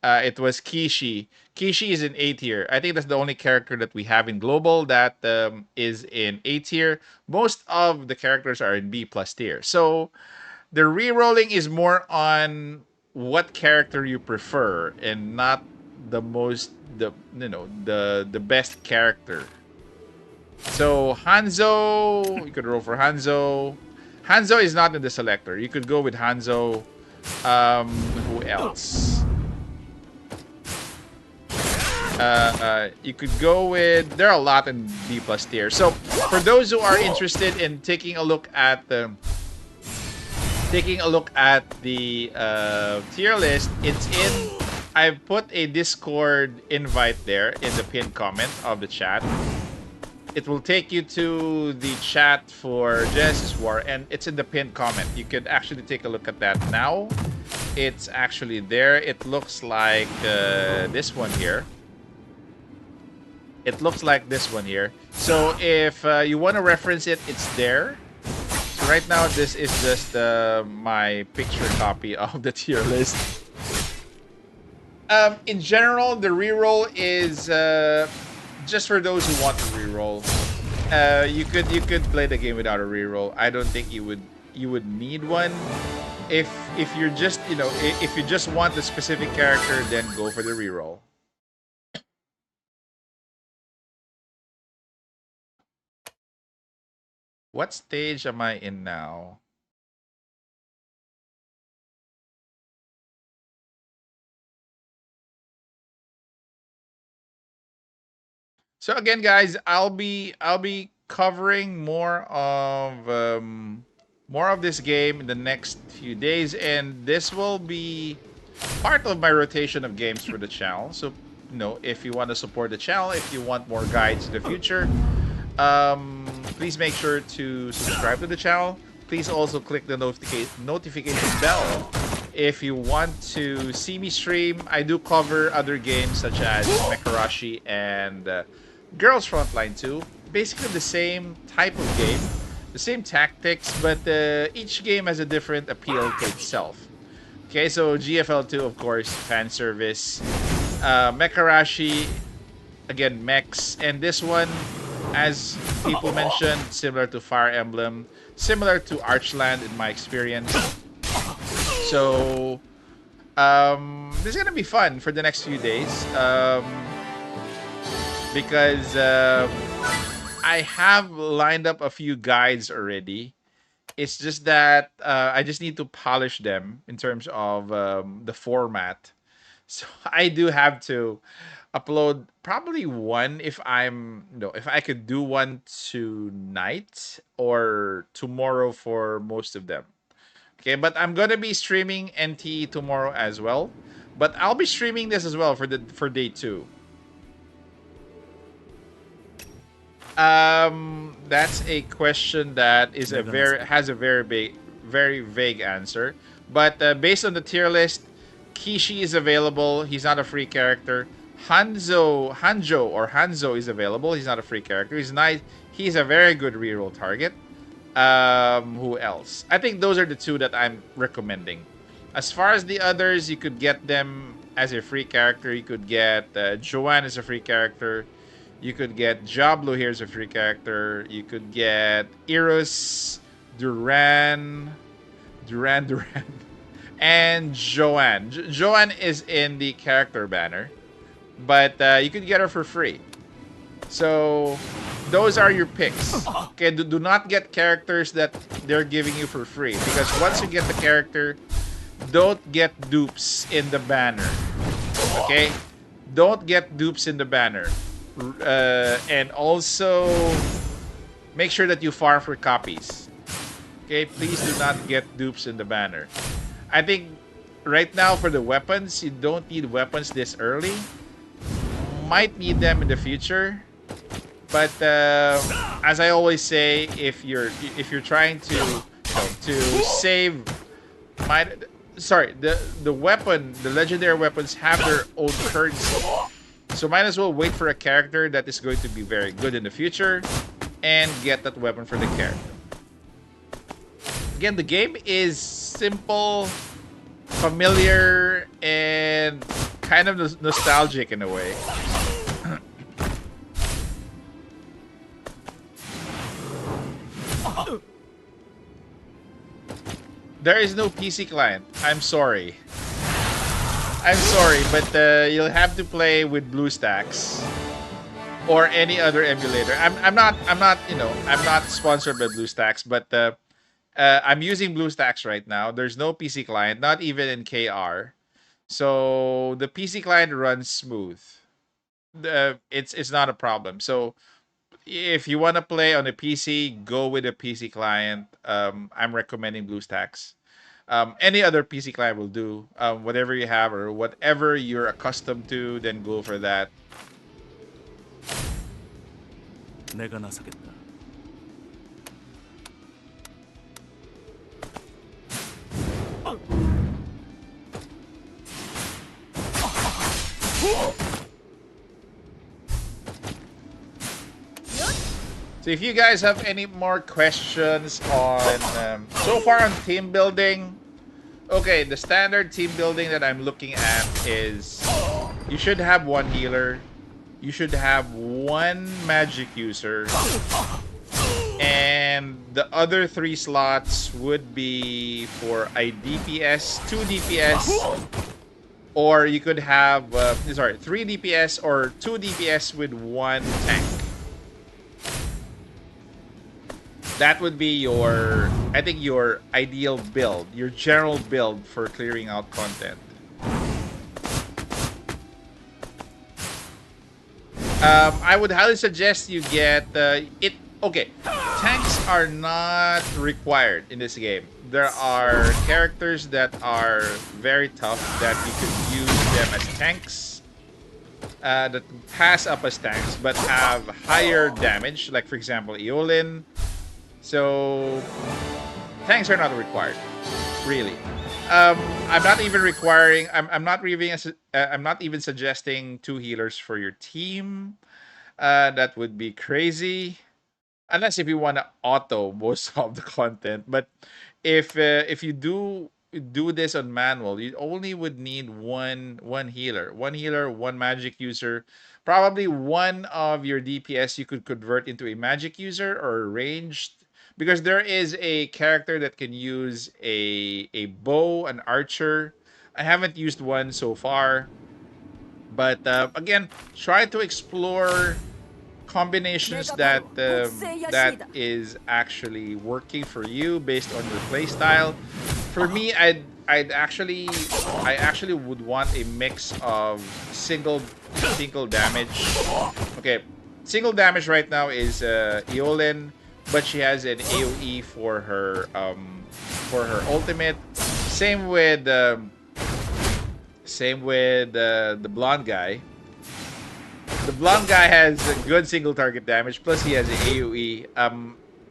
It was Kishi. Kishi is in A tier. I think that's the only character that we have in global that is in A tier. Most of the characters are in B plus tier. So the rerolling is more on what character you prefer and not the best character. So Hanzo, you could roll for Hanzo. Hanzo is not in the selector. You could go with Hanzo. Who else? You could go with. There are a lot in B plus tier. So for those who are interested in taking a look at the tier list, it's in. I've put a Discord invite there in the pinned comment of the chat. It will take you to the chat for Genesis War, and it's in the pinned comment. You could actually take a look at that now. It's actually there. It looks like this one here. It looks like this one here. So if you want to reference it, it's there. So right now, this is just my picture copy of the tier list. In general, the reroll is just for those who want to reroll. You could play the game without a reroll. I don't think you would need one. If you're just if you just want the specific character, then go for the reroll. What stage am I in now? So again, guys, I'll be covering more of this game in the next few days, and this will be part of my rotation of games for the channel. So, if you want to support the channel, if you want more guides in the future, please make sure to subscribe to the channel. Please also click the notification bell if you want to see me stream. I do cover other games such as Mekarashi and Girls Frontline 2. Basically the same type of game, the same tactics, but each game has a different appeal to itself. Okay, so GFL2, of course, fan service. Mekarashi, again, mechs. And this one, as people mentioned, similar to Fire Emblem, similar to Archland in my experience. So, this is gonna be fun for the next few days. Because I have lined up a few guides already. It's just that I just need to polish them in terms of the format. So I do have to upload probably one if if I could do one tonight or tomorrow for most of them. Okay, but I'm gonna be streaming NT tomorrow as well. But I'll be streaming this as well for day 2. That's a question that is has a very vague answer. But based on the tier list, Kishi is available. He's not a free character. Hanzo is available. He's not a free character. He's nice. He's a very good reroll target. Who else? I think those are the two that I'm recommending. As far as the others, you could get them as a free character. You could get Joanne as a free character. You could get Jablo here as a free character. You could get Eros, Duran, and Joanne. Joanne is in the character banner, but you could get her for free. So those are your picks. Okay, do not get characters that they're giving you for free, because once you get the character, don't get dupes in the banner. Okay, don't get dupes in the banner. And also make sure that you farm for copies. Okay, please do not get dupes in the banner. I think right now for the weapons, you don't need weapons this early. Might need them in the future, but as I always say, if you're trying to save, the legendary weapons have their own currency. So might as well wait for a character that is going to be very good in the future and get that weapon for the character. Again, the game is simple, familiar, and kind of nostalgic in a way. There is no PC client. I'm sorry. But you'll have to play with BlueStacks or any other emulator. I'm not sponsored by BlueStacks, but I'm using BlueStacks right now. There's no PC client, not even in KR. So the PC client runs smooth. It's not a problem. So if you want to play on a PC, go with a PC client. I'm recommending BlueStacks. Any other PC client will do. Whatever you have or whatever you're accustomed to, then go for that. 내가 나서겠다. So if you guys have any more questions on so far on team building, okay, the standard team building that I'm looking at is you should have one healer, you should have one magic user, and the other 3 slots would be for a DPS, 2 DPS, or you could have 3 DPS or 2 DPS with 1 tank. That would be your ideal build, your general build for clearing out content. I would highly suggest you get it. Okay, tanks are not required in this game. There are characters that are very tough that you could use them as tanks, that pass up as tanks but have higher damage. Like for example, Eolin. So tanks are not required, really. I'm not even requiring. I'm not even suggesting 2 healers for your team. That would be crazy, unless if you want to auto most of the content. But if you do this on manual, you only would need one healer, one magic user. Probably one of your DPS you could convert into a magic user or a ranged, because there is a character that can use a bow, an archer. I haven't used one so far, but again, try to explore combinations that that is actually working for you based on your playstyle. For me, I actually would want a mix of single damage. Okay, single damage right now is Eolin, but she has an AOE for her ultimate. Same with the blonde guy. The blonde guy has a good single target damage, plus he has an AoE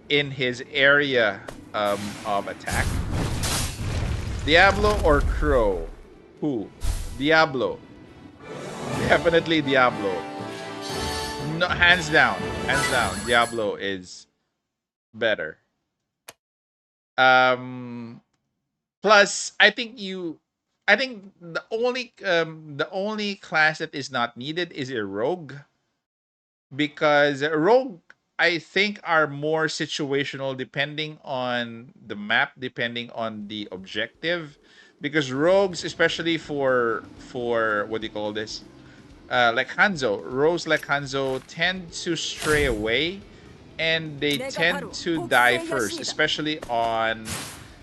in his area of attack. Diablo or Crow? Who? Diablo. Definitely Diablo. No, hands down. Hands down. Diablo is better. Plus, I think the only class that is not needed is a rogue, because a rogue, I think, are more situational depending on the map, depending on the objective. Because rogues, especially for what do you call this? Like Hanzo, rogues like Hanzo tend to stray away, and they tend to die first, especially on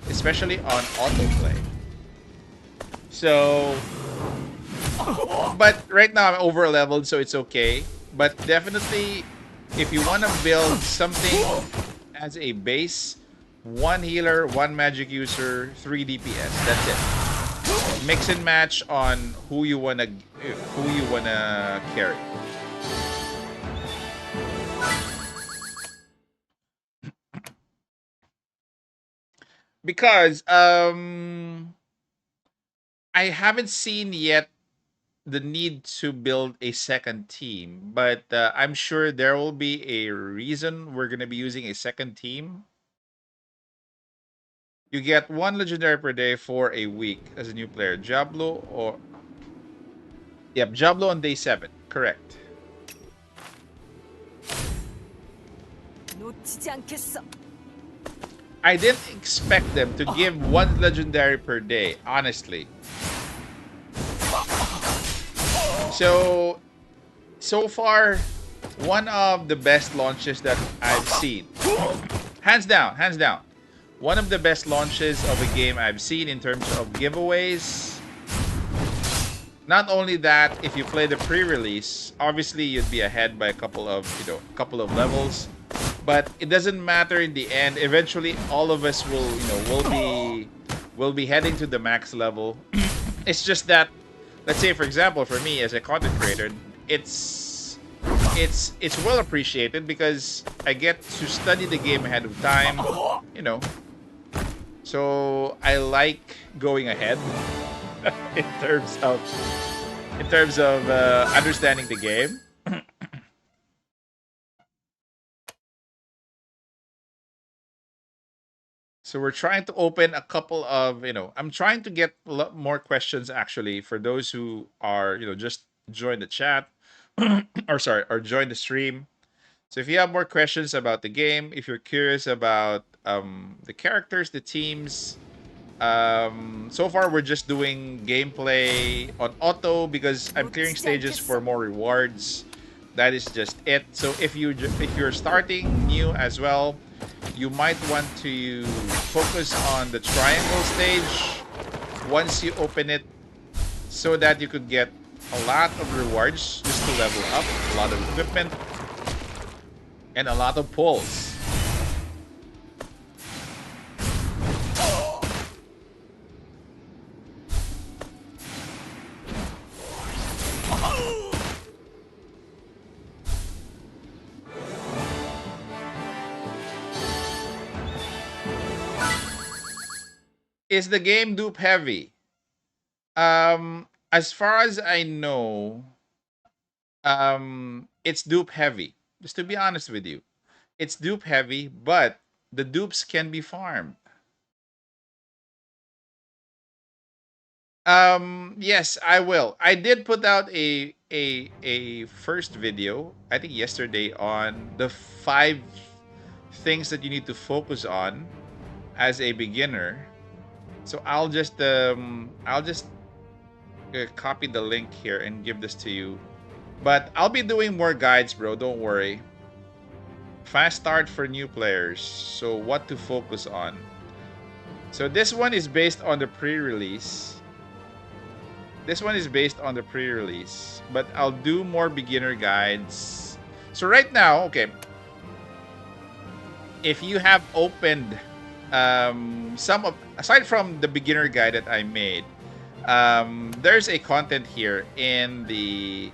autoplay. So, but right now I'm over leveled, so it's okay. But definitely, if you want to build something as a base, 1 healer, 1 magic user, 3 DPS. That's it. Mix and match on who you wanna carry. Because I haven't seen yet the need to build a second team, but I'm sure there will be a reason we're gonna be using a second team. You get 1 legendary per day for a week as a new player. Diablo or... Yep, Diablo on day 7. Correct. I didn't expect them to give 1 legendary per day, honestly. So far, one of the best launches that I've seen. Hands down. One of the best launches of a game I've seen in terms of giveaways. Not only that, if you play the pre-release, obviously you'd be ahead by a couple of levels. But it doesn't matter in the end. Eventually, all of us will be heading to the max level. It's just that, let's say, for example, for me as a content creator, it's well appreciated because I get to study the game ahead of time, So I like going ahead in terms of understanding the game. So we're trying to open a couple of, I'm trying to get a lot more questions actually for those who are, just join the chat or join the stream. So if you have more questions about the game, if you're curious about the characters, the teams, so far we're just doing gameplay on auto because I'm clearing stages for more rewards. That is just it. So if you're starting new as well, you might want to focus on the triangle stage once you open it, so that you could get a lot of rewards just to level up, a lot of equipment, and a lot of pulls. Is the game dupe heavy? As far as I know, it's dupe heavy. Just to be honest with you, it's dupe heavy, but the dupes can be farmed. Yes, I will. I did put out a first video, I think yesterday, on the 5 things that you need to focus on as a beginner. So I'll just copy the link here and give this to you. But I'll be doing more guides, bro. Don't worry. Fast start for new players. So what to focus on. So this one is based on the pre-release. But I'll do more beginner guides. So right now, okay. If you have opened some of, aside from the beginner guide that I made, there's a content here in the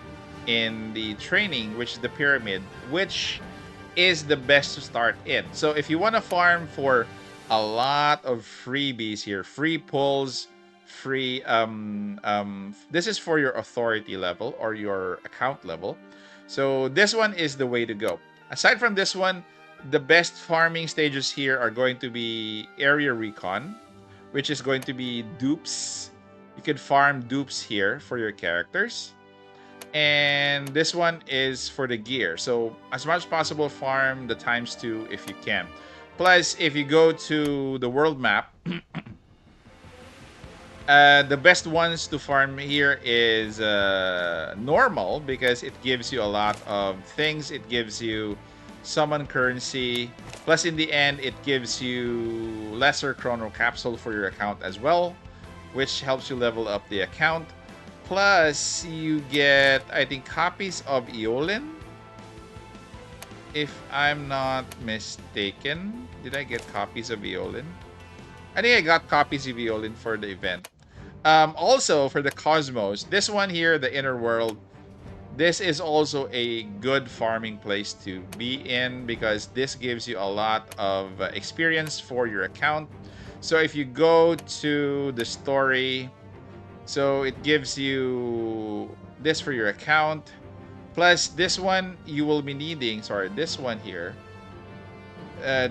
training, which is the pyramid, which is the best to start in. So if you want to farm for a lot of freebies here, free pulls, free this is for your authority level or your account level. So this one is the way to go. Aside from this one, the best farming stages here are going to be area recon, which is going to be dupes. You can farm dupes here for your characters. And this one is for the gear. So as much as possible, farm the ×2 if you can. Plus, if you go to the world map, the best ones to farm here is normal, because it gives you a lot of things. It gives you summon currency. Plus, in the end, it gives you lesser chrono capsule for your account as well, which helps you level up the account. Plus, you get, I think, copies of Eolin, if I'm not mistaken. Did I get copies of Eolin? I think I got copies of Eolin for the event. Also, for the Cosmos, this one here, the Inner World, this is also a good farming place to be in, because this gives you a lot of experience for your account. So if you go to the story, so it gives you this for your account. Plus this one you will be needing, sorry, this one here. Where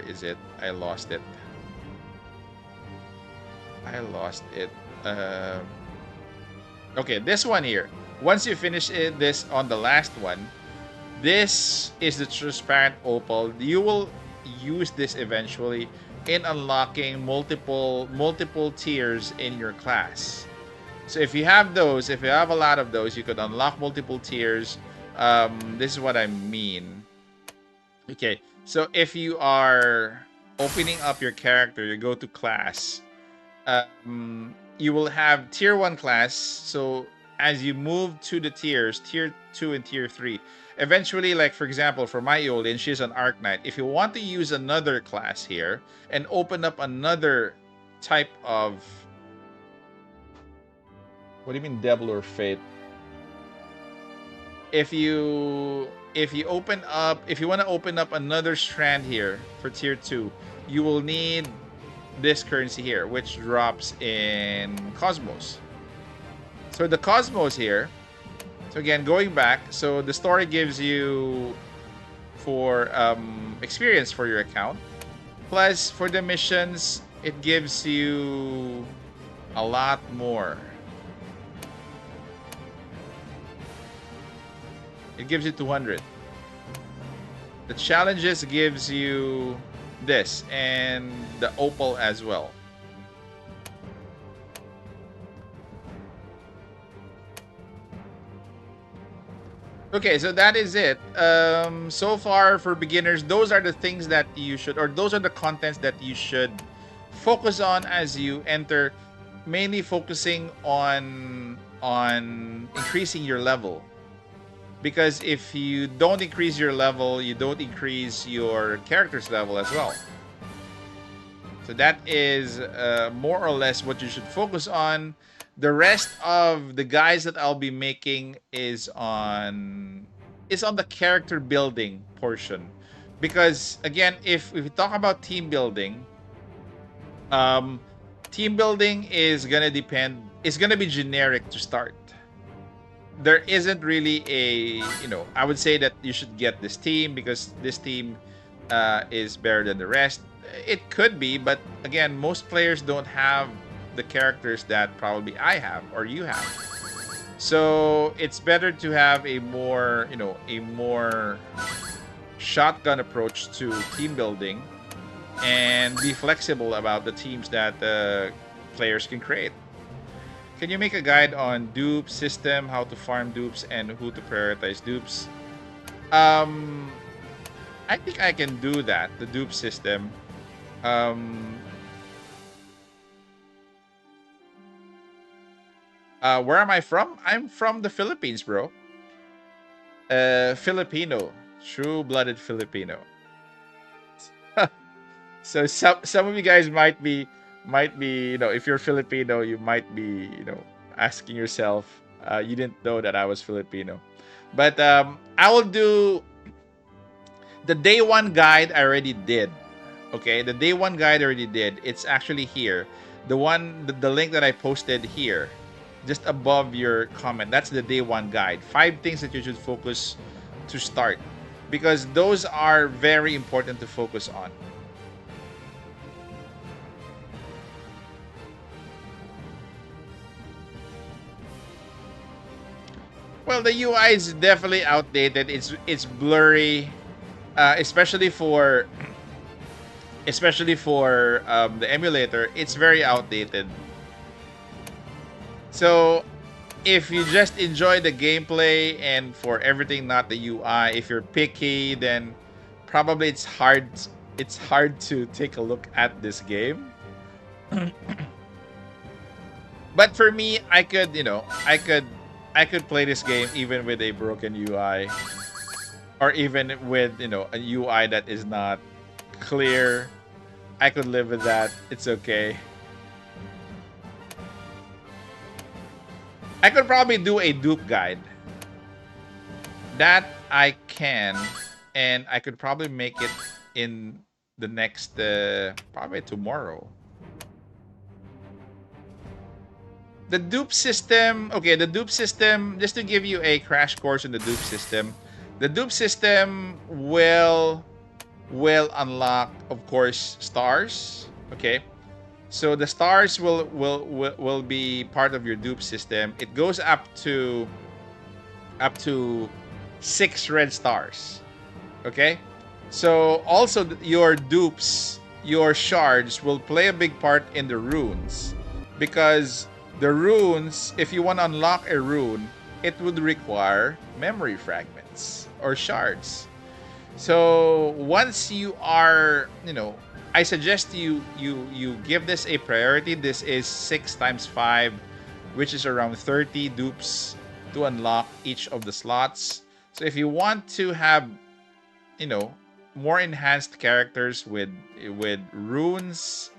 is it? I lost it. Okay, this one here. Once you finish this on the last one, this is the transparent opal. You will use this eventually in unlocking multiple tiers in your class. So if you have those, if you have a lot of those, you could unlock multiple tiers. This is what I mean. Okay, so if you are opening up your character, you go to class. You will have tier 1 class. So as you move to the tiers, tier 2 and tier 3, eventually, like for example, for my Eolin, she's an Arc Knight. If you want to use another class here and open up another type of, what do you mean Devil or Fate? If you want to open up another strand here for tier 2, you will need this currency here, which drops in Cosmos. So the Cosmos here, so again, going back, so the story gives you for experience for your account. Plus, for the missions, it gives you a lot more. It gives you 200. The challenges gives you this and the opal as well. Okay, so that is it. So far for beginners, those are the things that you should, or those are the contents that you should focus on as you enter mainly focusing on increasing your level. Because if you don't increase your level, you don't increase your character's level as well. So that is more or less what you should focus on. The rest of the guides that I'll be making is on the character building portion. Because again, if we talk about team building, um, team building is gonna depend. It's gonna be generic to start. There isn't really a, I would say that you should get this team because this team is better than the rest. It could be, but again, most players don't have the characters that probably I have or you have. So it's better to have a more, a more shotgun approach to team building and be flexible about the teams that players can create. Can you make a guide on dupe system, how to farm dupes, and who to prioritize dupes? I think I can do that, the dupe system. Where am I from? I'm from the Philippines, bro. Filipino. True-blooded Filipino. So some of you guys might be, if you're Filipino, you might be, asking yourself, you didn't know that I was Filipino. But I will do the day one guide. I already did. Okay, the day one guide I already did. It's actually here. The link that I posted here, just above your comment. That's the day one guide. 5 things that you should focus to start, because those are very important to focus on. Well, the UI is definitely outdated. It's blurry, especially for the emulator. It's very outdated. So if you just enjoy the gameplay and for everything, not the UI, if you're picky, then probably it's hard to take a look at this game. But for me, I could play this game even with a broken UI, or even with, a UI that is not clear. I could live with that. It's okay. I could probably do a dupe guide. That I can, and I could probably make it in the next, probably tomorrow. The dupe system, okay, the dupe system, just to give you a crash course in the dupe system, the dupe system will unlock, of course, stars, okay? So the stars will be part of your dupe system. It goes up to 6 red stars, okay? So also your dupes, your shards will play a big part in the runes, because the runes, if you want to unlock a rune, it would require memory fragments or shards. So once you are, I suggest you give this a priority. This is 6 times 5, which is around 30 dupes to unlock each of the slots. So if you want to have, more enhanced characters with runes,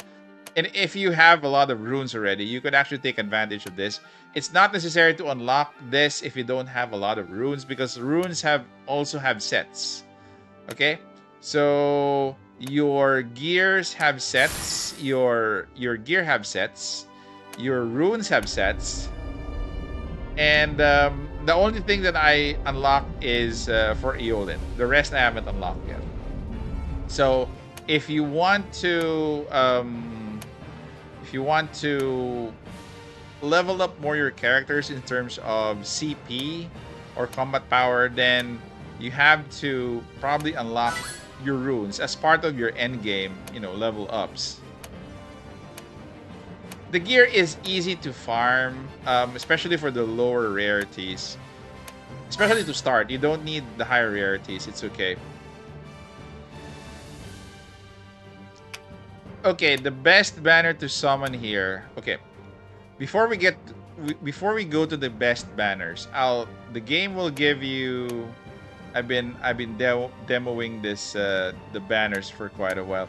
and if you have a lot of runes already, you could actually take advantage of this. It's not necessary to unlock this if you don't have a lot of runes, because runes also have sets. Okay? So your gears have sets, your gear have sets, your runes have sets, and the only thing that I unlocked is for Eolin. The rest I haven't unlocked yet. So if you want to level up more your characters in terms of CP or combat power, then you have to probably unlock your runes as part of your end game, level ups. The gear is easy to farm, especially for the lower rarities. Especially to start, you don't need the higher rarities. It's okay. Okay, the best banner to summon here. Okay. before before we go to the best banners, the game will give you. I've been demoing this the banners for quite a while.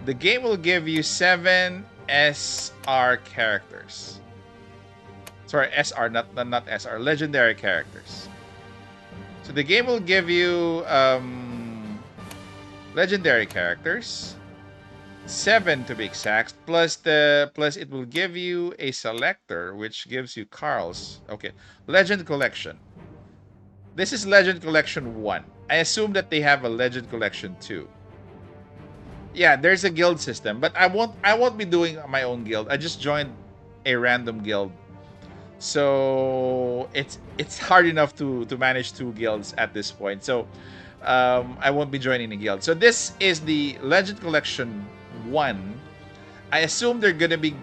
The game will give you 7 SR characters. Sorry, SR, not SR, legendary characters. So the game will give you legendary characters, 7 to be exact, plus it will give you a selector which gives you Carl's. Okay, Legend Collection. This is Legend Collection 1. I assume that they have a Legend Collection 2. Yeah, there's a guild system, but I won't be doing my own guild. I just joined a random guild. So it's hard enough to manage 2 guilds at this point. So I won't be joining a guild. So this is the Legend Collection 1. I assume they're gonna be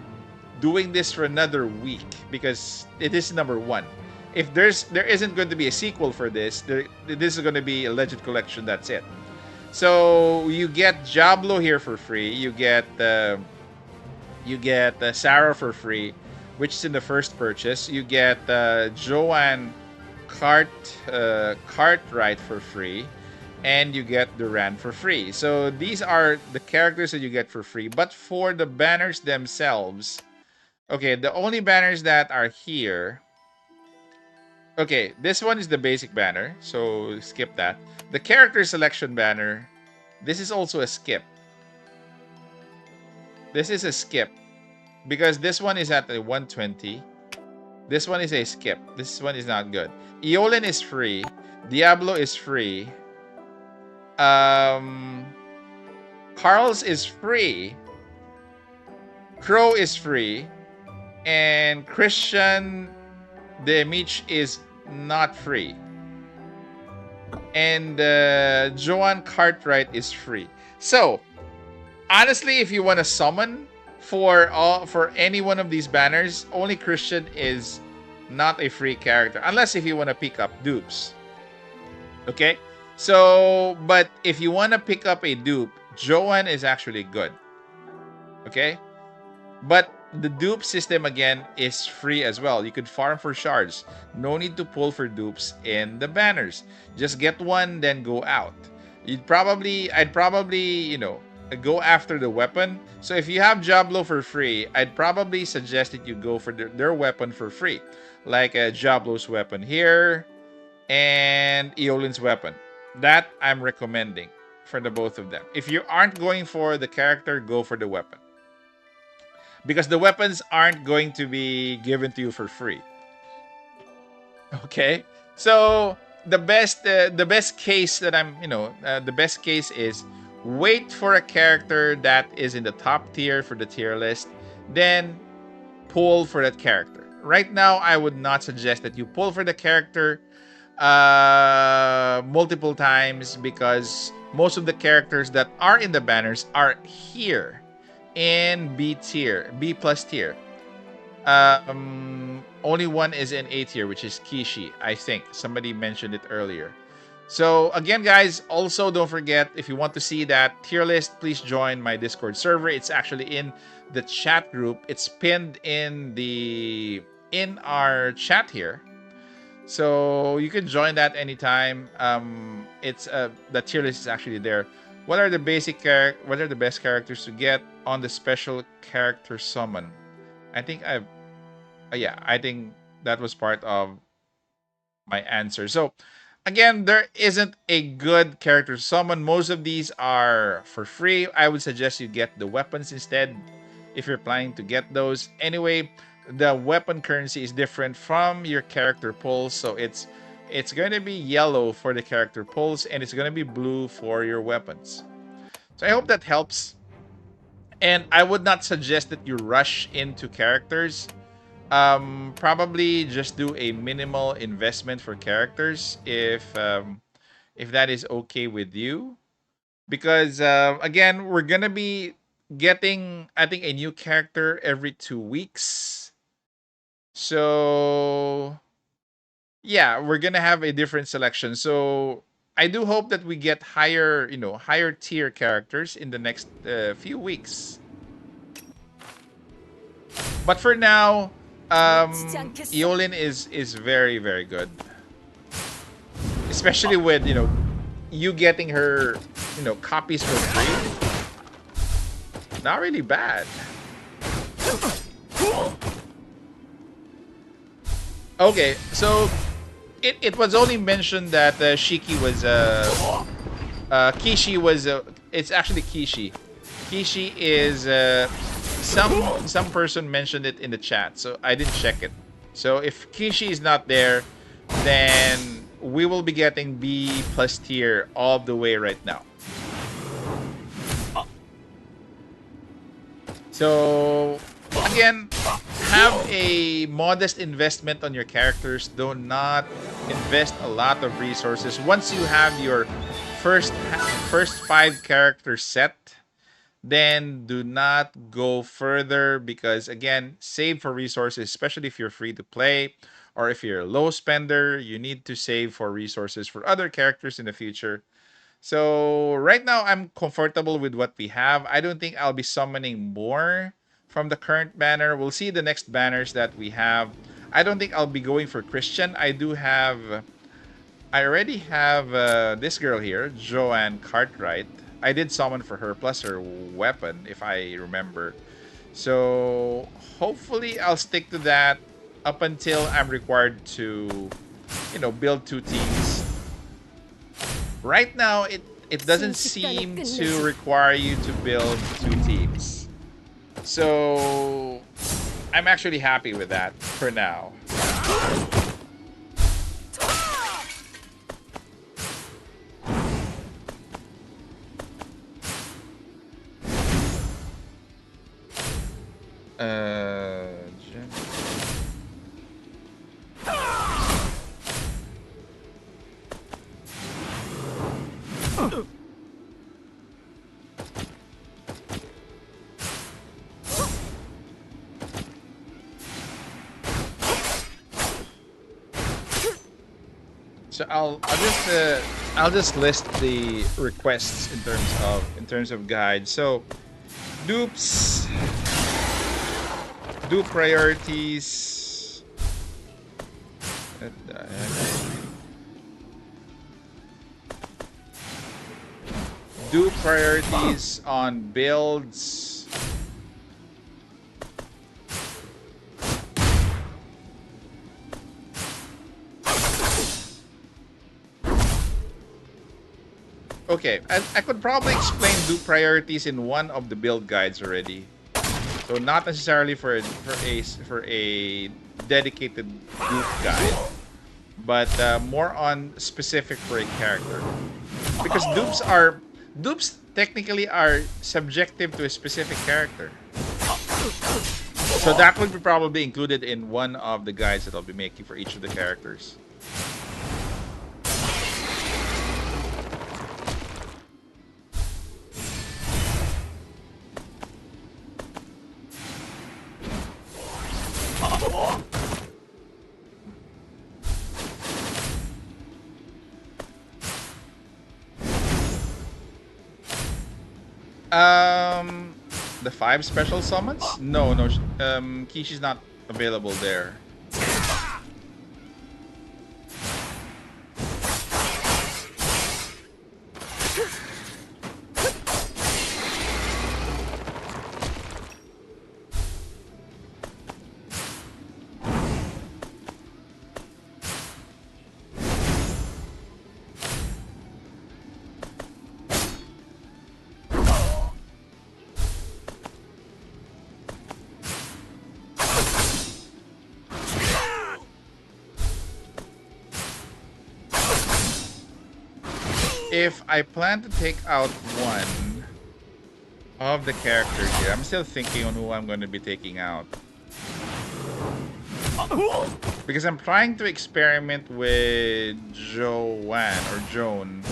doing this for another week because it is number 1. If there isn't going to be a sequel for this, this is going to be a Legend Collection. That's it. So you get Diablo here for free. You get Sarah for free, which is in the first purchase. You get Joanne Cartwright for free, and you get Durand for free. So these are the characters that you get for free. But for the banners themselves, okay, the only banners that are here. Okay, this one is the basic banner, so skip that. The character selection banner, this is also a skip. This is a skip because this one is at a 120. This one is a skip. This one is not good. Eolin is free. Diablo is free. Carl's is free. Crow is free. And Christian Demich is not free. And Joanne Cartwright is free. So, honestly, if you want to summon for any one of these banners, only Christian is not a free character. Unless if you want to pick up dupes. Okay? So, but if you want to pick up a dupe, Joanne is actually good. Okay? But the dupe system again is free as well. You could farm for shards. No need to pull for dupes in the banners. Just get one, then go out. I'd probably, you know, go after the weapon. So if you have Diablo for free, I'd probably suggest that you go for their weapon for free. Like Diablo's weapon here and Eolin's weapon. That I'm recommending for the both of them. If you aren't going for the character, go for the weapon. Because the weapons aren't going to be given to you for free. Okay, so the best case that the best case is wait for a character that is in the top tier for the tier list, then pull for that character. Right now, I would not suggest that you pull for the character multiple times because most of the characters that are in the banners are here. In B tier, B plus tier. Only one is in A tier, which is Kishi. I think somebody mentioned it earlier. So again, guys, also don't forget, if you want to see that tier list, please join my Discord server. It's actually in the chat group. It's pinned in our chat here. So you can join that anytime. The tier list is actually there. What are the best characters to get on the special character summon? I think I think that was part of my answer. So again, there isn't a good character summon. Most of these are for free. I would suggest you get the weapons instead if you're planning to get those. Anyway, the weapon currency is different from your character pulls, so it's going to be yellow for the character pulls, and it's going to be blue for your weapons. So I hope that helps. And I would not suggest that you rush into characters. Probably just do a minimal investment for characters if that is okay with you. Because again, we're going to be getting, I think, a new character every 2 weeks. So yeah, we're gonna have a different selection. So I do hope that we get higher tier characters in the next few weeks. But for now, Eolin is very, very good. Especially with, you getting her, copies for free. Not really bad. Okay, so it was only mentioned that Shiki was Kishi was it's actually Kishi. Kishi is some person mentioned it in the chat, so I didn't check it. So if Kishi is not there, then we will be getting B+ tier all the way right now. So again, have a modest investment on your characters. Do not invest a lot of resources. Once you have your first 5 characters set, then do not go further, because again, save for resources, especially if you're free to play or if you're a low spender. You need to save for resources for other characters in the future. So right now I'm comfortable with what we have. I don't think I'll be summoning more from the current banner. We'll see the next banners that we have. I don't think I'll be going for Christian. I already have this girl here, Joanne Cartwright. I did summon for her, plus her weapon, if I remember. So hopefully I'll stick to that up until I'm required to, build 2 teams. Right now, it doesn't seem to require you to build 2 teams. So I'm actually happy with that for now. So I'll just list the requests in terms of guides. So dupes, dupe priorities. Dupe priorities on builds. Okay, I could probably explain dupe priorities in one of the build guides already. So not necessarily for a dedicated dupe guide, but more on specific for a character. Because dupes technically are subjective to a specific character. So that would be probably included in one of the guides that I'll be making for each of the characters. The 5 special summons? No, Kishi's not available there. If I plan to take out one of the characters here, I'm still thinking on who I'm going to be taking out. Because I'm trying to experiment with Joanne or Joan.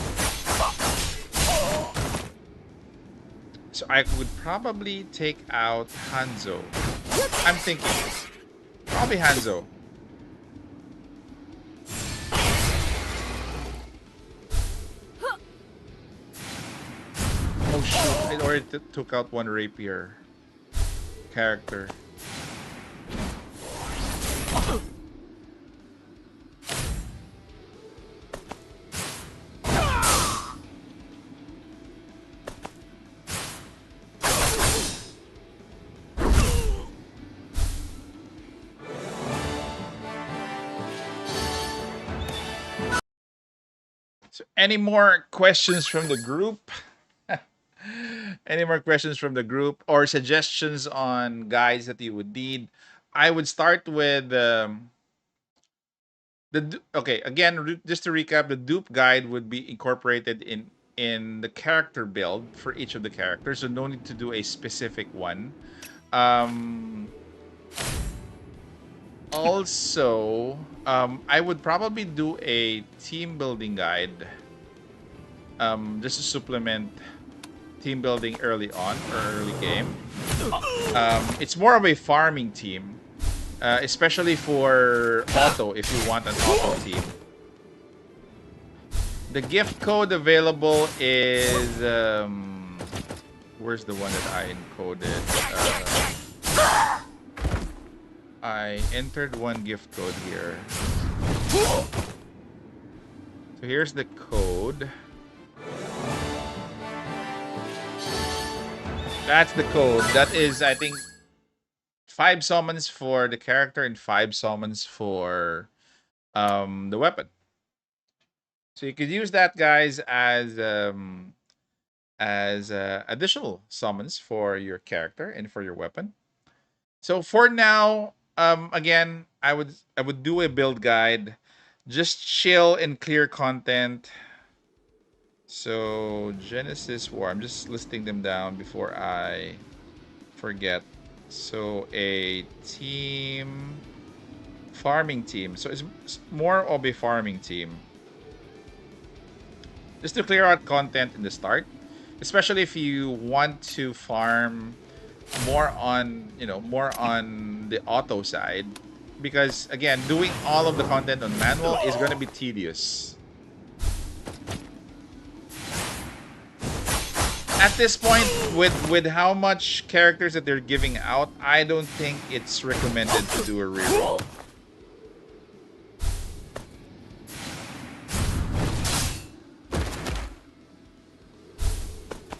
So I would probably take out Hanzo. I'm thinking probably Hanzo. Oh shoot, I already took out one rapier character. So, any more questions from the group? Any more questions from the group or suggestions on guides that you would need? I would start with okay. Again, just to recap, the dupe guide would be incorporated in the character build for each of the characters, so no need to do a specific one. Also, I would probably do a team building guide, just to supplement team building early on or early game. It's more of a farming team, especially for auto if you want an auto team. The gift code available is where's the one that I encoded? I entered one gift code here. So here's the code. That's the code. That is, I think, 5 summons for the character and 5 summons for the weapon. So you could use that, guys, as additional summons for your character and for your weapon. So for now, again, I would do a build guide. Just chill and clear content. So Genesis War, I'm just listing them down before I forget. So a team, farming team. So it's more of a farming team. Just to clear out content in the start, especially if you want to farm more on, more on the auto side, because again, doing all of the content on manual is going to be tedious. At this point, with how much characters that they're giving out, I don't think it's recommended to do a reroll.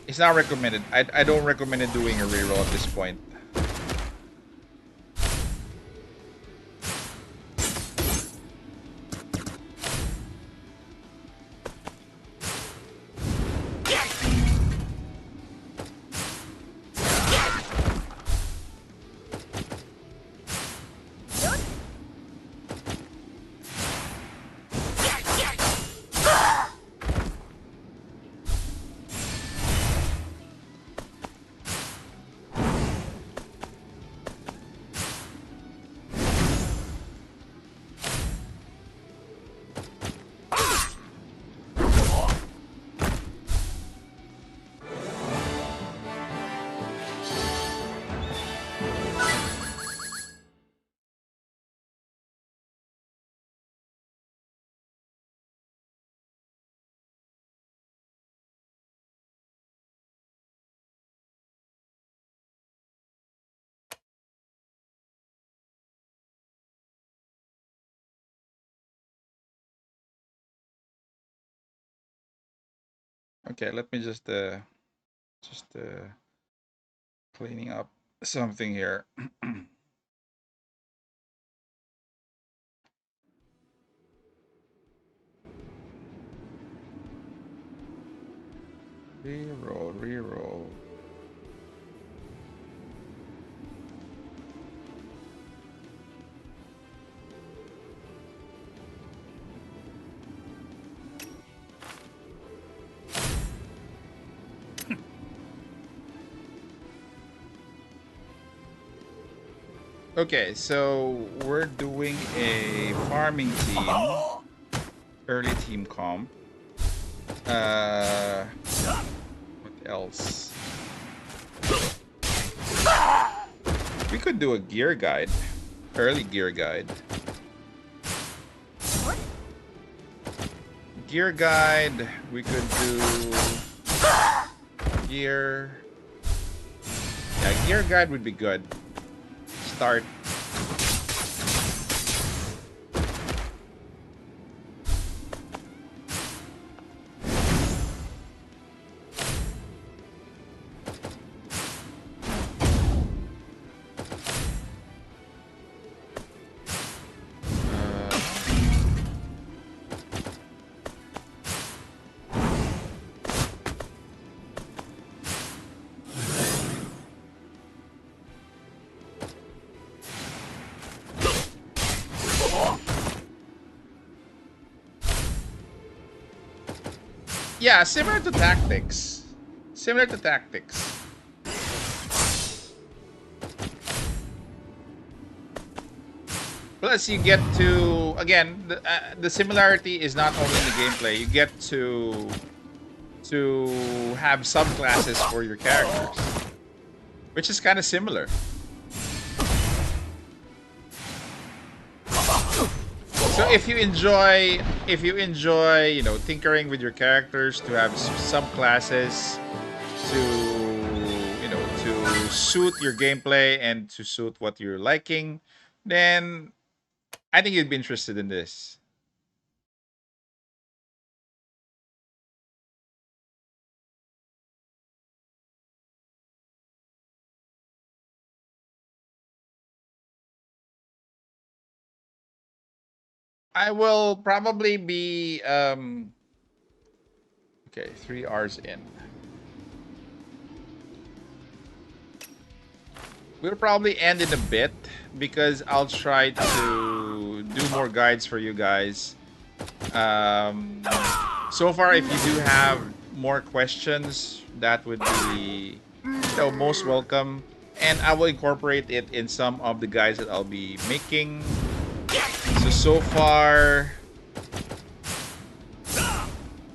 It's not recommended. I don't recommend doing a reroll at this point. Okay, let me just cleaning up something here. Reroll. Okay, so we're doing a farming team, early team comp. What else? We could do a gear guide, early gear guide. Gear guide, we could do gear. Yeah, gear guide would be good. Start. Yeah, similar to Tactics. Similar to Tactics. Plus, you get to, again, the similarity is not only in the gameplay. You get to have subclasses for your characters, which is kind of similar. So if you enjoy, you know, tinkering with your characters to have subclasses to, you know, to suit your gameplay and to suit what you're liking, then I think you'd be interested in this. I will probably be okay, 3 hours in. We'll probably end in a bit because I'll try to do more guides for you guys. So far, if you do have more questions, that would be, you know, most welcome. And I will incorporate it in some of the guides that I'll be making. So far,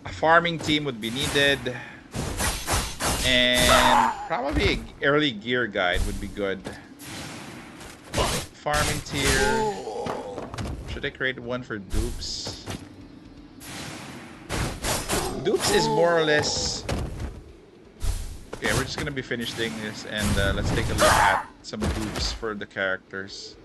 a farming team would be needed. And probably an early gear guide would be good. Farming tier. Should I create one for dupes? Dupes is more or less... Okay, we're just gonna be finishing this and let's take a look at some dupes for the characters.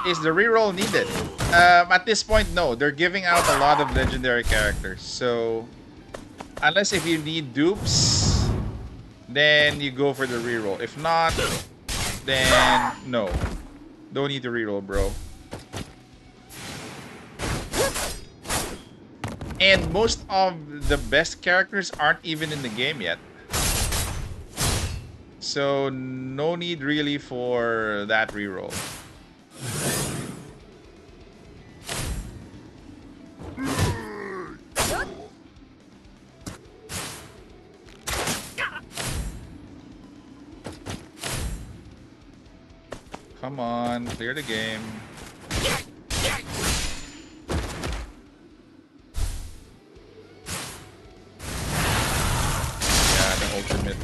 Is the reroll needed? At this point, no. They're giving out a lot of legendary characters. So, unless if you need dupes, then you go for the reroll. If not, then no. Don't need to reroll, bro. And most of the best characters aren't even in the game yet. So, no need really for that reroll. Come on, clear the game. Yeah, the ultimate.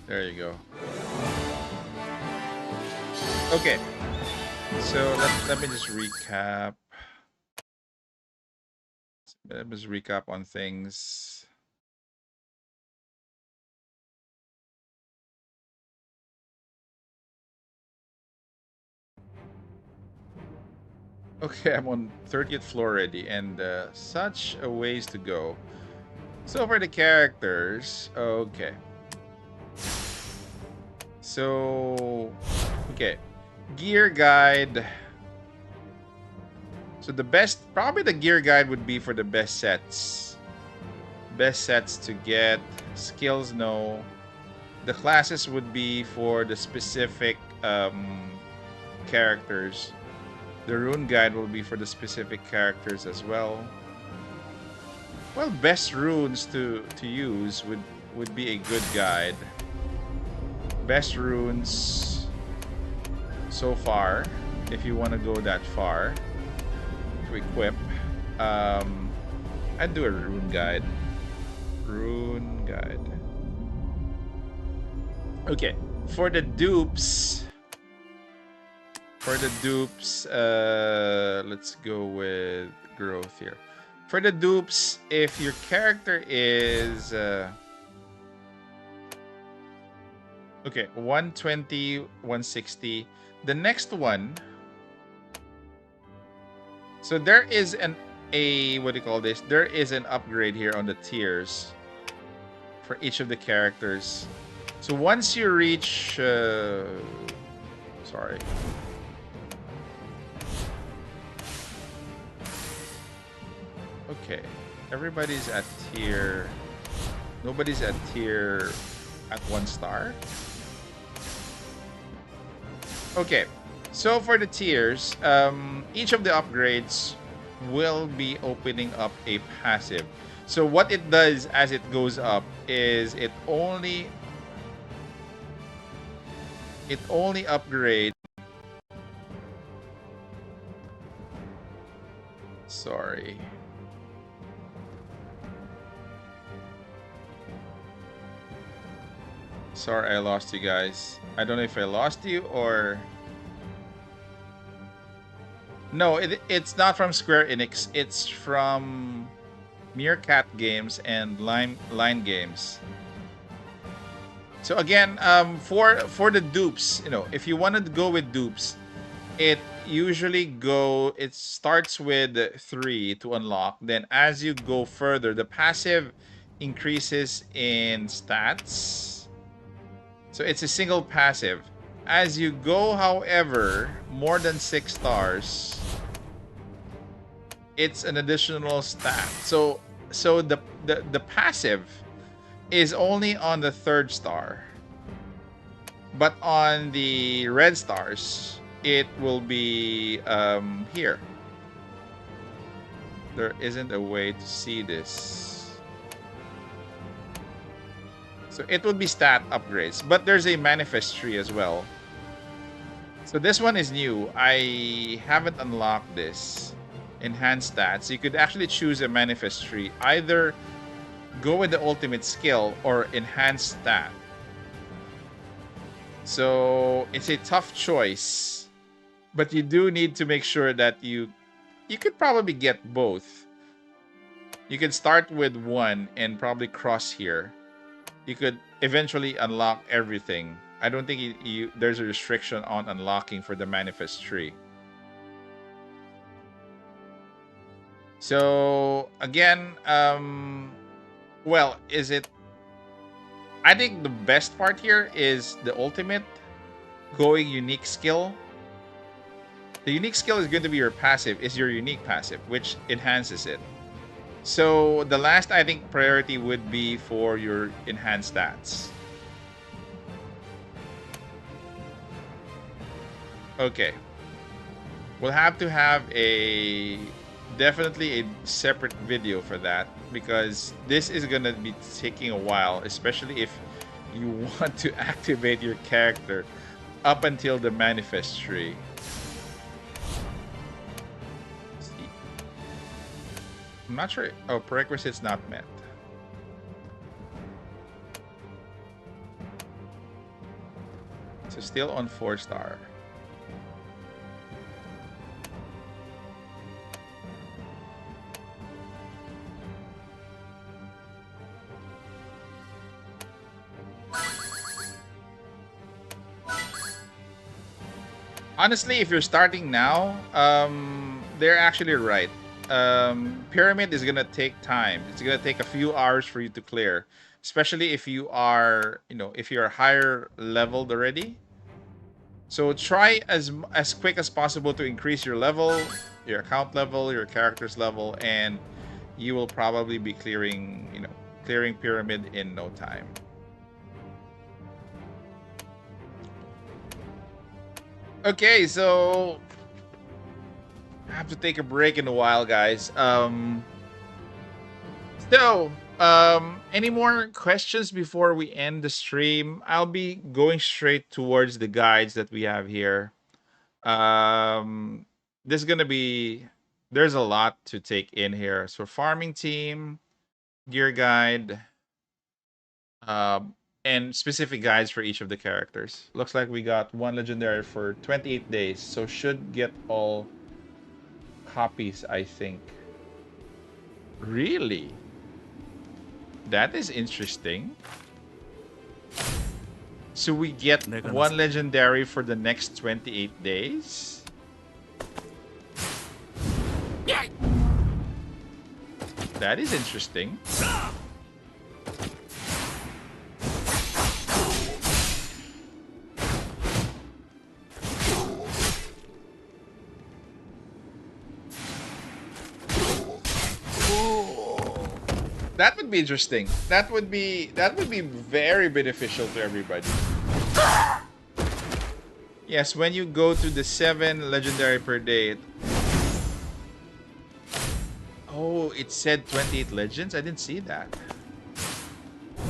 There you go. Okay. So let me just recap. Let me just recap on things. Okay, I'm on 30th floor already, and such a ways to go. So for the characters, okay. So, okay. Gear guide. So the best, probably the gear guide would be for the best sets. Best sets to get. Skills, no. The classes would be for the specific characters. The rune guide will be for the specific characters as well. Well, best runes to use would be a good guide. Best runes so far, if you want to go that far to equip. I'd do a rune guide. Rune guide. Okay, for the dupes. Let's go with growth here. For the dupes, if your character is okay, 120, 160. The next one. So there is what do you call this? There is an upgrade here on the tiers for each of the characters. So once you reach sorry. Okay. Everybody's at tier. Nobody's at tier at 1 star. Okay. So for the tiers, each of the upgrades will be opening up a passive. So what it does as it goes up is it only upgrades. Sorry. Sorry, I lost you guys. I don't know if I lost you or... No, it's not from Square Enix. It's from Meerkat Games and Line Games. So again, for the dupes, you know, if you wanted to go with dupes, it starts with 3 to unlock. Then as you go further, the passive increases in stats. So it's a single passive. As you go, however, more than 6 stars, it's an additional stat. So the passive is only on the 3rd star. But on the red stars, it will be here. There isn't a way to see this. So it will be stat upgrades, but there's a manifest tree as well. So this one is new. I haven't unlocked this. Enhanced stats. You could actually choose a manifest tree. Either go with the ultimate skill or enhanced stat. So it's a tough choice, but you do need to make sure that you could probably get both. You can start with one and probably cross here. You could eventually unlock everything. I don't think there's a restriction on unlocking for the manifest tree. So again, well, is it? I think the best part here is the ultimate going unique skill. The unique skill is going to be your passive, is your unique passive, which enhances it. So the last, I think, priority would be for your enhanced stats. Okay. We'll have to have definitely a separate video for that, because this is gonna be taking a while, especially if you want to activate your character up until the manifest tree. Let's see. I'm not sure. Oh, prerequisites not met. So still on 4 star. Honestly, if you're starting now, they're actually right. Pyramid is gonna take time. It's gonna take a few hours for you to clear, especially if you are, if you're higher leveled already. So try as quick as possible to increase your level, your account level, your character's level, and you will probably be clearing Pyramid in no time. Okay, so I have to take a break in a while, guys. Any more questions before we end the stream? I'll be going straight towards the guides that we have here. This is gonna be, there's a lot to take in here. So farming team, gear guide, and specific guides for each of the characters. Looks like we got one legendary for 28 days, so should get all copies, I think. Really? That is interesting. So we get one legendary for the next 28 days? That is interesting. would be interesting. That would be very beneficial to everybody. Yes, when you go to the 7 legendary per day. Oh, it said 28 legends. I didn't see that.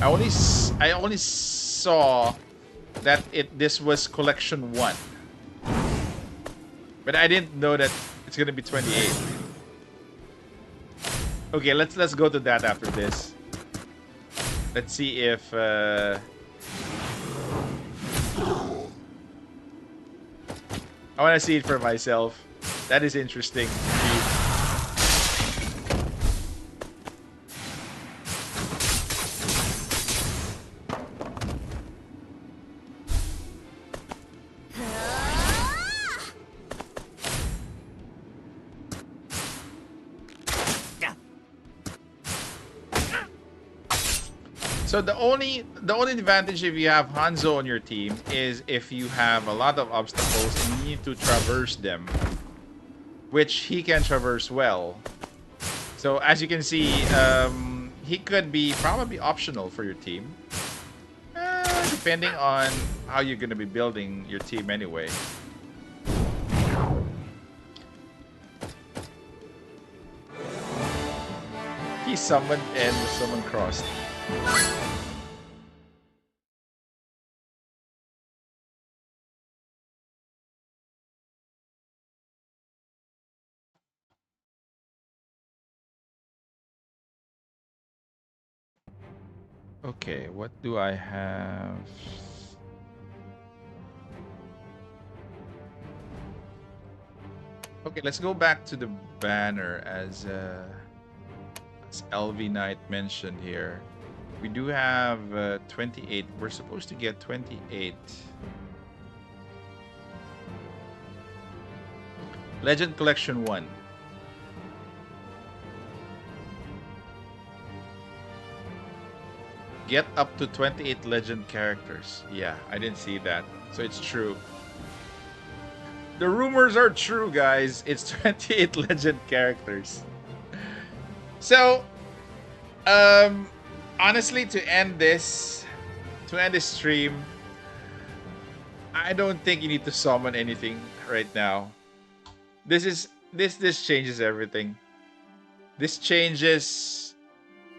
I only saw that this was collection 1. But I didn't know that it's going to be 28. Okay, let's go to that after this. Let's see if I want to see it for myself. That is interesting. So the only advantage if you have Hanzo on your team is if you have a lot of obstacles and you need to traverse them, which he can traverse well. So as you can see, he could be probably optional for your team, depending on how you're going to be building your team anyway. He summoned and the summon crossed. Okay, what do I have? Okay, let's go back to the banner as LV Knight mentioned here. We do have 28. We're supposed to get 28. Legend Collection 1. Get up to 28 legend characters. Yeah, I didn't see that. So it's true. The rumors are true, guys. It's 28 legend characters. So, honestly, to end this stream, I don't think you need to summon anything right now. This changes everything. This changes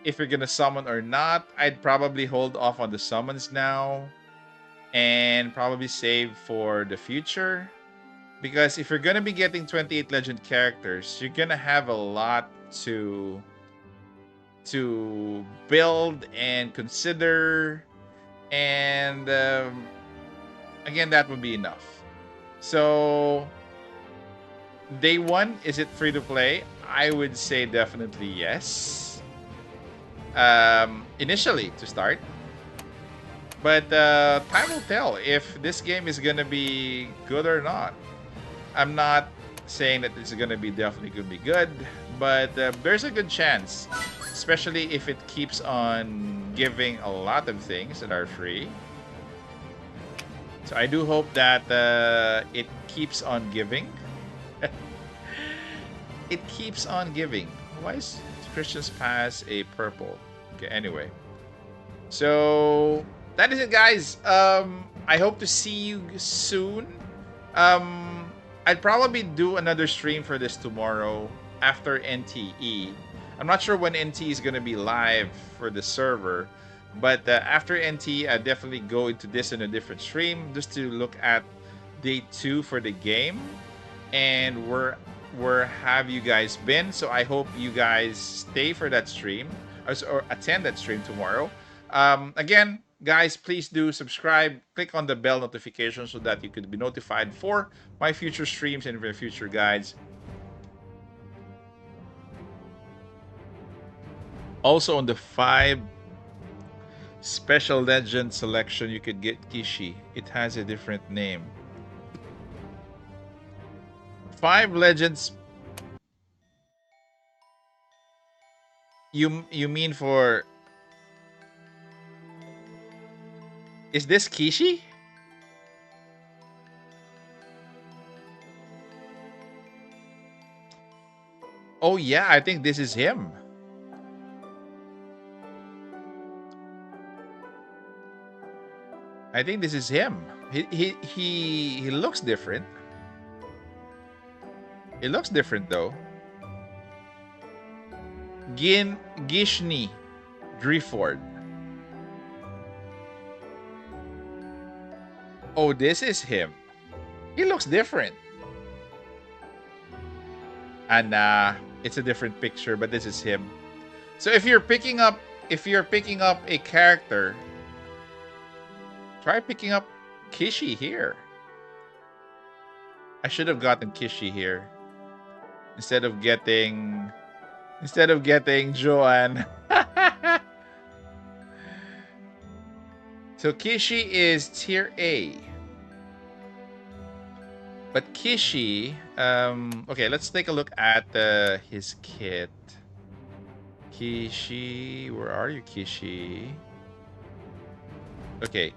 if you're gonna summon or not. I'd probably hold off on the summons now and probably save for the future, because if you're gonna be getting 28 legend characters, you're gonna have a lot to build and consider, and again, that would be enough. So day 1, is it free to play? I would say definitely yes. Initially to start, but time will tell if this game is gonna be good or not. I'm not saying that it's gonna be definitely gonna be good, but there's a good chance, especially if it keeps on giving a lot of things that are free. So I do hope that it keeps on giving. It keeps on giving. Why is Christian's Pass a purple? Okay, anyway. So that is it, guys. I hope to see you soon. I'd probably do another stream for this tomorrow after NTE. I'm not sure when NTE is going to be live for the server, but after NTE, I'll definitely go into this in a different stream just to look at day 2 for the game and where have you guys been. So I hope you guys stay for that stream or attend that stream tomorrow. Again, guys, please do subscribe, click on the bell notification so that you could be notified for my future streams and for future guides. Also on the 5 special legend selection, you could get Kishi. It has a different name. 5 legends. You mean for... Is this Kishi? Oh yeah, I think this is him. I think this is him. He looks different. He looks different though. Gishni Driford. Oh, this is him. He looks different. And it's a different picture, but this is him. So if you're picking up a character, try picking up Kishi here. I should have gotten Kishi here instead of getting Joanne. So Kishi is tier A. But Kishi, okay, let's take a look at his kit. Kishi, where are you, Kishi? Okay.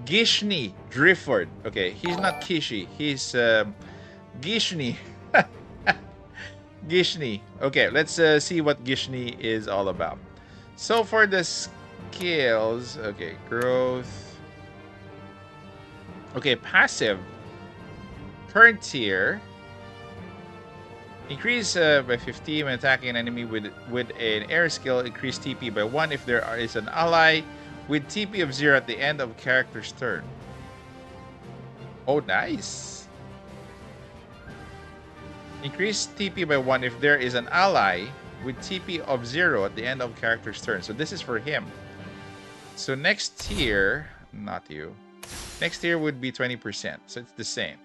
Gishni Driford. Okay, he's not Kishi. He's Gishni. Gishni. Okay, let's see what Gishni is all about. So for the skills, okay, growth. Okay, passive. Current tier. Increase by 50 when attacking an enemy with an air skill. Increase TP by 1 if there is an ally with TP of 0 at the end of a character's turn. Oh, nice. Increase TP by 1 if there is an ally with TP of 0 at the end of character's turn. So this is for him. So next tier, not you. Next tier would be 20%. So it's the same.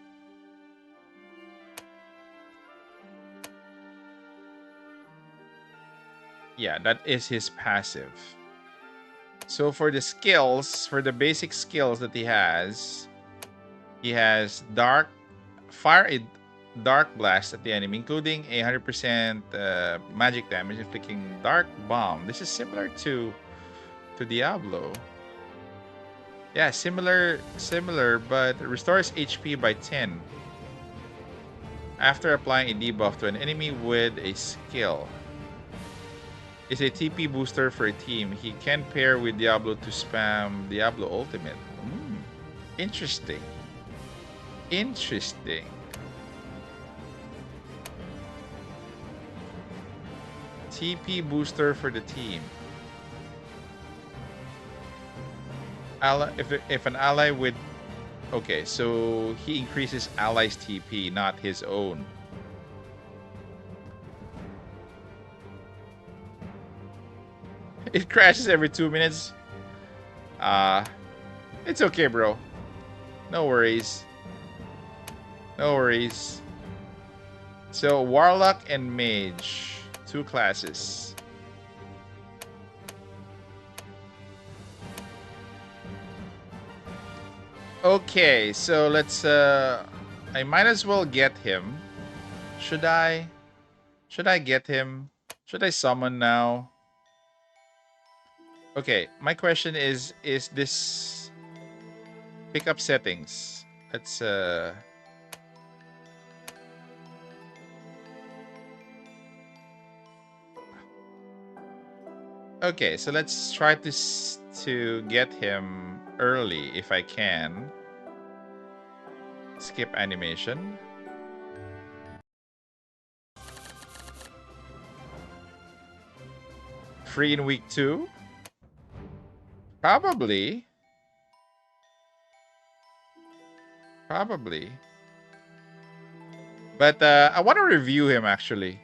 Yeah, that is his passive. So for the skills, for the basic skills that he has fire dark blast at the enemy, including a 100% magic damage, inflicting dark bomb. This is similar to Diablo. Yeah, similar, but restores HP by 10 after applying a debuff to an enemy with a skill. Is a TP booster for a team. He can pair with Diablo to spam Diablo Ultimate. Interesting. Interesting. TP booster for the team. If an ally with... Okay, so he increases allies' TP, not his own. It crashes every 2 minutes. It's okay, bro. No worries. No worries. So, Warlock and Mage. 2 classes. Okay, so let's... I might as well get him. Should I? Should I get him? Should I summon now? Okay, my question is this pickup settings? Let's okay, so let's try to get him early if I can. Skip animation. Free in week 2? Probably. Probably. But I want to review him actually.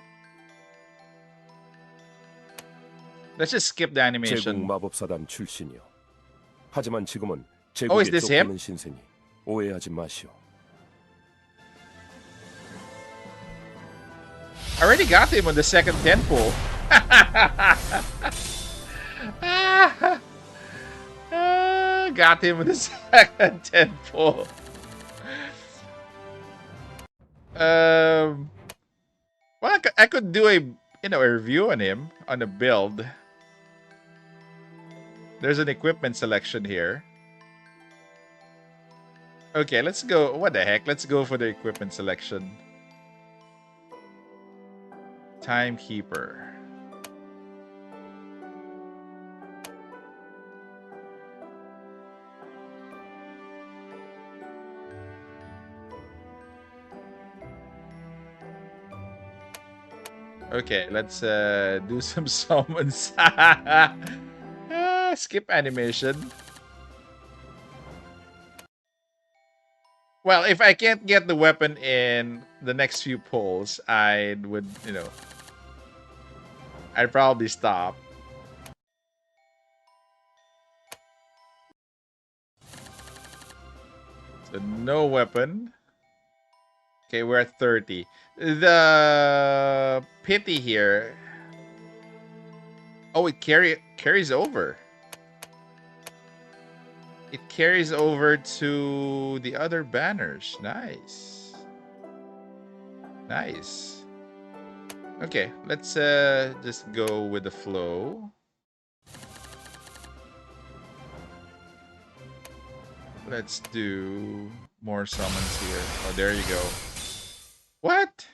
Let's just skip the 제국 animation. 마법사단 출신이요. 하지만 지금은 Oh, is 제국에 this him? 쫓기는 신세니 오해하지 마시오. I already got him on the second temple. Got him on the second temple. Well, I could do a review on him on a build. There's an equipment selection here. Okay, let's go. What the heck? Let's go for the equipment selection. Timekeeper. Okay, let's do some summons. Skip animation. Well, if I can't get the weapon in the next few pulls, I would, I'd probably stop. So no weapon. Okay, we're at 30. The pity here. Oh, it carries over. It carries over to the other banners. Nice. Nice. Okay, let's just go with the flow. Let's do more summons here. Oh, there you go. What?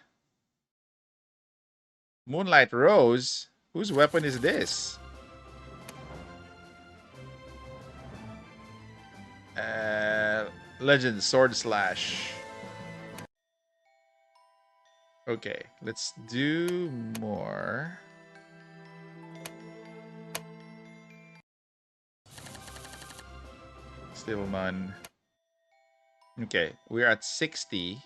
Moonlight Rose? Whose weapon is this? Legend Sword Slash. Okay, let's do more. Still none. Okay, we're at 60.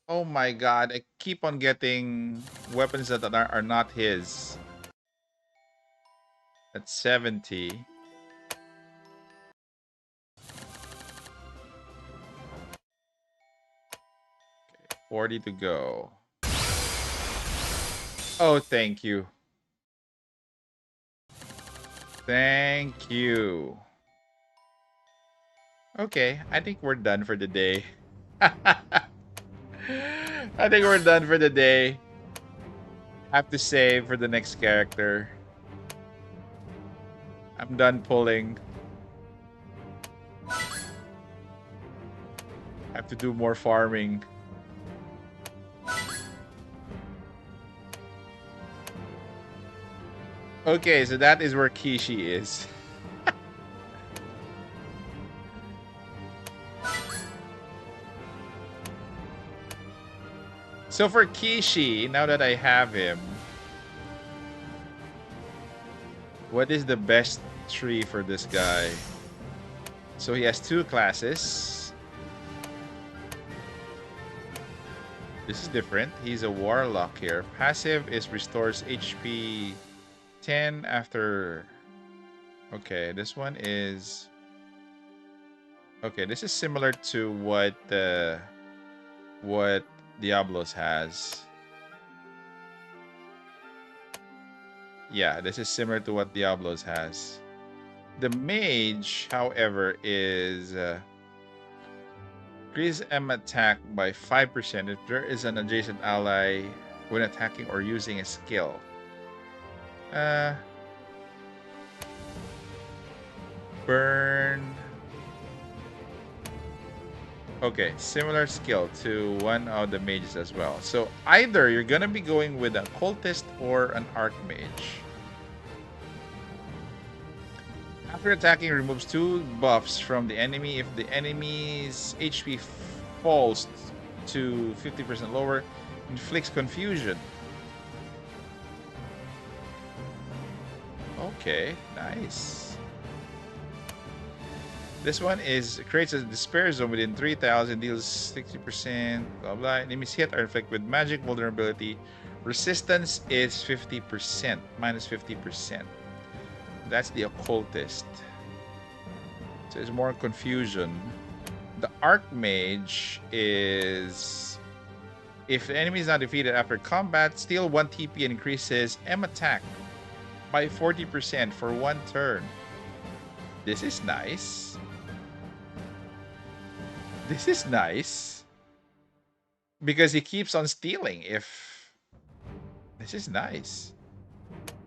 Oh my god, I keep on getting weapons that are not his. At 70. 40 to go. Oh, thank you. Thank you. Okay, I think we're done for the day. I think we're done for the day. Have to save for the next character. I'm done pulling. Have to do more farming. Okay, so that is where Kishi is. So for Kishi, now that I have him, what is the best tree for this guy? So he has 2 classes. This is different. He's a warlock here. Passive is restores HP 10 after... Okay, this one is... Okay, this is similar to what Diablos has. Yeah, this is similar to what Diablos has. The mage, however, is increase M attack by 5% if there is an adjacent ally when attacking or using a skill. Burn. Okay, similar skill to one of the mages as well. So either you're gonna be going with a cultist or an archmage. After attacking, removes 2 buffs from the enemy. If the enemy's HP falls to 50% lower, inflicts confusion. Okay, nice. This one is creates a despair zone within 3,000, deals 60%, blah blah. Enemies hit are inflicted with magic vulnerability. Resistance is 50%, minus 50%. That's the occultist. So it's more confusion. The archmage is if the enemy is not defeated after combat, steal 1 TP and increases M attack by 40% for 1 turn. This is nice. This is nice. Because he keeps on stealing if... This is nice.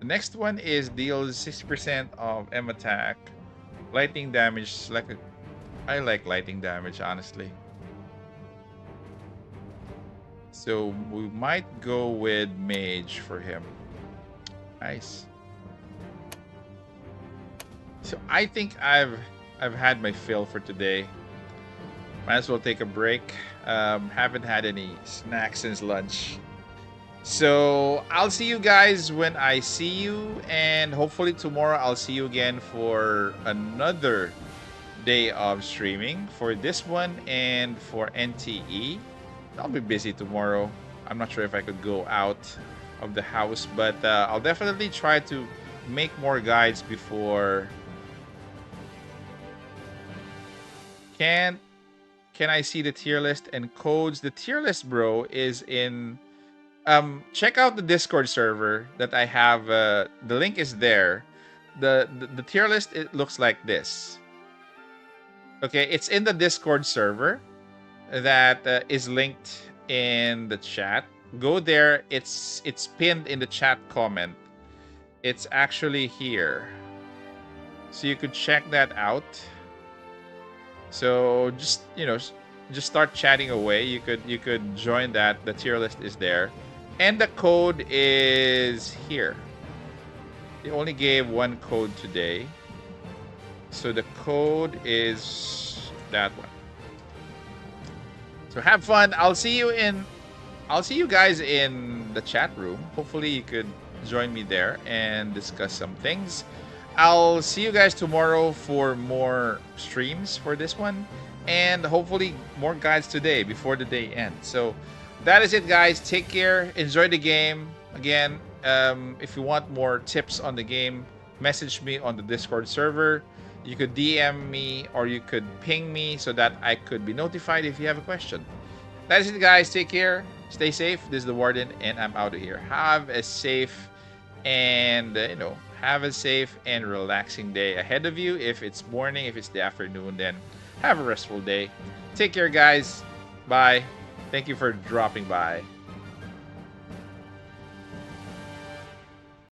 The next one is deals 60% of M attack. Lightning damage. I like lightning damage, honestly. So we might go with mage for him. Nice. So I think I've I've had my fill for today. Might as well take a break. Haven't had any snacks since lunch. So I'll see you guys when I see you, and hopefully tomorrow I'll see you again for another day of streaming for this one and for NTE. I'll be busy tomorrow. I'm not sure if I could go out of the house, but I'll definitely try to make more guides before. Can I see the tier list and codes? The tier list, bro, is in check out the Discord server that I have. The link is there. The tier list, it looks like this. Okay, it's in the Discord server that is linked in the chat. Go there. It's pinned in the chat comment. It's actually here, so you could check that out. So just just start chatting away. You could join that. The tier list is there, and the code is here. They only gave one code today, so the code is that one. So have fun. I'll see you guys in the chat room. Hopefully you could join me there and discuss some things. I'll see you guys tomorrow for more streams for this one, and hopefully more guides today before the day ends. So that is it, guys. Take care. Enjoy the game. Again, if you want more tips on the game, message me on the Discord server. You could DM me or you could ping me so that I could be notified if you have a question. That is it, guys. Take care. Stay safe. This is the Warden, and I'm out of here. Have a safe and have a safe and relaxing day ahead of you. If it's morning, if it's the afternoon, then have a restful day. Take care, guys. Bye. Thank you for dropping by.